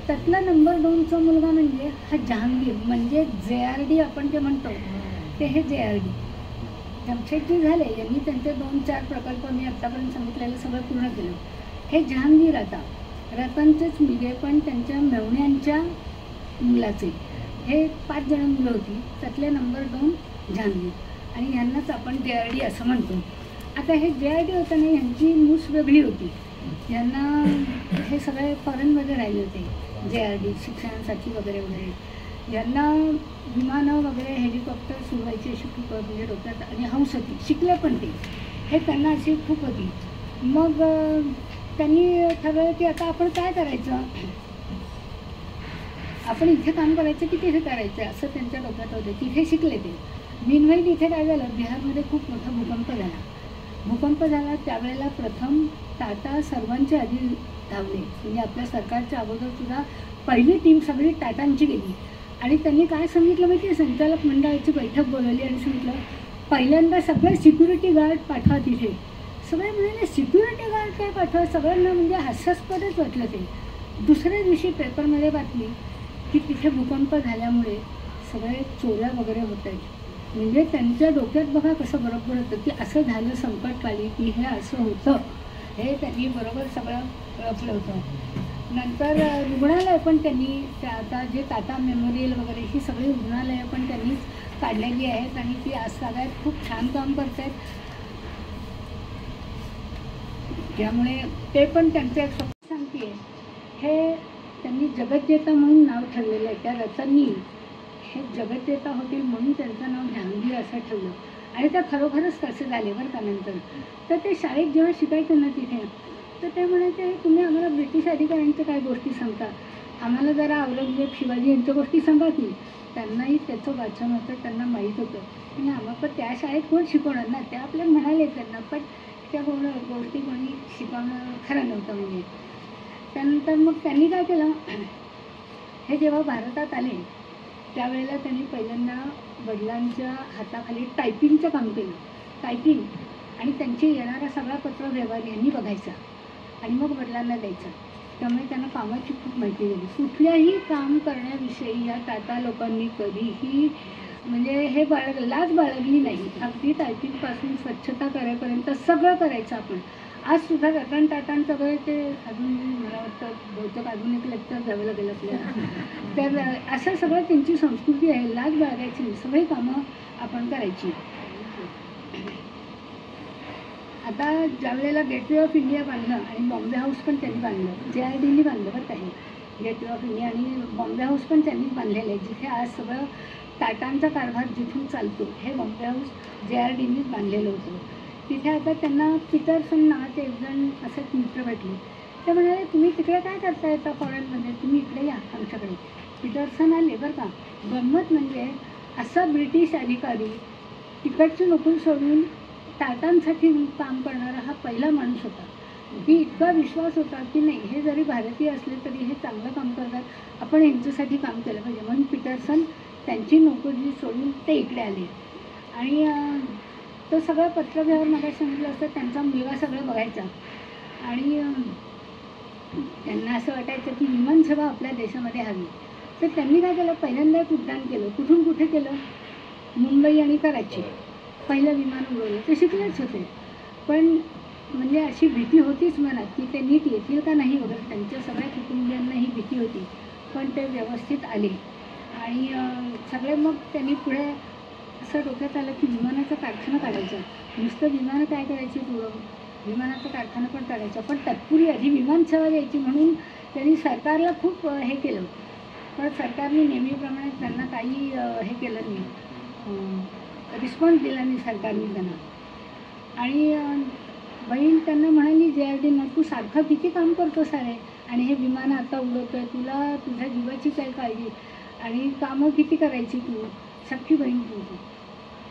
त्यातला नंबर 2चा मुलगा म्हणजे हा जहांगीर, म्हणजे JRD आपण जे म्हणतो ते हे JRD. जमशेदजी झाले, यांनी त्यांचे 2-4 प्रकल्प मी आत्तापर्यंत सांगितलेलं सगळं पूर्ण केलं. हे जहांगीर आता रतनचेच मुलगे, पण त्यांच्या मेवण्यांच्या मुलाचे. हे 5 जण मुलं होती, त्यातले नंबर 2 जहांगीर आणि यांनाच आपण JRD असं म्हणतो. आता हे JRD होताना यांची मूस वेगळी होती. यांना हे सगळे फॉरेनमध्ये राहिले होते JRD शिक्षणासाठी वगैरे वगैरे. यांना विमानं वगैरे हेलिकॉप्टर सुरवायची अशी खूप म्हणजे डोक्यात आणि हौस होती, शिकले पण ते, हे त्यांना अशी खूप होती. मग त्यांनी ठरवलं की आता आपण काय करायचं, आपण इथे काम करायचं की तिथे करायचं असं त्यांच्या डोक्यात होतं. तिथे शिकले ते. मीनवाईल इथे काय झालं, बिहारमध्ये खूप मोठा भूकंप झाला. भूकंप झाला त्यावेळेला प्रथम टाटा सर्वांच्या आधी धावले, म्हणजे आपल्या सरकारच्या अगोदर सुद्धा पहिली टीम सगळी टाटांची गेली आणि त्यांनी काय सांगितलं माहिती आहे, संचालक मंडळाची बैठक बोलवली आणि सांगितलं पहिल्यांदा सगळे सिक्युरिटी गार्ड पाठवा तिथे. सगळे म्हणाले सिक्युरिटी गार्ड काय पाठवा, सगळ्यांना म्हणजे हास्यास्पदच वाटलं ते. दुसऱ्या दिवशी पेपरमध्ये बातमी की तिथे भूकंप झाल्यामुळे सगळे चोऱ्या वगैरे होत आहेत. म्हणजे त्यांच्या डोक्यात बघा कसं बरोबर होतं की असं झालं संकटकाली की हे असं होतं, हे त्यांनी बरोबर सगळं ओळखलं होतं. नंतर रुग्णालय पण त्यांनी आता जे टाटा मेमोरियल वगैरे ही सगळी रुग्णालयं पण त्यांनी काढलेली आहेत आणि ती आज सगळ्यात खूप छान काम करत आहेत. त्यामुळे ते पण त्यांचं एक स्वप्न सांगते हे त्यांनी जगज्जेता म्हणून नाव ठेवलेलं आहे. त्या रथांनी हे जगज्जेता होतील म्हणून त्यांचं नाव जहांगीर असं ठेवलं आणि त्या खरोखरच तसे झाले बरं का. नंतर तर ते शाळेत जेव्हा शिकायचं ना तिथे तर ते म्हणायचे तुम्ही आम्हाला ब्रिटिश अधिकाऱ्यांच्या काय गोष्टी सांगता, आम्हाला जरा औरंगजेब शिवाजी यांच्या गोष्टी सांगा की. त्यांनाही त्याचं वाचन होतं, त्यांना माहीत होतं आणि आम्हाला पण त्या शाळेत कोण शिकवणार ना, ते आपल्या म्हणाले त्यांना, पण त्या गोष्टी कोणी शिकवणं खरं नव्हतं. म्हणजे त्यानंतर मग त्यांनी काय केलं, हे जेव्हा भारतात आले त्यावेळेला त्यांनी पहिल्यांदा वडिलांच्या हाताखाली टायपिंगचं काम केलं. टायपिंग आणि त्यांचे येणारा सगळा पत्रव्यवहार यांनी बघायचा आणि मग वडिलांना द्यायचा. त्यामुळे त्यांना कामाची खूप माहिती झाली. कुठल्याही काम करण्याविषयी या टाटा लोकांनी कधीही म्हणजे हे लाज बाळगली नाही. अगदी टायपिंगपासून स्वच्छता करायपर्यंत सगळं करायचं आपण. आज सुद्धा रतन टाटांचं ते अजून मला वाटतं बहुतेक अजून एक लेक्चर द्यावं लागेल आपल्याला. तर असं सगळं त्यांची संस्कृती आहे, लाज बाळगायची नाही, सगळी कामं आपण करायची. आता ज्यावेळेला गेटवे ऑफ इंडिया बांधलं आणि बॉम्बे हाऊस पण त्यांनी बांधलं, JRDनी बांधलं बरं काही. गेटवे ऑफ इंडिया आणि बॉम्बे हाऊस पण त्यांनीच बांधलेलं आहे. जिथे आज सगळं टाटांचा कारभार जिथून चालतो हे बॉम्बे हाऊस JRDनीच बांधलेलं होतं. तिथे आता त्यांना पीटरसन नावाचे एक जण असेच मित्र भेटले. ते म्हणाले तुम्ही तिकडे काय करता येतं फॉरेनमध्ये, तुम्ही इकडे या आमच्याकडे. पीटरसन आले बरं का. गंमत म्हणजे असा ब्रिटिश अधिकारी तिकडची नोकरी सोडून टाटांसाठी काम करणारा हा पहिला माणूस होता. की इतका विश्वास होता की नाही हे जरी भारतीय असले तरी हे चांगलं काम करतात, आपण यांच्यासाठी काम केलं पाहिजे. म्हणून पीटरसन त्यांची नोकरी सोडून ते इकडे आले आणि तो सगळं पत्रव्यवहार मला सांगितलं असतं त्यांचा मुलगा सगळं बघायचा. आणि त्यांना असं वाटायचं की विमानसेवा आपल्या देशामध्ये हवी. तर त्यांनी काय केलं, पहिल्यांदा एक उड्डाण केलं. कुठून कुठे केलं, मुंबई आणि कराची. पहिलं विमान उडवलं. ते शिकलेच होते पण म्हणजे अशी भीती होतीच मनात की ते नीट येतील का नाही वगैरे. त्यांच्या सगळ्या कुटुंबियांना ही भीती होती पण ते व्यवस्थित आले. आणि सगळे मग त्यांनी पुढे असं डोक्यात आलं की विमानाचा कारखाना काढायचा. नुसतं विमानं काय करायची पुढं, विमानाचा कारखाना पण काढायचा. पण तत्पूर्वी आधी विमानसेवा द्यायची म्हणून त्यांनी सरकारला खूप हे केलं. पण सरकारने नेहमीप्रमाणे त्यांना काही हे केलं नाही, रिस्पॉन्स दिला नाही सरकारने त्यांना. आणि बहीण त्यांना म्हणाली JRDनं तू सारखं किती काम करतो सारे आणि हे विमानं आता उडवतो आहे, तुला तुझ्या जीवाची काय काळजी आणि कामं किती करायची तू, सख्खी बहीण तुझी.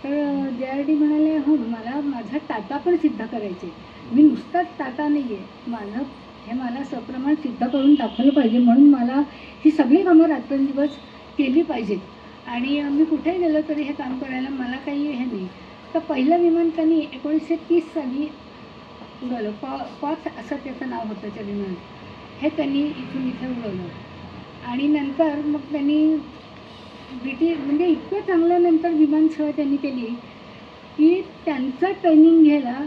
तर JRD म्हणाले हो मला माझा टाटा पण सिद्ध करायचे, मी नुसताच टाटा नाही आहे, मला सप्रमाण सिद्ध करून दाखवलं पाहिजे म्हणून मला ही सगळी कामं रात्रंदिवस केली पाहिजेत. आणि मी कुठे गेलो तरी हे काम करायला मला काही हे नाही. तर पहिलं विमान त्यांनी 1930 साली उडवलं. पॉथ असं त्याचं नाव होतं त्या विमान. हे त्यांनी इथून इथे उडवलं. आणि नंतर मग त्यांनी म्हणजे इतकं चांगलं नंतर विमानसेवा त्यांनी केली की त्यांचं ट्रेनिंग घ्यायला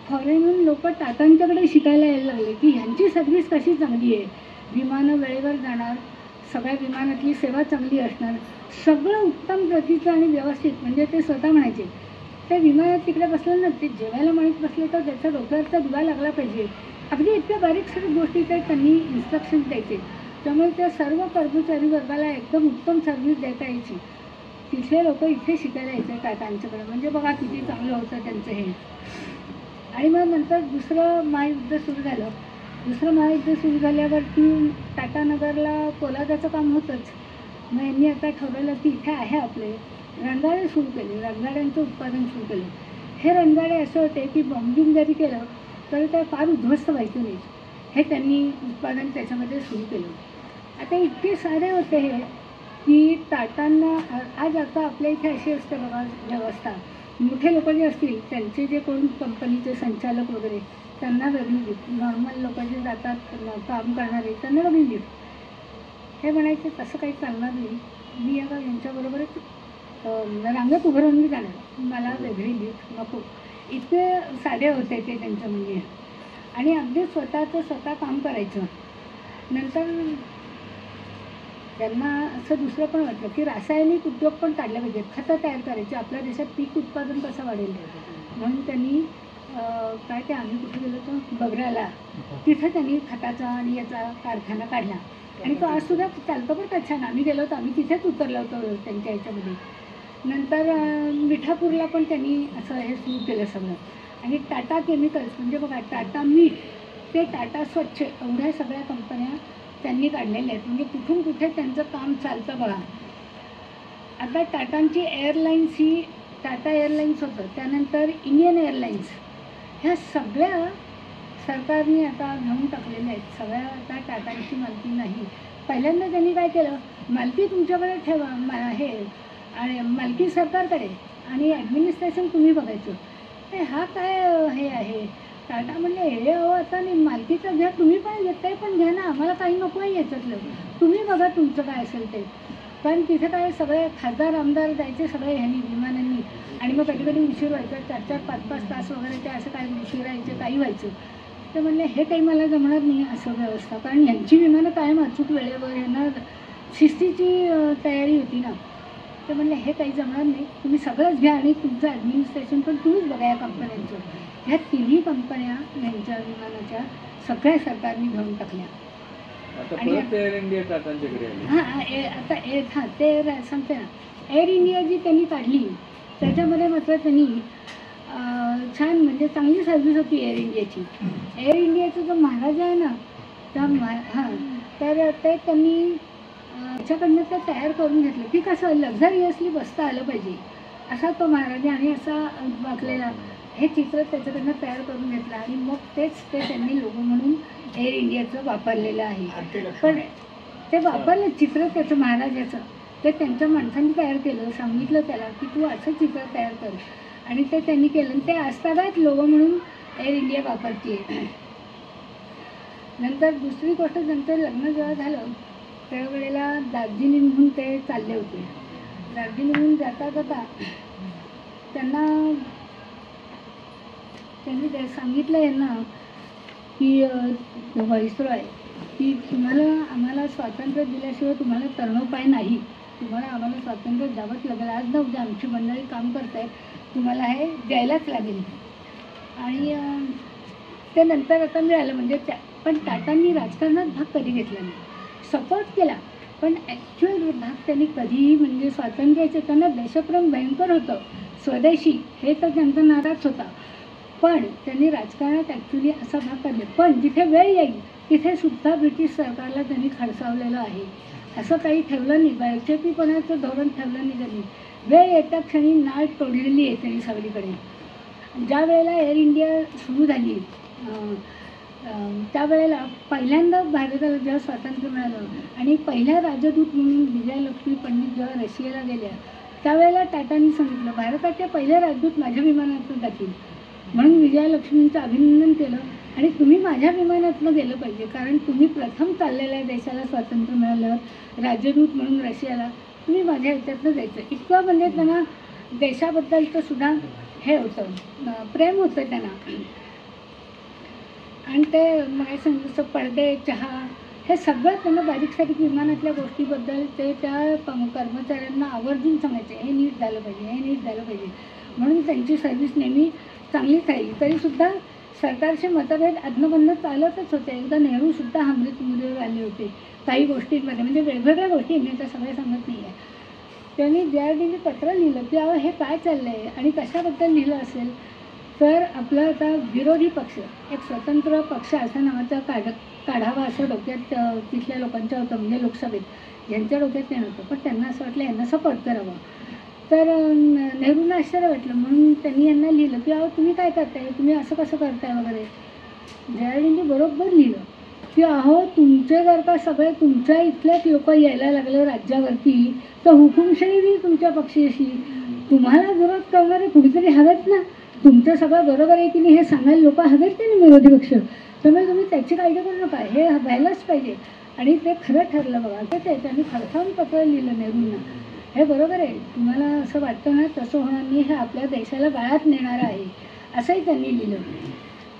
फॉरेनहून लोक टाटांच्याकडे शिकायला यायला लागले की ह्यांची सर्व्हिस कशी चांगली आहे, विमानं वेळेवर जाणार, सगळ्या विमानातली सेवा चांगली असणार, सगळं उत्तम प्रतीचं आणि व्यवस्थित. म्हणजे ते स्वतः म्हणायचे त्या विमानात तिकडे बसलं ना, ते जेवायला माहीत बसलं तर त्याच्या डोक्यावरचा दिवा लागला पाहिजे. अगदी इतक्या बारीक सगळ्या गोष्टी ते त्यांनी इन्स्ट्रक्शन्स द्यायचे. त्यामुळे त्या सर्व कर्मचारी वर्गाला एकदम उत्तम सर्व्हिस देता यायची. तिथले लोक इथे शिकायला यायचे टाटांच्याकडे. म्हणजे बघा किती चांगलं होतं त्यांचं हे. आणि मग नंतर दुसरं महायुद्ध सुरू झालं. दुसरं महायुद्ध सुरू झाल्यावरती टाटानगरला पोलादाचं काम होतंच. मग यांनी आता ठरवलं की इथे आहे आपले रणगाडे सुरू केले, रणगाड्यांचं उत्पादन सुरू केलं. हे रणगाडे असे होते की बॉम्बिंग जरी केलं तरी ते फार उद्ध्वस्त व्हायचं नाही. हे त्यांनी उत्पादन त्याच्यामध्ये सुरू केलं. आता इतके सारे होते हे की टाटांना आज आता आपल्या इथे अशी असते बघा व्यवस्था, मोठे लोक जे असतील त्यांचे जे कोण कंपनीचे संचालक वगैरे त्यांना वेगळी लिफ्ट, नॉर्मल लोक जे जातात काम करणारे त्यांना वेगळी लिफ्ट. हे म्हणायचे तसं काही चालणार नाही, मी आता यांच्याबरोबरच रांगेत उभं राहून मी जाणार, मला वेगळी लिफ्ट नको. इतके साधे होते ते त्यांचं म्हणजे, आणि अगदी स्वतः काम करायचं. नंतर त्यांना असं दुसरं पण वाटलं की रासायनिक उद्योग पण काढले पाहिजेत, खतं तयार करायचे, आपल्या देशात पीक उत्पादन कसं वाढेल. म्हणून त्यांनी काय ते आम्ही कुठे गेलो तर बगराला, तिथं त्यांनी खताचा आणि याचा कारखाना काढला आणि तो आजसुद्धा चालतो पण का छान. आम्ही गेलो होतो, आम्ही तिथेच उतरलो होतो त्यांच्या ह्याच्यामध्ये. नंतर मिठापूरला पण त्यांनी असं हे सुरू केलं सगळं. आणि टाटा केमिकल्स म्हणजे बघा टाटा मीठ ते टाटा स्वच्छ एवढ्या सगळ्या कंपन्या त्यांनी काढलेल्या आहेत. म्हणजे कुठून कुठे त्यांचं काम चालतं बघा. आता टाटांची एअरलाईन्स ही टाटा एअरलाईन्स होतं, त्यानंतर इंडियन एअरलाईन्स, ह्या सगळ्या सरकारने आता घेऊन टाकलेल्या आहेत. सगळ्या आता टाटांची मालकी नाही. पहिल्यांदा त्यांनी काय केलं, मालकी तुमच्याकडे ठेवा हे आणि मालकी सरकारकडे आणि ॲडमिनिस्ट्रेशन तुम्ही बघायचं. हा काय हे आहे. टाटा म्हणले हे आता नाही, मालकीचं घ्या तुम्ही, पण घेताय पण घ्या ना, आम्हाला काही नको आहे याच्यातलं, तुम्ही बघा तुमचं काय असेल ते. कारण तिथे काय सगळे खासदार आमदार जायचे सगळे ह्यांनी विमानांनी, आणि मग कधी कधी उशीर व्हायचा, 4-4, 5-5 तास वगैरे ते असं काय उशीर राहायचे, काही व्हायचं. ते म्हणले हे काही मला जमणार नाही असं व्यवस्था, कारण यांची विमानं कायम अचूक वेळेवर, यांना शिस्तीची तयारी होती ना. ते म्हणले हे काही जमणार नाही, तुम्ही सगळंच घ्या आणि तुमचं ॲडमिनिस्ट्रेशन पण तुम्हीच बघा या कंपन्यांचं. ह्या तिन्ही कंपन्या यांच्या विमानाच्या सगळ्या सरकारने घेऊन टाकल्या. आता एअर इंडिया टाटांच्याकडे आली. आता ते सांगते ना, एअर इंडिया जी त्यांनी काढली त्याच्यामध्ये मात्र त्यांनी छान म्हणजे चांगली सर्व्हिस होती एअर इंडियाची. एअर इंडियाचा जो महाराजा आहे ना त्या तर ते त्यांनी त्याच्याकडनं ते तयार करून घेतलं की कसं लक्झरियसली बसता आलं पाहिजे असा तो महाराजा, आणि असा वाकलेला हे चित्र त्याच्याकडनं तयार करून घेतलं आणि मग तेच ते त्यांनी लोगो म्हणून एअर इंडियाचं वापरलेलं आहे. पण ते वापरलं चित्र त्याचं महाराजाचं, ते त्यांच्या माणसांनी तयार केलं, सांगितलं त्याला की तू असं चित्र तयार कर, आणि ते त्यांनी केलं आणि ते आजतागायत लोगो म्हणून एअर इंडिया वापरते. नंतर दुसरी गोष्ट, त्यांचं लग्न जेव्हा झालं त्यावेळेला दार्जिलिंगहून ते चालले होते. दार्जिलिंगहून जाता जाता त्यांनी ते सांगितलं यांना की व्हाईसरॉय की आम्हाला स्वातंत्र्य दिल्याशिवाय तुम्हाला तरणोपाय नाही, तुम्हाला आम्हाला स्वातंत्र्य द्यावंच लागेल. आज ना उद्या आमची मंडळी काम करत आहेत, तुम्हाला हे द्यायलाच लागेल. आणि ते नंतर आता मिळालं म्हणजे पण टाटांनी राजकारणात भाग कधी घेतला नाही, सपोर्ट केला, पण ॲक्च्युअल भाग त्यांनी कधीही म्हणजे स्वातंत्र्याचे त्यांना देशप्रेम भयंकर होतं, स्वदेशी हे तर त्यांचा नाराच होता, पण त्यांनी राजकारणात ॲक्च्युली असा भाग काढला. पण जिथे वेळ येईल तिथे सुद्धा ब्रिटिश सरकारला त्यांनी खडसावलेलं आहे. असं काही ठेवलं नाही, बळचेपीपणाचं धोरण ठेवलं नाही त्यांनी. वेळ येत्या क्षणी नाळ तोडलेली आहे त्यांनी सगळीकडे. ज्या वेळेला एअर इंडिया सुरू झाली त्यावेळेला पहिल्यांदा भारताला जेव्हा स्वातंत्र्य मिळालं आणि पहिल्या राजदूत म्हणून विजयलक्ष्मी पंडित जेव्हा रशियाला गेल्या त्यावेळेला टाटांनी सांगितलं भारताचे पहिले राजदूत माझ्या विमानातून जातील, म्हणून विजयलक्ष्मींचं अभिनंदन केलं आणि तुम्ही माझ्या विमानातनं गेलं पाहिजे, कारण तुम्ही प्रथम चाललेल्या देशाला स्वातंत्र्य मिळालं राजदूत म्हणून रशियाला, तुम्ही माझ्या ह्याच्यातनं जायचं. इतकं म्हणजे त्यांना देशाबद्दलचं सुद्धा हे होतं, प्रेम होतं त्यांना. आणि ते मग जसं पडदे, चहा हे सगळं त्यांना बारीक सारीक विमानातल्या गोष्टीबद्दल ते त्या कर्मचाऱ्यांना आवर्जून सांगायचे, हे नीट झालं पाहिजे, हे नीट झालं पाहिजे. म्हणून त्यांची सर्व्हिस नेहमी चांगलीच राहिली. तरीसुद्धा सरकारचे मतभेद अधनमधनं चालतच होते. एकदा नेहरूसुद्धा अमृतमध्ये आले होते काही गोष्टींमध्ये, म्हणजे वेगवेगळ्या गोष्टी, मी आता सगळ्या सांगत नाही आहे. त्यांनी JRDने पत्र लिहिलं की अहो हे काय चाललं आहे आणि कशाबद्दल लिहिलं असेल तर आपलं आता विरोधी पक्ष, एक स्वतंत्र पक्ष असा नावाचा काढावा असं डोक्यात तिथल्या लोकांच्या होतं, म्हणजे लोकसभेत यांच्या डोक्यात ते नव्हतं, पण त्यांना असं वाटलं यांना सपोर्ट करावं. तर नेहरूंना आश्चर्य वाटलं, म्हणून त्यांनी यांना लिहिलं की अहो तुम्ही काय करताय, तुम्ही असं कसं करताय वगैरे. JRDने बरोबर लिहिलं की अहो तुमचे जर का सगळे तुमच्या इथलेच लोक यायला लागले राज्यावरती तर हुकुमशाही बी तुमच्या पक्षाशी, तुम्हाला विरोध करणारे कुणीतरी हवेत ना, तुमचं सगळं बरोबर आहे की नाही हे सांगायला लोक हवेत की नाही विरोधी पक्ष. त्यामुळे तुम्ही त्याची काळजी करू नका, हे व्हायलाच पाहिजे. आणि ते खरं ठरलं बघा. तर त्यांनी खडसावून पत्र लिहिलं नेहरूंना, हे बरोबर आहे, तुम्हाला असं वाटतं ना तसं होणार नाही, हे आपल्या देशाला गाळात नेणार आहे असंही त्यांनी लिहिलं.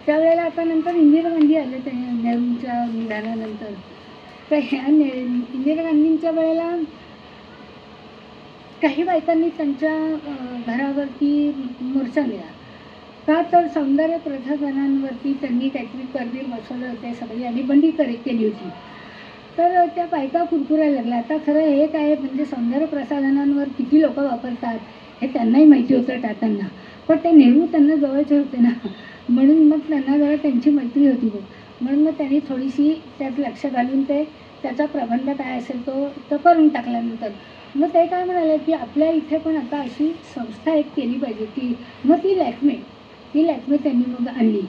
त्यावेळेला आता नंतर इंदिरा गांधी आले ते नेहरूंच्या निधनानंतर. तर ह्या इंदिरा गांधींच्या वेळेला काही बायकांनी त्यांच्या घरावरती मोर्चा नेला. का तर सौंदर्य प्रसाधनांवरती त्यांनी काहीतरी करदीर बसवलं होते सगळी आणि बंदी केली होती. तर त्या बायका कुरकुरायला लागल्या. आता खरं हे काय म्हणजे सौंदर्य प्रसाधनांवर किती लोक वापरतात हे त्यांनाही माहिती होतं टाटांना, पण ते नेहरू त्यांना जवळचे होते ना, म्हणून मग त्यांना जरा त्यांची मैत्री होती बघ. म्हणून मग त्यांनी थोडीशी त्यात लक्ष घालून ते त्याचा प्रबंध काय असेल तो करून टाकल्यानंतर मग ते काय म्हणाले की आपल्या इथे पण आता अशी संस्था एक केली पाहिजे की मग ती लॅक्मे त्यांनी मग आणली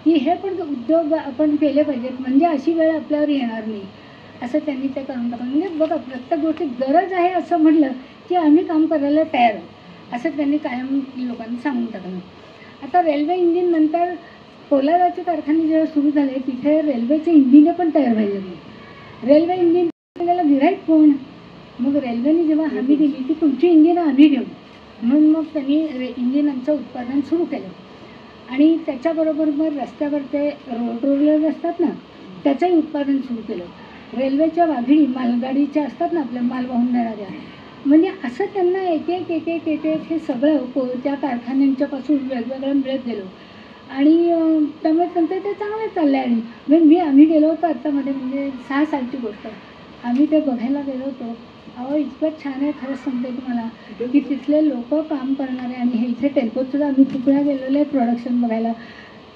की हे पण उद्योग आपण केले पाहिजेत म्हणजे अशी वेळ आपल्यावर येणार नाही असं त्यांनी ते करून टाकलं. म्हणजे बघा प्रत्येक गोष्टी गरज आहे असं म्हटलं की आम्ही काम करायला तयार आहोत असं त्यांनी कायम लोकांनी सांगून टाकलं. आता रेल्वे इंजिन नंतर पोलादाचे कारखाने जेव्हा सुरू झाले तिथे रेल्वेचे इंजिने पण तयार व्हायला लागली. रेल्वे इंजिन त्याला गिऱ्हाईक कोण, मग रेल्वेने जेव्हा हमी दिली की तुमची इंजिनं आम्ही घेऊ म्हणून मग त्यांनी इंजिनांचं उत्पादन सुरू केलं. आणि त्याच्याबरोबर मग रस्त्यावर ते रोलर असतात ना त्याचंही उत्पादन सुरू केलं. रेल्वेच्या वाघिणी मालगाडीच्या असतात ना आपल्या माल वाहून नेणाऱ्या, म्हणजे असं त्यांना एक हे सगळं त्या कारखान्यांच्यापासून वेगवेगळं मिळत गेलो. आणि त्यामुळे त्यांचं ते चांगलं चाललं आहे. आणि आम्ही गेलो होतो आत्तामध्ये म्हणजे 6 सालची गोष्ट, आम्ही ते बघायला गेलो होतो. अहो इतकं छान आहे खरंच सांगते तुम्हाला की तिथले लोक काम करणारे. आणि हे इथे टेल्कोतसुद्धा आम्ही खूप वेळा गेलेलो आहे प्रोडक्शन बघायला.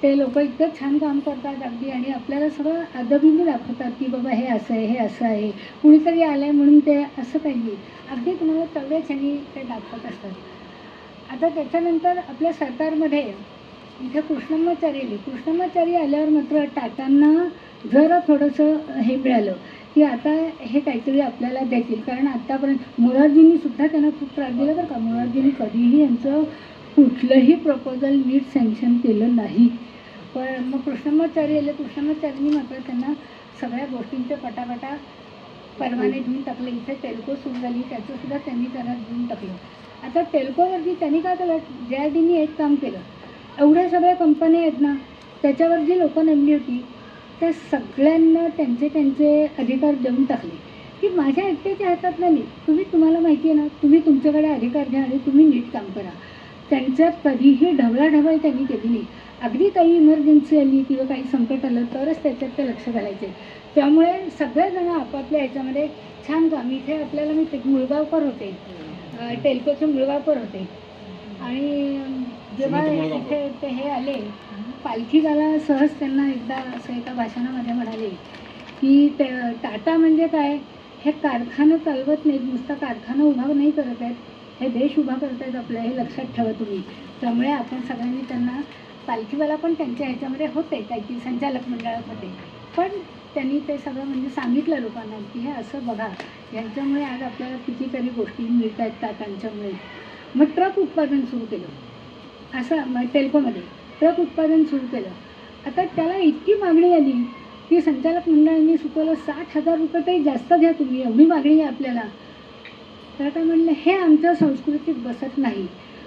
ते लोक इतकं छान काम करतात अगदी आणि आपल्याला सगळं अदबीने दाखवतात की बाबा हे असं आहे हे असं आहे, कुणीतरी आलं आहे म्हणून ते असं काही नाही, अगदी तुम्हाला तेवढ्याच ह्यांनी ते दाखवत असतात. आता त्याच्यानंतर आपल्या सरकारमध्ये इथे कृष्णमाचारी आल्यावर मात्र टाटांना जरा थोडंसं हे मिळालं की आता हे काहीतरी आपल्याला देतील. कारण आत्तापर्यंत मोरारजींनी सुद्धा त्यांना खूप त्रास दिला बरं का. मोरारजींनी कधीही यांचं कुठलंही प्रपोजल नीट सँक्शन केलं नाही. पण मग कृष्णमाचारी आले. कृष्णमाचारींनी मात्र त्यांना सगळ्या गोष्टींचे पटापटा परवाने देऊन टाकले. इथे टेल्को सुरू झाली त्याचंसुद्धा त्यांनी त्यांना देऊन टाकलं. आता टेल्कोवरती त्यांनी काय केलं, JRDनी एक काम केलं, एवढ्या सगळ्या कंपन्या आहेत ना त्याच्यावर जी लोकं नेमली होती त्या सगळ्यांना त्यांचे अधिकार देऊन टाकले की माझ्या एकट्याच्या हातात नाही, तुम्हाला माहिती आहे ना, तुम्ही तुमच्याकडे अधिकार घ्या आणि तुम्ही नीट काम करा. त्यांच्यात कधीही ढवळाढवळ त्यांनी केली नाही. अगदी काही इमर्जन्सी आली किंवा काही संकट आलं तरच त्याच्यात ते लक्ष घालायचे. त्यामुळे सगळेजण आपापल्या ह्याच्यामध्ये छान काम. इथे आपल्याला मी मुळगावकर होते, टेल्कोचे मुळगावकर होते. आणि जेव्हा इथे ते हे आले पालखीला सहज त्यांना एकदा असं एका भाषणामध्ये म्हणाले की टाटा म्हणजे काय, हे कारखाना चालवत नाहीत, नुसता कारखाना उभा नाही करत आहेत, हे देश उभा करत आहेत आपलं, हे लक्षात ठेवा तुम्ही. त्यामुळे आपण सगळ्यांनी त्यांना पालखीवाला पण त्यांच्या ह्याच्यामध्ये होते, काही संचालक मंडळात होते, पण त्यांनी ते सगळं म्हणजे सांगितलं लोकांना की हे असं बघा यांच्यामुळे आज आपल्याला कितीतरी गोष्टी मिळत आहेत टाटांच्यामुळे. मग ट्रक उत्पादन सुरू केलं असं टेल्कोमध्ये ट्रक उत्पादन सुरू केलं. आता त्याला इतकी मागणी आली की संचालक मंडळांनी सुचवलं 60,000 रुपये तरी जास्त घ्या तुम्ही, एवढी मागणी आहे आपल्याला. तर काय म्हणलं हे आमच्या संस्कृतीत बसत नाही,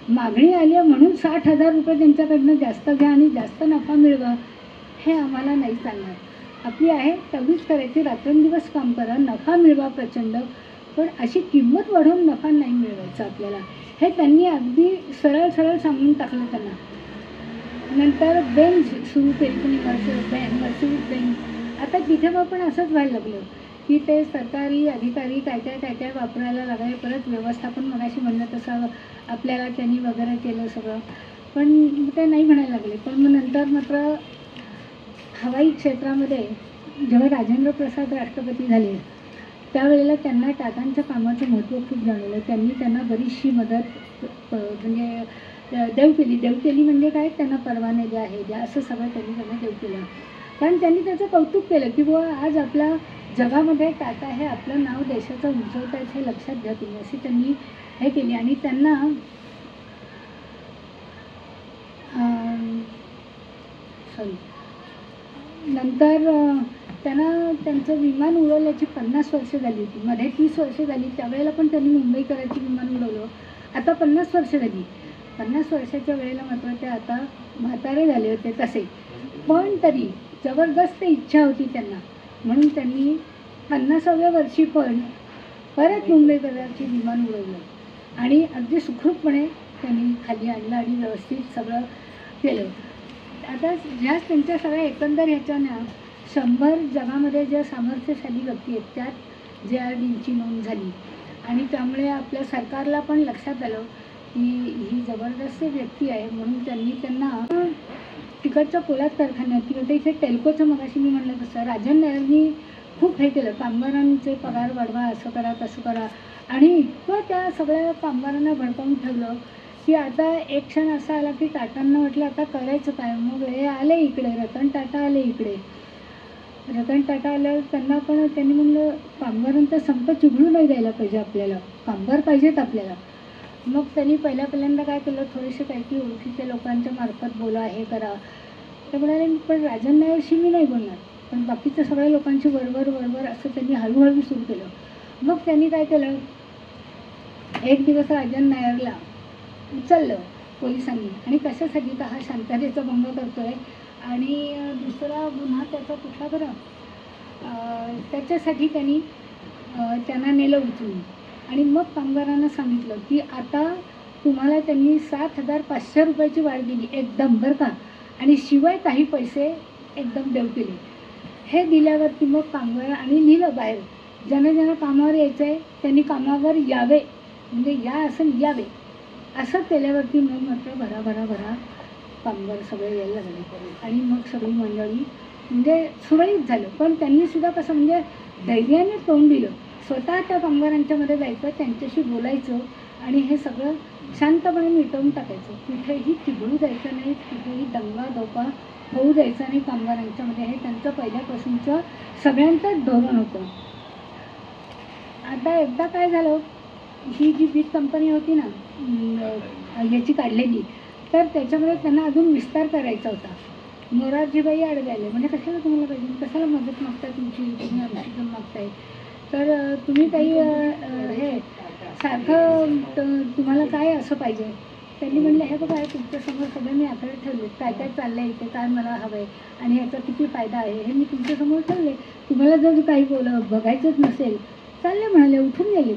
मागणी आली आहे म्हणून 60,000 रुपये त्यांच्याकडनं जास्त घ्या आणि जास्त नफा मिळवा, हे आम्हाला नाही चालणार. आपली आहे तेवढीच करायची, रात्रंदिवस काम करा, नफा मिळवा प्रचंड, पण अशी किंमत वाढवून नफा नाही मिळवायचा आपल्याला. हे त्यांनी अगदी सरळ सांगून टाकलं त्यांना. नंतर बेंझ सुरू केली तुम्ही मर्सिडीज बेंझ. आता तिथे पण असंच व्हायला लागलं की ते सरकारी अधिकारी काय वापरायला लागले. परत व्यवस्थापन मगाशी म्हणलं तसं आपल्याला त्यांनी वगैरे केलं सगळं, पण ते नाही म्हणायला लागले. पण मग नंतर मात्र हवाई क्षेत्रामध्ये जेव्हा राजेंद्र प्रसाद राष्ट्रपती झाले त्यावेळेला त्यांना टाटांच्या कामाचं महत्त्व खूप जाणवलं. त्यांनी त्यांना बरीचशी मदत म्हणजे देव केली म्हणजे काय, त्यांना परवाने द्या हे द्या असं सगळं त्यांना देव केलं. कारण त्यांनी त्याचं कौतुक केलं की बुवा आज आपला जगामध्ये टाटा हे आपलं नाव देशाचं उंचवत आहेत हे लक्षात घ्या तुम्ही, अशी त्यांनी हे केली. आणि त्यांना नंतर त्यांचं विमान उडवल्याची 50 वर्ष झाली होती. मध्ये 30 वर्ष झाली, त्यावेळेला पण त्यांनी मुंबईकरांची विमान उडवलं. आता 50 वर्ष झाली. 50 वर्षाच्या वेळेला मात्र ते आता म्हातारे झाले होते तसे, पण तरी जबरदस्त इच्छा होती त्यांना, म्हणून त्यांनी 50व्या वर्षी पण परत मुंबईकरांची विमान उडवलं आणि अगदी सुखरूपपणे त्यांनी खाली आणलं आणि व्यवस्थित सगळं केलं. आता ह्याच त्यांच्या सगळ्या एकंदर ह्याच्यानं 100 जगामध्ये ज्या सामर्थ्यशाली व्यक्ती आहेत त्यात JRDची नोंद झाली. आणि त्यामुळे आपल्या सरकारला पण लक्षात आलं की ही जबरदस्त व्यक्ती आहे, म्हणून त्यांना तिकडच्या पोलाद कारखान्यात किंवा ते इथे टेल्कोचं मगाशी मी म्हणलं तसं राजन नायरनी खूप हे केलं, कामगारांचे पगार वाढवा, असं करा तसं करा. आणि इतकं त्या सगळ्या कामगारांना भडकावून ठेवलं की आता एक क्षण असा आला की टाटांना म्हटलं आता करायचं काय. मग हे आले इकडे, रतन टाटा आले इकडे. रतन टाटा आल्यावर त्यांनी म्हणलं कामगारांचा संप चिघळू नाही द्यायला पाहिजे, आपल्याला कामगार पाहिजेत आपल्याला. मग त्यांनी पहिल्यांदा काय केलं, थोडेसे काही ओळखीच्या लोकांच्या मार्फत बोला, हे करा. ते म्हणाले पण राजन नायरशी मी नाही बोलणार, पण बाकीच्या सगळ्या लोकांची वरवर असं त्यांनी हळूहळू सुरू केलं. मग त्यांनी काय केलं, एक दिवस राजन नायरला उचललं पोलिसांनी. आणि कशासाठी तर हा शांततेचा भंग करतोय आणि दुसरा गुन्हा त्याचा कुठला बरं, त्याच्यासाठी त्यांना नेलं उचलून. आणि मग कामगारांना सांगितलं की आता तुम्हाला त्यांनी 7,500 रुपयाची वाढ दिली एकदम बरं का, आणि शिवाय काही पैसे एकदम देऊ केले. हे दिल्यावरती मग कामगार आणि लिहिलं बाहेर, ज्यांना कामावर यायचं आहे त्यांनी कामावर यावे, म्हणजे या असं यावे. असं केल्यावरती मग मात्र भरा कामगार सगळे यायला लागले आणि मग सगळी मंडळी म्हणजे सुरळीत झालं. पण त्यांनीसुद्धा कसं म्हणजे धैर्याने तोंड दिलं, स्वतः त्या कामगारांच्यामध्ये जायचं, त्यांच्याशी बोलायचं आणि हे सगळं शांतपणे मिटवून टाकायचं. कुठेही चिघळू द्यायचं नाही, कुठेही दंगा धोका होऊ द्यायचा नाही कामगारांच्यामध्ये. हे त्यांचं पहिल्यापासूनचं सगळ्यांचंच धोरण होतं. आता एकदा काय झालं, ही जी बीज कंपनी होती ना याची काढलेली, तर त्याच्यामध्ये त्यांना अजून विस्तार करायचा होता. मोरारजीबाई आडवे आले, म्हणजे कशाला तुम्हाला पाहिजे, कशाला मदत मागताय तुमची, तुम्ही आमची मागताय, तर तुम्ही काही हे सारखं तुम्हाला काय असं पाहिजे. त्यांनी म्हणलं हे बघा तुमच्यासमोर सगळं मी आकडे ठेवले, काय काय चाललं आहे इथे, काय मला हवं आहे आणि ह्याचा किती फायदा आहे हे मी तुमच्यासमोर ठेवले. तुम्हाला जर काही बघायचंच नसेल चालले म्हणाले, उठून गेले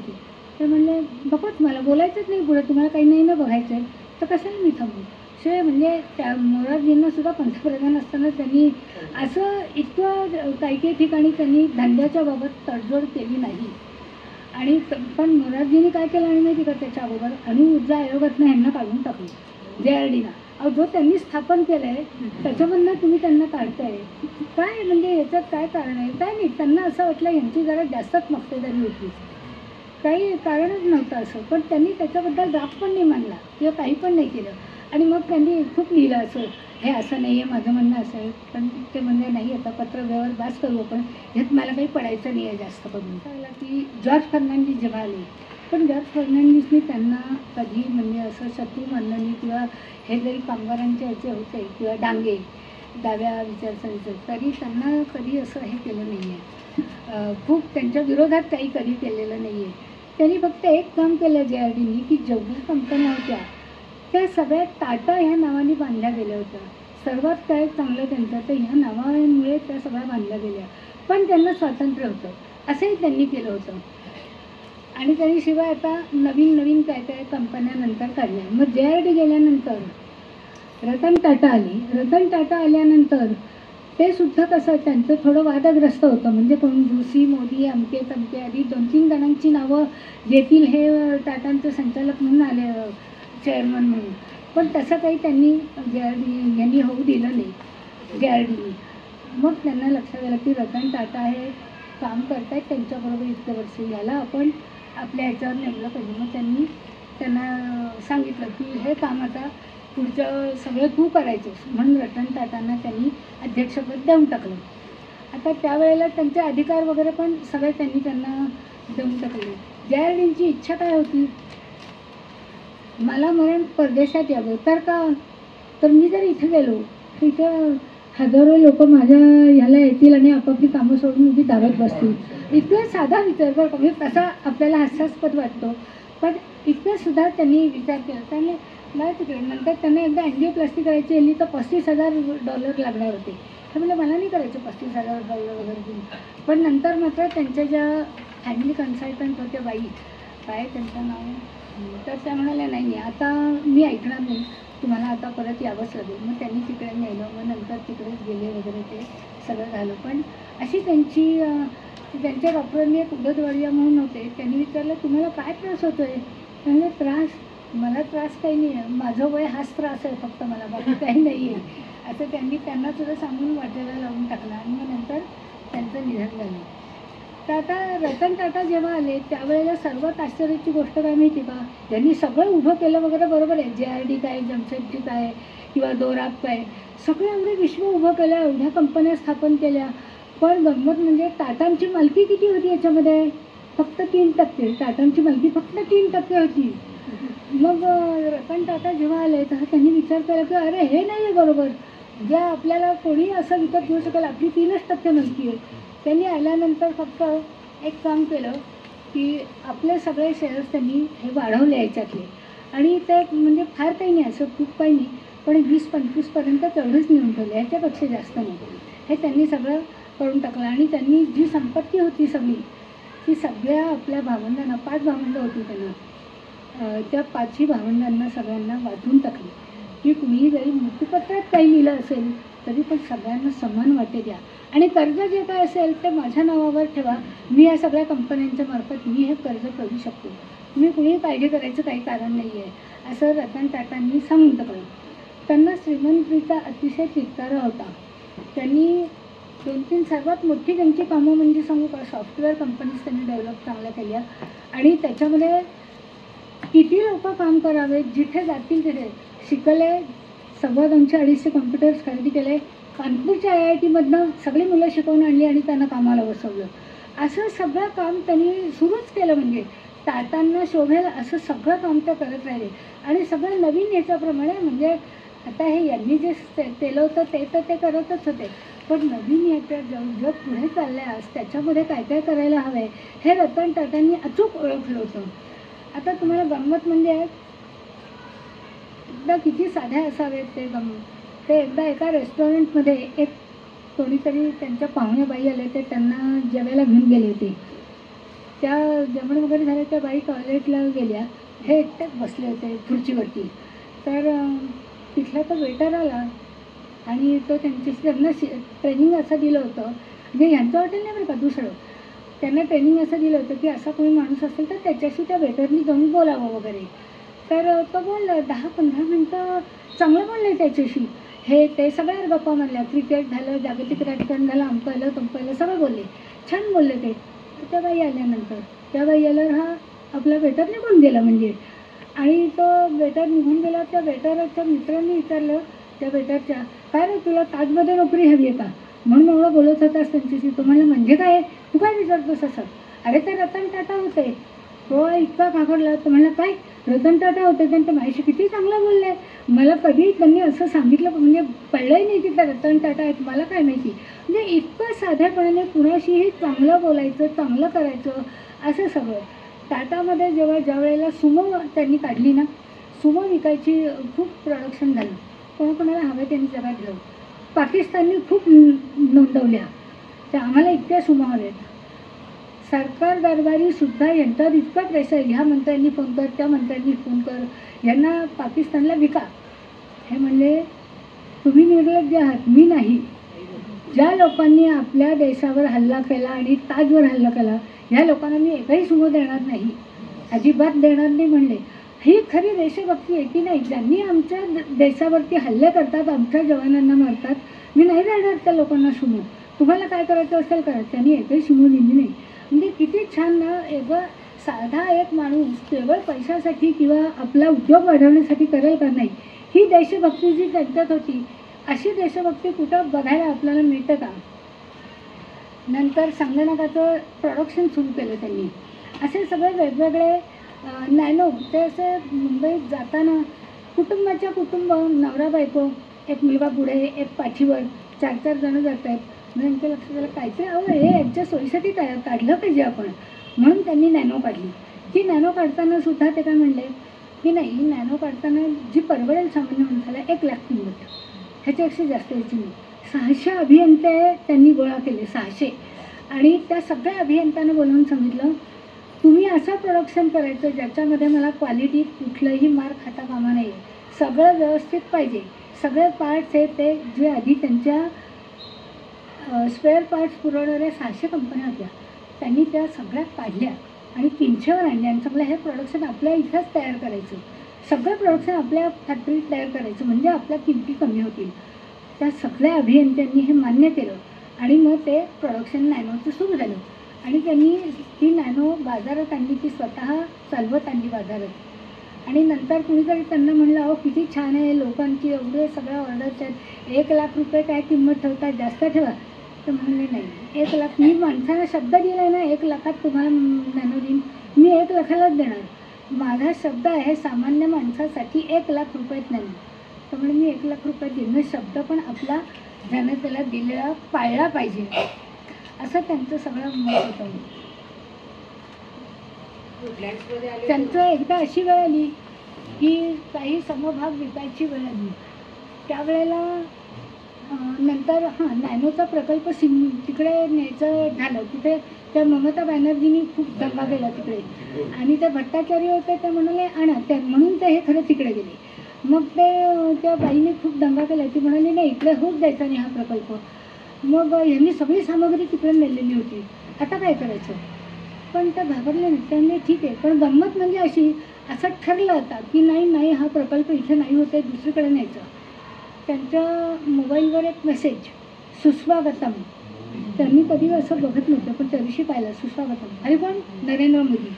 ते म्हणले बघत मला बोलायचंच नाही पुढे, तुम्हाला काही नाही ना बघायचं आहे तर कशाला मी थांबू. शिवाय म्हणजे त्या मोरारजींना सुद्धा पंतप्रधान असताना त्यांनी असं इतकं काही ठिकाणी त्यांनी धंद्याच्या बाबत तडजोड केली नाही. आणि पण मोरारजींनी काय केलं आणि माहिती का, त्याच्या अगोदर अणुऊर्जा आयोगातनं ह्यांना काढून टाकलं JRDना. अहो जो त्यांनी स्थापन केलं आहे त्याच्यामधनं तुम्ही त्यांना काढताय काय, म्हणजे याच्यात काय कारण आहे काय नाही. त्यांना असं वाटलं यांची जरा जास्तच मक्तेदारी होती, काही कारणच नव्हतं असं. पण त्यांनी त्याच्याबद्दल राग पण नाही मानला किंवा काही पण नाही केलं. आणि मग त्यांनी खूप लिहिलं असं, हे असं नाही आहे, माझं म्हणणं असं आहे. पण ते म्हणजे नाही, आता पत्रव्यवहार बास करू आपण, ह्यात मला काही पडायचं नाही आहे जास्त करून. सांगितलं की जॉर्ज फर्नांडिस जेव्हा आले, पण जॉर्ज फर्नांडिसनी त्यांना कधी म्हणजे असं शत्रू मानलं नाही, किंवा हे जरी कामगारांचे ह्याचे होते किंवा डांगे डाव्या विचारसरणीचे, तरी त्यांना कधी असं हे केलं नाही आहे, खूप त्यांच्या विरोधात काही कधी केलेलं नाही आहे. त्यांनी फक्त एक काम केलं JRDनी, की जेवढ्या कंपन्या होत्या त्या सगळ्या टाटा ह्या नावाने बांधल्या गेल्या होत्या. सर्वात काय चांगलं त्यांचं तर ह्या नावामुळे त्या सगळ्या बांधल्या गेल्या, पण त्यांना स्वातंत्र्य होतं असंही त्यांनी केलं होतं. आणि त्यांनी शिवाय आता नवीन काय काय कंपन्या नंतर काढल्या. मग JRD गेल्यानंतर रतन टाटा आली. रतन टाटा आल्यानंतर ते सुद्धा कसं त्यांचं थोडं वादग्रस्त होतं, म्हणजे कोण जोशी मोदी अमके तमके आधी 2-3 जणांची नावं येतील, हे टाटांचे संचालक म्हणून आले, चेअरमन म्हणून. पण तसं काही त्यांनी यांनी होऊ दिलं नाही JRDनी. मग त्यांना लक्षात आलं की रतन टाटा हे काम करतायत त्यांच्याबरोबर इतकं वर्ष, याला आपण आपल्या ह्याच्यावर नेमलं पाहिजे. मग त्यांनी त्यांना सांगितलं की हे काम आता पुढचं सगळं तू करायचंस म्हणून रतन टाटांना त्यांनी अध्यक्षपद देऊन टाकलं. आता त्यावेळेला त्यांचे अधिकार वगैरे पण सगळे त्यांनी त्यांना देऊन टाकले. JRDची इच्छा काय होती, मला मरण परदेशात यावं. तर का, तर मी जर इथे गेलो तर इथं हजारो लोक माझ्या ह्याला येतील आणि आपापली कामं सोडून उभी धावत बसतील. इतकं साधा विचार बरं का, म्हणजे तसा आपल्याला हास्यास्पद वाटतो, पण इतकं सुद्धा त्यांनी विचार केला. त्यांनी नाही तिकडे नंतर त्यांना एकदा एंजिओप्लास्टी करायची आली तर $35,000 लागणार होते. तर म्हणजे मला नाही करायचं $35,000 वगैरे घेऊन. पण नंतर मात्र त्यांच्या ज्या फॅमिली कन्सल्टंट होत्या बाई, काय त्यांचं नाव, तर त्या म्हणाल्या नाही आता मी ऐकणार नाही, तुम्हाला आता परत यावंच लागेल. मग त्यांनी तिकडे नेलं, मग नंतर तिकडेच गेले वगैरे, ते सगळं झालं. पण अशी त्यांच्या डॉक्टरांनी एक उदयवाडिया म्हणून होते, त्यांनी विचारलं तुम्हाला काय त्रास होतो आहे. त्यांना त्रास, मला त्रास काही नाही आहे, माझं वय हाच त्रास आहे फक्त, मला बाकी काही नाही आहे असं त्यांना सुद्धा सांगून वाटायला लावून टाकलं. आणि मग नंतर त्यांचं निधन झालं. तर आता रतन टाटा जेव्हा आले त्यावेळेला सर्वात आश्चर्याची गोष्ट काय माहिती का, त्यांनी सगळं उभं केलं वगैरे, बरोबर आहे, JRD काय, जमशेदजी काय, किंवा दोराब काय, सगळे एवढे विश्व उभं केलं, एवढ्या कंपन्या स्थापन केल्या. पण गंमत म्हणजे टाटांची मालकी किती होती याच्यामध्ये, फक्त 3%. टाटांची मालकी फक्त 3% होती. मग रतन टाटा जेव्हा आले तेव्हा त्यांनी विचार केला की अरे हे नाही आहे बरोबर, ज्या आपल्याला कोणी असं विकत घेऊ शकेल, आपली 3% मालकी आहे. त्यांनी आल्यानंतर फक्त एक काम केलं की आपले सगळे शेअर्स त्यांनी हे वाढवले याच्यातले, आणि ते म्हणजे फार काही नाही, असं खूप काही नाही, पण 20-25पर्यंत तेवढंच नेऊन ठेवलं, ह्याच्यापेक्षा जास्त नाही. हे त्यांनी सगळं करून टाकलं. आणि त्यांनी जी संपत्ती होती सगळी ती सगळ्या आपल्या भावंडांना, 5 भावंडं होती त्यांना, त्या 5ही भावंडांना सगळ्यांना वाटून टाकली की कुणीही जरी मृत्यूपत्रात काही लिहिलं असेल तरी पण सगळ्यांना समान वाटे द्या, आणि कर्ज जे काय असेल ते माझ्या नावावर ठेवा, मी या सगळ्या कंपन्यांच्या मार्फत मी हे कर्ज करू शकतो, तुम्ही कुणीही काळजी करायचं काही कारण नाही आहे, असं रतन टाटांनी सांगून टाकलं. त्यांना श्रीमंतीचा अतिशय चित्कारा होता. त्यांनी 2-3 सर्वात मोठी त्यांची कामं म्हणजे सांगू का, सॉफ्टवेअर कंपनीज त्यांनी डेव्हलप चांगल्या केल्या, आणि त्याच्यामध्ये किती लोक काम करावेत, जिथे जातील तिथे शिकले. 250-250 कॉम्प्युटर्स खरेदी केले. कानपूरच्या IITमधनं सगळी मुलं शिकवून आणली आणि त्यांना कामाला बसवलं. असं सगळं काम त्यांनी सुरूच केलं, म्हणजे टाटांना शोभेल असं सगळं काम ते करत राहिले. आणि सगळं नवीन याच्याप्रमाणे, म्हणजे आता हे यांनी जे केलं होतं ते तर ते करतच होते, पण नवीन याच्या जग पुढे चाललं आहे आज, त्याच्यामध्ये काय काय करायला हवं आहे हे रतन टाटांनी अचूक ओळखलं होतं. आता तुम्हाला गंमत म्हणजे एकदा किती साध्या असावेत ते गंमत, ते एकदा एका रेस्टॉरंटमध्ये एक कोणीतरी त्यांच्या पाहुण्याबाई आले, ते त्यांना जेवायला घेऊन गेले होते. त्या जेवण वगैरे झालं, त्या बाई टॉयलेटला गेल्या, हे एकटेच बसले होते खुर्चीवरती. तर तिथला तो वेटर आला आणि तो त्यांना ट्रेनिंग असं दिलं होतं, म्हणजे ह्यांचं हॉटेल नाही बरं का, दुसरं, त्यांना ट्रेनिंग असं दिलं होतं की असा कोणी माणूस असेल तर त्याच्याशी त्या वेटरनी जाऊन बोलावं वगैरे. तर तो बोलला 10-15 मिनटं चांगलं बोलले त्याच्याशी, हे ते सगळ्या गप्पा मारल्या, क्रिकेट झालं, जागतिक राजकारण झालं, अंपायलं तंपायलं सगळं बोलले, छान बोलले ते. तर त्या बाई आल्यानंतर, त्या बाई आल्यावर हा आपला वेटर निघून गेला म्हणजे, आणि तो वेटर निघून गेला. त्या वेटरच्या मित्रांनी विचारलं त्या वेटरच्या, काय रे तुला ताजमध्ये नोकरी हवी आहे का, म्हणून एवढं बोलत होतास त्यांच्याशी. तो म्हणलं म्हणजे काय, तू काय विचारतोस असं, अरे ते रतन टाटा होते. तो इतका घाबरला, तो म्हणला काय रतन टाटा होते, त्यांचं माझ्याशी किती चांगलं बोलले, मला कधी त्यांनी असं सांगितलं म्हणजे पडलंही नाही की त्या रतन टाटा आहेत, मला काय माहिती. म्हणजे इतकं साध्यापणाने कुणाशीही चांगलं बोलायचं, चांगलं करायचं, असं सगळं. टाटामध्ये ज्या वेळेला सुमो त्यांनी काढली ना, सुमो विकायची खूप प्रोडक्शन झालं, कोणाकोणाला हवं त्यांनी जगात घेऊ. पाकिस्ताननी खूप नोंदवल्या, त्या आम्हाला इतक्या सुमो हव्यात. सरकार दरबारी सुद्धा यांच्यावर इतका प्रेशर, ह्या मंत्र्यांनी फोन कर, त्या मंत्र्यांनी फोन कर, यांना पाकिस्तानला विका. हे म्हणले तुम्ही निर्लज्ज आहात, मी नाही. ज्या लोकांनी आपल्या देशावर हल्ला केला आणि ताजवर हल्ला केला, ह्या लोकांना मी एकही सुमो देणार नाही, अजिबात देणार नाही म्हणले. ही खरी देशभक्ती आहे की नाही, ज्यांनी आमच्या देशावरती हल्ले करतात, आमच्या जवानांना मारतात, मी नाही देणार त्या लोकांना सुमो, तुम्हाला काय करायचं असेल करा. त्यांनी एकही सुमो दिली नाही. म्हणजे किती छान ना, एक साधा एक माणूस केवळ पैशासाठी किंवा आपला उद्योग वाढवण्यासाठी करेल का नाही, ही देशभक्ती जी त्यांच्यात होती, अशी देशभक्ती कुठं बघायला आपल्याला मिळतं का? नंतर संगणकाचं प्रोडक्शन सुरू केलं त्यांनी. असे सगळे वेगवेगळे नॅनो, ते असे मुंबईत जाताना कुटुंबाच्या कुटुंब, नवरा बायको, एक मुलगा पुढे, एक पाठीवर, 4-4 जणं जात आहेत. म्हणजे त्यांच्या लक्षात आलं काहीतरी हे यांच्या सोयीसाठी काढलं पाहिजे आपण, म्हणून त्यांनी नॅनो काढली. ती नॅनो काढताना सुद्धा ते काय म्हणले की नाही, नॅनो काढताना जी परवडेल सामान्य माणसाला 1 लाख किंमत, ह्याच्यापेक्षा जास्त यायची नाही. 600 अभियंते त्यांनी गोळा केले, 600. आणि त्या सगळ्या अभियंत्यांना बोलवून सांगितलं, तुम्ही असं प्रोडक्शन करायचं ज्याच्यामध्ये मला क्वालिटी कुठलंही मार खाता कामा नाही, सगळं व्यवस्थित पाहिजे. सगळे पार्ट्स हे ते जे आधी त्यांच्या स्पेअर पार्ट्स पुरवणाऱ्या 600 कंपन्या होत्या, त्यांनी त्या सगळ्या काढल्या आणि 300वर आणल्या. आणि सगळं हे प्रोडक्शन आपल्या इथंच तयार करायचं, सगळं प्रोडक्शन आपल्या फॅक्टरीत तयार करायचं, म्हणजे आपल्या किमती कमी होतील. त्या सगळ्या अभियंत्यांनी हे मान्य केलं आणि मग ते प्रोडक्शन नॅनोचं सुरू झालं. आणि त्यांनी ती नॅनो बाजारात आणली, ती स्वतः चालवत आणली बाजारात. आणि नंतर कुणीतरी त्यांना म्हणलं, अहो किती छान आहे, लोकांची एवढे सगळ्या ऑर्डर्स आहेत, 1 लाख रुपये काय किंमत ठेवतात, जास्त ठेवा. तर म्हणले नाही, 1 लाख, मी माणसाला शब्द दिला आहे ना, 1 लाखात तुम्हाला नॅनो देईन, मी 1 लाखालाच देणार. माझा शब्द आहे सामान्य माणसासाठी 1 लाख रुपयात नॅनो. त्यामुळे मी 1 लाख रुपये देणं शब्द पण आपला जनतेला दिलेला पाळला पाहिजे, असं त्यांचं सगळं मत होतं. त्यांचं एकदा अशी वेळ आली की काही समभाग विकायची वेळ आली. त्यावेळेला नंतर नॅनोचा प्रकल्प तिकडे न्यायचं झालं. तिथे त्या ममता बॅनर्जींनी खूप दंगा केला तिकडे, आणि ते भट्टाचार्य होते, ते म्हणाले आणा त्या, म्हणून ते हे खरं तिकडे गेले. मग ते त्या बाईने खूप दंगा केला, ती म्हणाली नाही इकडे होऊच द्यायचा नाही हा प्रकल्प. मग यांनी सगळी सामग्री तिकडे नेलेली होती, आता काय करायचं. पण त्या घाबरले नाही, त्यांनी ठीक आहे. पण गंमत म्हणजे अशी, असं ठरलं होता की नाही हा प्रकल्प इथे नाही होते, दुसरीकडे न्यायचं. त्यांच्या मोबाईलवर एक मेसेज, सुस्वागतम, त्यांनी कधी असं बघत नव्हतं, पण त्या दिवशी पाहिलं सुस्वागतम. अरे पण नरेंद्र मोदी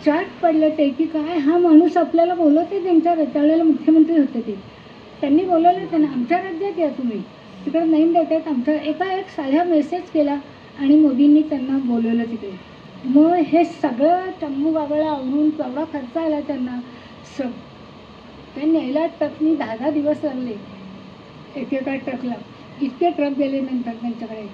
चाट पडलं ते की काय हा माणूस आपल्याला बोलवते. त्यांच्या त्यावेळेला मुख्यमंत्री होते ते, त्यांनी बोलवलं त्यांना, आमच्या राज्यात या तुम्ही, तिकडे नाही देतात. आमचा एक साधा मेसेज केला आणि मोदींनी त्यांना बोलवलं तिकडे. मग हे सगळं चंबू बाबळा आवरून केवढा खर्च आला त्यांना, ते न्यायला ट्रकनी 10 दिवस लागले एकेका ट्रकला, इतके ट्रक गेले. नंतर त्यांच्याकडे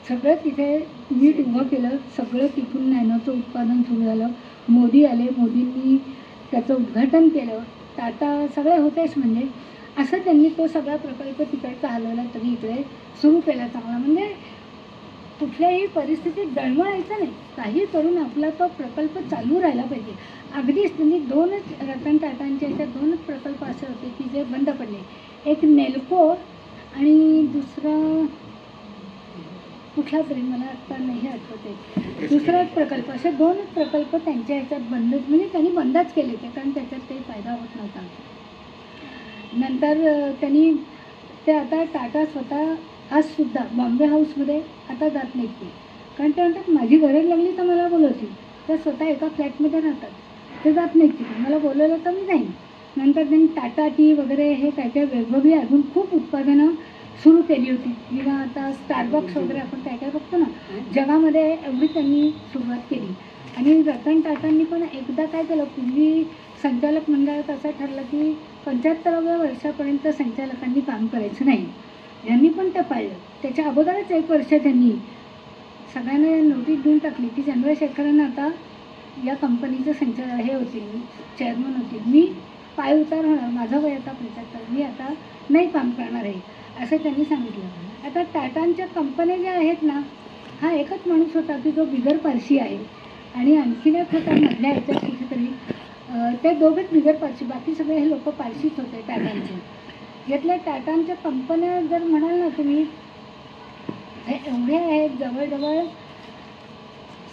सगळं तिथे नीट उभं केलं, सगळं तिथून नॅनोचं उत्पादन सुरू झालं. मोदी आले, मोदींनी त्याचं उद्घाटन केलं, टाटा सगळे होतेच. म्हणजे असं त्यांनी तो सगळा प्रकल्प तिकडचा हलवला, तरी इकडे सुरू केला चांगला. म्हणजे कुठल्याही परिस्थितीत डळमळायचं नाही, काही करून आपला तो प्रकल्प चालू राहिला पाहिजे. अगदीच त्यांनी 2च रतन टाटांच्या याच्यात 2च प्रकल्प असे होते की जे बंद पडले, एक नेल्को आणि दुसरा कुठला तरी मला आत्ता नाही आठवते, दुसरा प्रकल्प. असे 2च प्रकल्प त्यांच्या ह्याच्यात बंद, म्हणजे त्यांनी बंदच केले ते, कारण त्याच्यात काही फायदा होत नव्हता. नंतर त्यांनी ते आता टाटा स्वतः आजसुद्धा बॉम्बे हाऊसमध्ये आता जात नाहीत ते, कारण ते म्हणतात माझी गरज लागली तर मला बोलवतील. ते स्वतः एका फ्लॅटमध्ये राहतात, ते जात नाहीत तिथे, मला बोलवलं तर मी जाईन. नंतर त्यांनी टाटा टी वगैरे हे काय काय वेगवेगळी अजून खूप उत्पादनं सुरू केली होती. किंवा आता स्टारबक्स वगैरे आपण काय काय बघतो ना, जगामध्ये एवढी त्यांनी सुरुवात केली. आणि रतन टाटांनी पण एकदा काय केलं, पूर्वी संचालक मंडळात असं ठरलं की 75व्या वर्षापर्यंत संचालकांनी काम करायचं नाही. यांनी पण ते पाळलं. त्याच्या अगोदरच 1 वर्ष त्यांनी सगळ्यांना नोटीस देऊन टाकली की चंद्रशेखरांना आता या कंपनीचं हे होतील, चेअरमन होतील, मी पाय उतार होणार, माझं वय आता 75, मी आता नाही काम करणार आहे, असं त्यांनी सांगितलं. आता टाटांच्या कंपन्या ज्या आहेत ना, हा एकच माणूस होता की जो बिगर पारशी आहे, आणि आणखीन एक होता मधल्या ह्याच्यात कुठेतरी, ते दोघंच बिगर पारशी, बाकी सगळे हे लोक पारशीच होते टाटांचे. यातल्या टाटांच्या कंपन्या जर म्हणाल ना तुम्ही, हे एवढे आहेत, जवळजवळ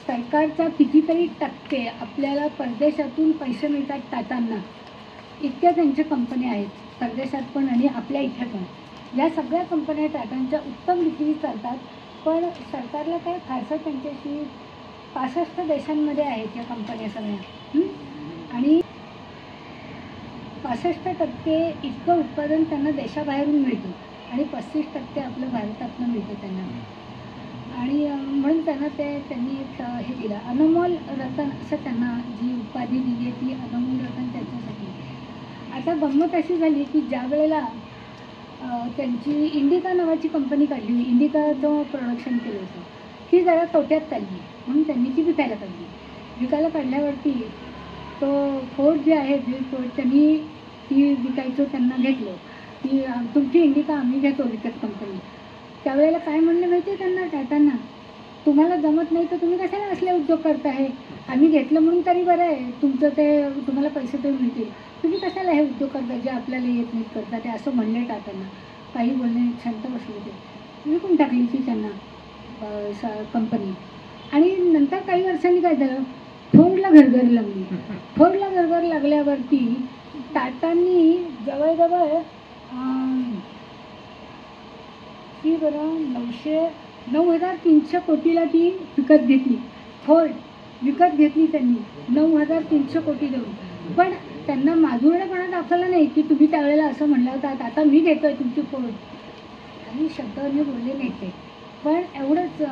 सरकारचा कितीतरी टक्के आपल्याला परदेशातून पैसे मिळतात टाटांना, इतक्या त्यांच्या कंपन्या आहेत, परदेशात पण आणि आपल्या इथे पण. या सगळ्या कंपन्या टाटांच्या उत्तम विक्री चालतात, पण सरकारला काय फारसं त्यांच्याशी 65 देशांमध्ये आहेत या कंपन्या सगळ्या. आणि 65% इतकं उत्पादन त्यांना देशाबाहेरून मिळतं आणि 35% आपलं भारतातनं मिळतं त्यांना. आणि म्हणून त्यांनी एक हे दिलं, अनमोल रतन असं त्यांना जी उपाधी दिली आहे ती अनमोल रतन त्याच्यासाठी. आता गंमत अशी झाली की ज्या वेळेला त्यांची इंडिका नावाची कंपनी काढली, इंडिकाचं प्रोडक्शन केलं होतं, ती जरा तोट्यात चालली म्हणून त्यांनी ती विकायला काढली. विकायला काढल्यावरती तो फोर्ड जे आहे फोर्ड त्यांनी ती विकायचं त्यांना घेतलं की तुमची इंडिका आम्ही घेतो विकत कंपनी. त्यावेळेला काय म्हणलं माहिती आहे त्यांना, टाटांना, तुम्हाला जमत नाही तर तुम्ही कशाला असले उद्योग करताय, आम्ही घेतलं म्हणून तरी बरं आहे, तुमचं ते तुम्हाला पैसे तर मिळतील, तुम्ही कशाला हे उद्योग करता जे आपल्याला येत नाहीत करता ते, असं म्हणले टाटांना. काही बोलणे, शांत बसले ते, विकून टाकली ती त्यांना कंपनी. आणि नंतर काही वर्षांनी काय झालं, फोर्डला घरघर लागली. फोर्डला घरघर लागल्यावरती टाटांनी जवळजवळ ती बरं 9,300 कोटीला ती विकत घेतली. फोर्ड विकत घेतली त्यांनी 9,300 कोटी देऊन. पण त्यांना माजुरडेपणा दाखवला नाही की तुम्ही त्यावेळेला असं म्हणलं होतं आता मी घेतोय तुमची फोर्ड, आणि शब्दाने बोलले नाही ते. पण एवढंच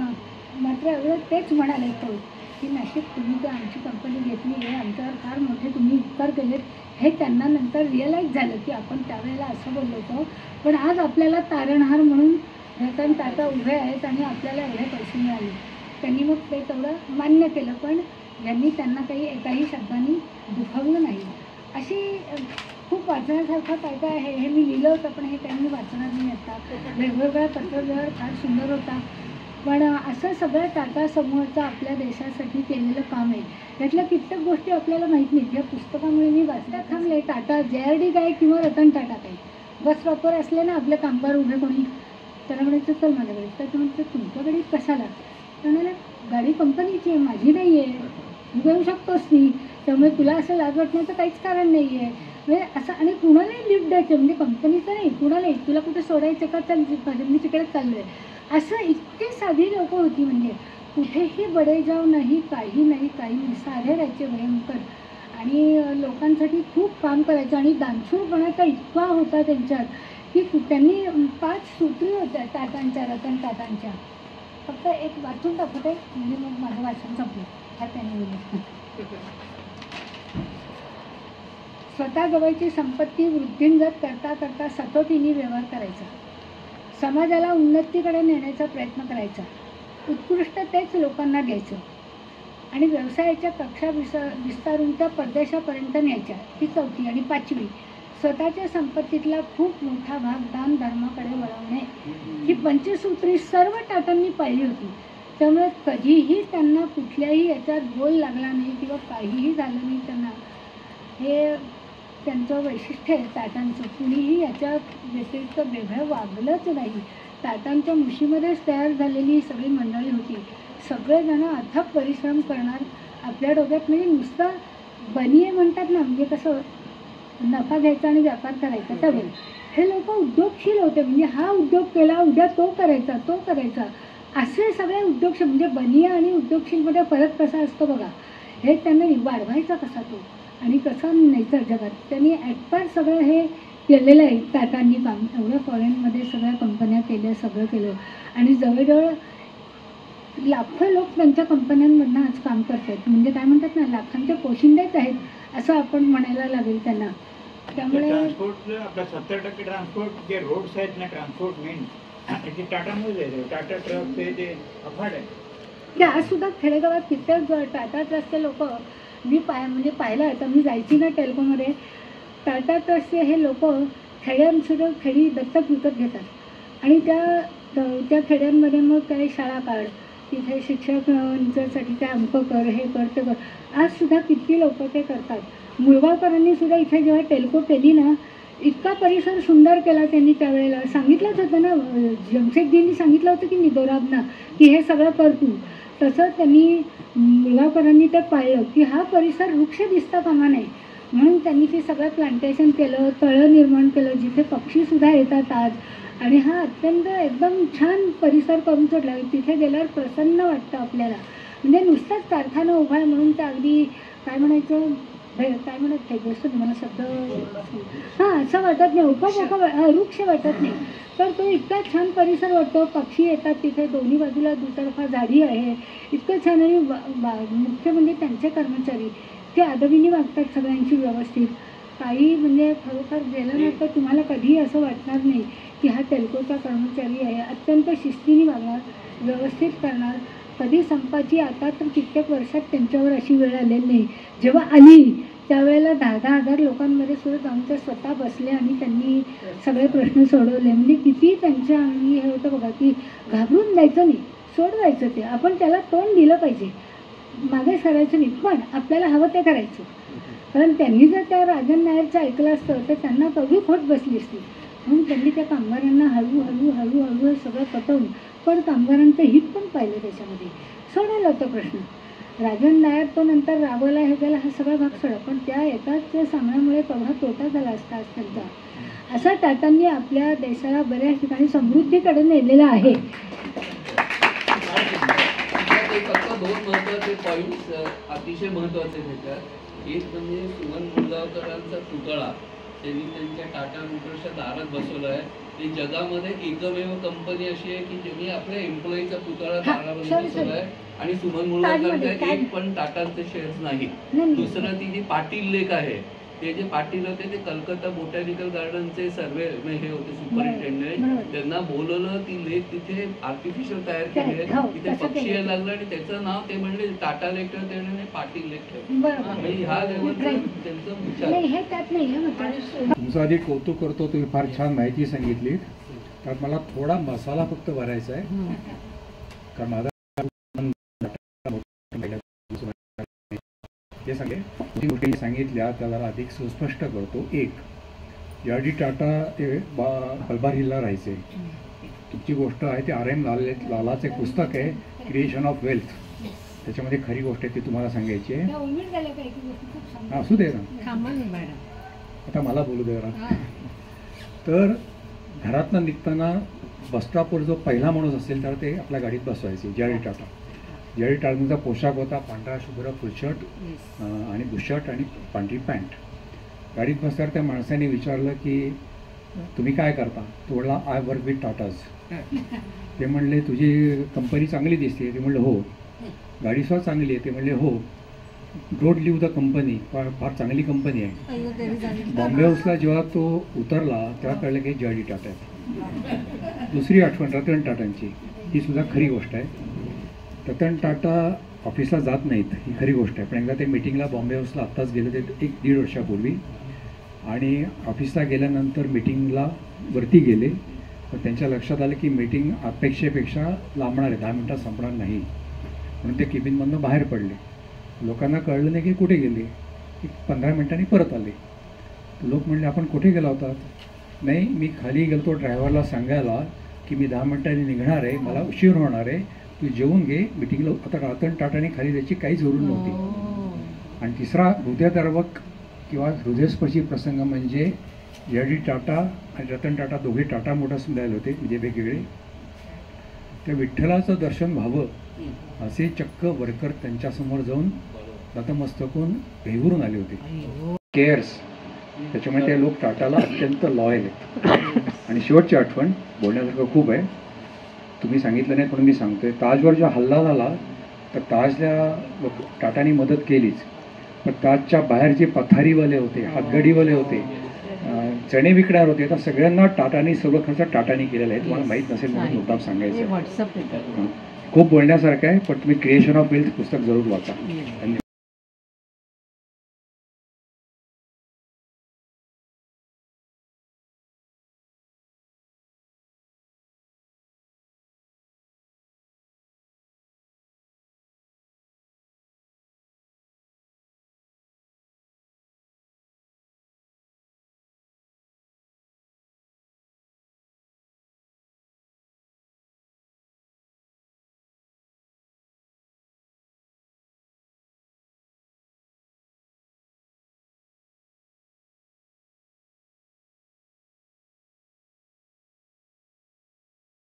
मात्र एवढं तेच म्हणाले फोर्ड की नाशिक तुम्ही तर आमची कंपनी घेतली आहे, आमच्यावर फार मोठे तुम्ही उपकार केलेत. हे त्यांना नंतर रिअलाईज झालं की आपण त्यावेळेला असं बोललो होतो, पण आज आपल्याला तारणहार म्हणून रतन टाटा उभे आहेत आणि आपल्याला एवढे पैसे मिळाले. त्यांनी मग ते तेवढं मान्य केलं, पण यांनी त्यांना काही एकाही शब्दांनी दुखावलं नाही. अशी खूप वाचण्यासारखं काय काय आहे. हे मी लिहिलं होतं पण हे त्यांनी वाचणार नाही आता. वेगवेगळा पत्रव्यवहार फार सुंदर होता. पण असं सगळं टाटा समूहाचं आपल्या देशासाठी केलेलं काम आहे. यातल्या कित्येक गोष्टी आपल्याला माहीत नाहीत. या पुस्तकामुळे मी वाचण्यात थांबले. टाटा JRD काय किंवा रतन टाटा काय, बस स्टॉपवर असले ना आपले कामगार उभे कोणी, त्याला म्हणायचं चल माझ्याकडे, तर ते म्हणते तुमच्याकडे कशाला, त्यामुळे गाडी कंपनीची आहे माझी नाही आहे, तू घेऊ शकतोस ती, त्यामुळे तुला असं लाज वाटण्याचं काहीच कारण नाही आहे. म्हणजे असं, आणि कुणालाही लिफ्ट द्यायचं म्हणजे कंपनीचं नाही, कुणालाही तुला कुठे सोडायचं का, चल मी तिकडे चाललो आहे, असं इतकी साधी लोकं होती. म्हणजे कुठेही बडे जाव नाही, काही नाही, काही नाही, साधे राहायचे भयंकर. आणि लोकांसाठी खूप काम करायचं आणि दानशूरपणाचा इतका होता त्यांच्यात की त्यांनी 5 सूत्री होत्या टाटांच्या, रतन टाटांच्या. फक्त एक वाचून दाखवते म्हणजे मग माझं वाचन संपलं. हा त्यांनी बोललं, स्वतः जवळची संपत्ती वृद्धिंगत करता करता सतोटीने व्यवहार करायचा, समाजाला उन्नतीकडे नेण्याचा प्रयत्न करायचा, उत्कृष्ट तेच लोकांना द्यायचं आणि व्यवसायाच्या कक्षा विस्तारून त्या परदेशापर्यंत न्यायच्या. ही 4थी. आणि 5वी, स्वतःच्या संपत्तीतला खूप मोठा भाग दान धर्माकडे वळवणे. ही 25 सूत्री सर्व टाटांनी पाळली होती. त्यामुळे कधीही त्यांना कुठल्याही याच्यात बोल लागला नाही किंवा काहीही झालं नाही त्यांना. हे त्यांचं वैशिष्ट्य आहे टाटांचं. कुणीही याच्या व्यतिरिक्त वेगळं वागलंच नाही. टाटांच्या मुशीमध्येच तयार झालेली सगळी मंडळी होती. सगळेजण अथक परिश्रम करणार. आपल्या डोक्यात म्हणजे नुसतं बनिये म्हणतात ना, म्हणजे कसं नफा घ्यायचा आणि व्यापार करायचा, त्यावेळी हे लोक उद्योगशील होते. म्हणजे हा उद्योग केला, उद्या तो करायचा, तो करायचा, असे सगळे उद्योगशील. म्हणजे बनिया आणि उद्योगशीलमध्ये फरक कसा असतो बघा. हे त्यांना वाढवायचा कसा तो आणि कसा न्यायचा जगात. त्यांनी ॲटपार्ट सगळं हे केलेलं आहे टाटांनी काम. एवढं फॉरेनमध्ये सगळ्या कंपन्या केल्या, सगळं केलं आणि जवळजवळ लाखो लोक त्यांच्या कंपन्यांमधनं आज काम करत आहेत. म्हणजे काय म्हणतात ना, लाखांचे पोशिंदेच आहेत असं आपण म्हणायला लागेल त्यांना. त्यामुळे ट्रान्सपोर्ट आपला 70% ट्रान्सपोर्ट जे रोड्स आहेत ना, ट्रान्सपोर्ट मेन ते टाटामुळे आहे. टाटा ट्रक ते अफाट आहे. की आज सुद्धा खेडेगावात कित्येक टाटा ट्रस्टचे लोक मी म्हणजे पाहिलं आहे. तर मी जायची ना टेल्कोमध्ये, टाटा ट्रस्टचे हे लोक खेड्यांसुद्धा खेडी दत्तक विकत घेतात आणि त्या खेड्यांमध्ये मग काही शाळा काढ, तिथे शिक्षकांच्यासाठी काय अंक कर, हे कर, ते कर. आज सुद्धा किती लोक ते करतात. मुळगावकरांनी सुद्धा इथे जेव्हा टेल्को केली ना, इतका परिसर सुंदर केला त्यांनी. त्यावेळेला सांगितलंच होतं ना, जमशेदजींनी सांगितलं होतं की निदोराबना की हे सगळं कर तू. तसं त्यांनी मुळगावकरांनी ते पाळलं की हा परिसर वृक्ष दिसता कामा नये म्हणून त्यांनी ते सगळं प्लांटेशन केलं, तळं निर्माण केलं जिथे पक्षीसुद्धा येतात आज. आणि हा अत्यंत एकदम छान परिसर करून सोडला. तिथे गेल्यावर प्रसन्न वाटतं आपल्याला. म्हणजे नुसताच कारखाना उभा आहे म्हणून तर अगदी काय म्हणायचं काय म्हणत नाही गोष्ट मला शब्द हां असं वाटत नाही, वृक्ष वाटत नाही. तर तो इतका छान परिसर वाटतो, पक्षी येतात तिथे, दोन्ही बाजूला दुतर्फा झाडी आहे, इतकं छान. आणि मुख्य म्हणजे त्यांचे कर्मचारी ते अदबीने वागतात सगळ्यांची व्यवस्थित. काही म्हणजे खरोखर गेलं ना तर तुम्हाला कधीही असं वाटणार नाही की हा टेल्कोचा कर्मचारी आहे. अत्यंत शिस्तीने वागणार, व्यवस्थित करणार. कधी संपाची आता तर कित्येक वर्षात त्यांच्यावर अशी वेळ आलेली नाही. जेव्हा आली त्यावेळेला 10,000 लोकांमध्ये सुद्धा जाऊन ते स्वतः बसले आणि त्यांनी सगळे प्रश्न सोडवले. म्हणजे किती त्यांच्या अंगी हे होतं बघा की घाबरून जायचं नाही, सोडवायचं ते. आपण त्याला तोंड दिलं पाहिजे, मागे सरायचं नाही, पण आपल्याला हवं ते करायचं. कारण त्यांनी जर त्या राजन नायरचं ऐकलं असतं तर त्यांना कधी खोट बसली असती. म्हणून त्यांनी त्या कामगारांना हळूहळू हे सगळं पटवून, पण कामगारांचं हित पण पाहिलं त्याच्यामध्ये, सोडवला होता प्रश्न. राजन नायर तो नंतर राबवला हे त्याला हा सगळा भाग सोडा, पण त्या एकाच सांगण्यामुळे तेवढा तोटा झाला असता आज त्यांचा. असा टाटांनी आपल्या देशाला बऱ्याच ठिकाणी समृद्धीकडे नेलेला आहे. फक्त 2 महत्त्वाचे पॉईंट्स अतिशय महत्त्वाचे त्याच्यात. एक म्हणजे सुमन मुंजावकरांचा पुतळा त्यांनी त्यांच्या टाटा मोटर्सच्या दारात बसवला आहे. ते जगामध्ये एकमेव कंपनी अशी आहे की ज्यांनी आपल्या एम्प्लॉईचा पुतळा दारामध्ये बसवला आहे. आणि सुमन मुंजावकरांच्या एक पण टाटांचे शेअर्स नाही. दुसरं ती जी पाटील लेक आहे, ते जे पाटील होते ते कलकत्ता बोटॅनिकल गार्डनचे सर्वे हे होते सुपरिटेंडेंट. त्यांना बोलवलं, ती लेक तिथे आर्टिफिशियल तयार केली आहे, तिथे पक्षी यायला लागलं आणि त्याचं नाव ते म्हणले टाटा लेक ठेव, ते म्हणले पाटील लेक ठेव. ह्या लेवलचं त्यांचं विचार. तुमचं आधी कौतुक करतो, तुम्ही फार छान माहिती सांगितली. त्यात मला थोडा मसाला फक्त भरायचा आहे, कारण माझा हे सांगे गोष्टी सांगितल्या त्याला अधिक सुस्पष्ट करतो. एक, याडी टाटा ते मलबार हिलला राहायचे. तुमची गोष्ट आहे ते RM लालाचं एक पुस्तक आहे, क्रिएशन ऑफ वेल्थ. त्याच्यामध्ये खरी गोष्ट आहे ती तुम्हाला सांगायची आहे. असू दे ना, आता मला बोलू दे जरा. तर घरातनं निघताना बसस्टॉपवर जो पहिला माणूस असेल तर ते आपल्या गाडीत बसवायचे. याडी टाटा. याडी टाटांचा पोशाख होता पांढरा शुभ्र फुलशर्ट आणि बुशर्ट आणि पांढरी पॅन्ट. गाडीत बसल्यावर त्या माणसाने विचारलं की तुम्ही काय करता? तो म्हणला आय वर्क विथ टाटाज. ते म्हणले तुझी कंपनी चांगली दिसते. ते म्हणले हो. गाडीसुद्धा चांगली आहे. ते म्हणले हो. डोंट लिव्ह द कंपनी, फार चांगली कंपनी आहे. बॉम्बे हाऊसला जेव्हा तो उतरला तेव्हा कळलं की याडी टाटा आहे. दुसरी आठवण रतन टाटांची, ही सुद्धा खरी गोष्ट आहे. रतन टाटा ऑफिसला जात नाहीत, ही खरी गोष्ट आहे. पण एकदा ते मीटिंगला बॉम्बे हाऊसला आत्ताच गेले ते 1-1.5 वर्षापूर्वी. आणि ऑफिसला गेल्यानंतर मीटिंगला वरती गेले, पण त्यांच्या लक्षात आलं की मीटिंग अपेक्षेपेक्षा लांबणार आहे, 10 मिनटात संपणार नाही. म्हणून ते केबिनमधनं बाहेर पडले. लोकांना कळलं नाही की कुठे गेले. 15 मिनिटांनी परत आले. लोक म्हणले आपण कुठे गेला होता? नाही, मी खाली गेलो ड्रायव्हरला सांगायला की मी 10 मिनिटांनी निघणार आहे, मला उशीर होणार आहे, तू जेवून घे मीटिंगला. आता रतन टाटाने खाली जायची काही जरूर नव्हती. आणि तिसरा हृदयद्रावक किंवा हृदयस्पर्शी प्रसंग म्हणजे याडी टाटा आणि रतन टाटा दोघे टाटा मोटर्स मिळाले होते, म्हणजे वेगवेगळे. त्या विठ्ठलाचं दर्शन व्हावं असे चक्क वर्कर त्यांच्यासमोर जाऊन नतमस्तकून भेगुरून आले होते. केअर्स, त्याच्यामुळे ते लोक टाटाला अत्यंत लॉयल आहेत. आणि शेवटची आठवण बोलण्यासारखं खूप आहे, तुम्ही सांगितलं नाही पण मी सांगतोय. ताजवर जो हल्ला झाला तर ताजला टाटानी मदत केलीच, पण ताजच्या बाहेर जे पथारीवाले होते, हातगडीवाले होते, चणे विकणार होते, तर सगळ्यांना टाटानी सर्व खर्च टाटानी केलेला आहे. तुम्हाला माहीत नसेल म्हणून मुद्दाम सांगायचं. खूप बोलण्यासारखं आहे, पण तुम्ही क्रिएशन ऑफ वेल्थ पुस्तक जरूर वाचा. धन्यवाद.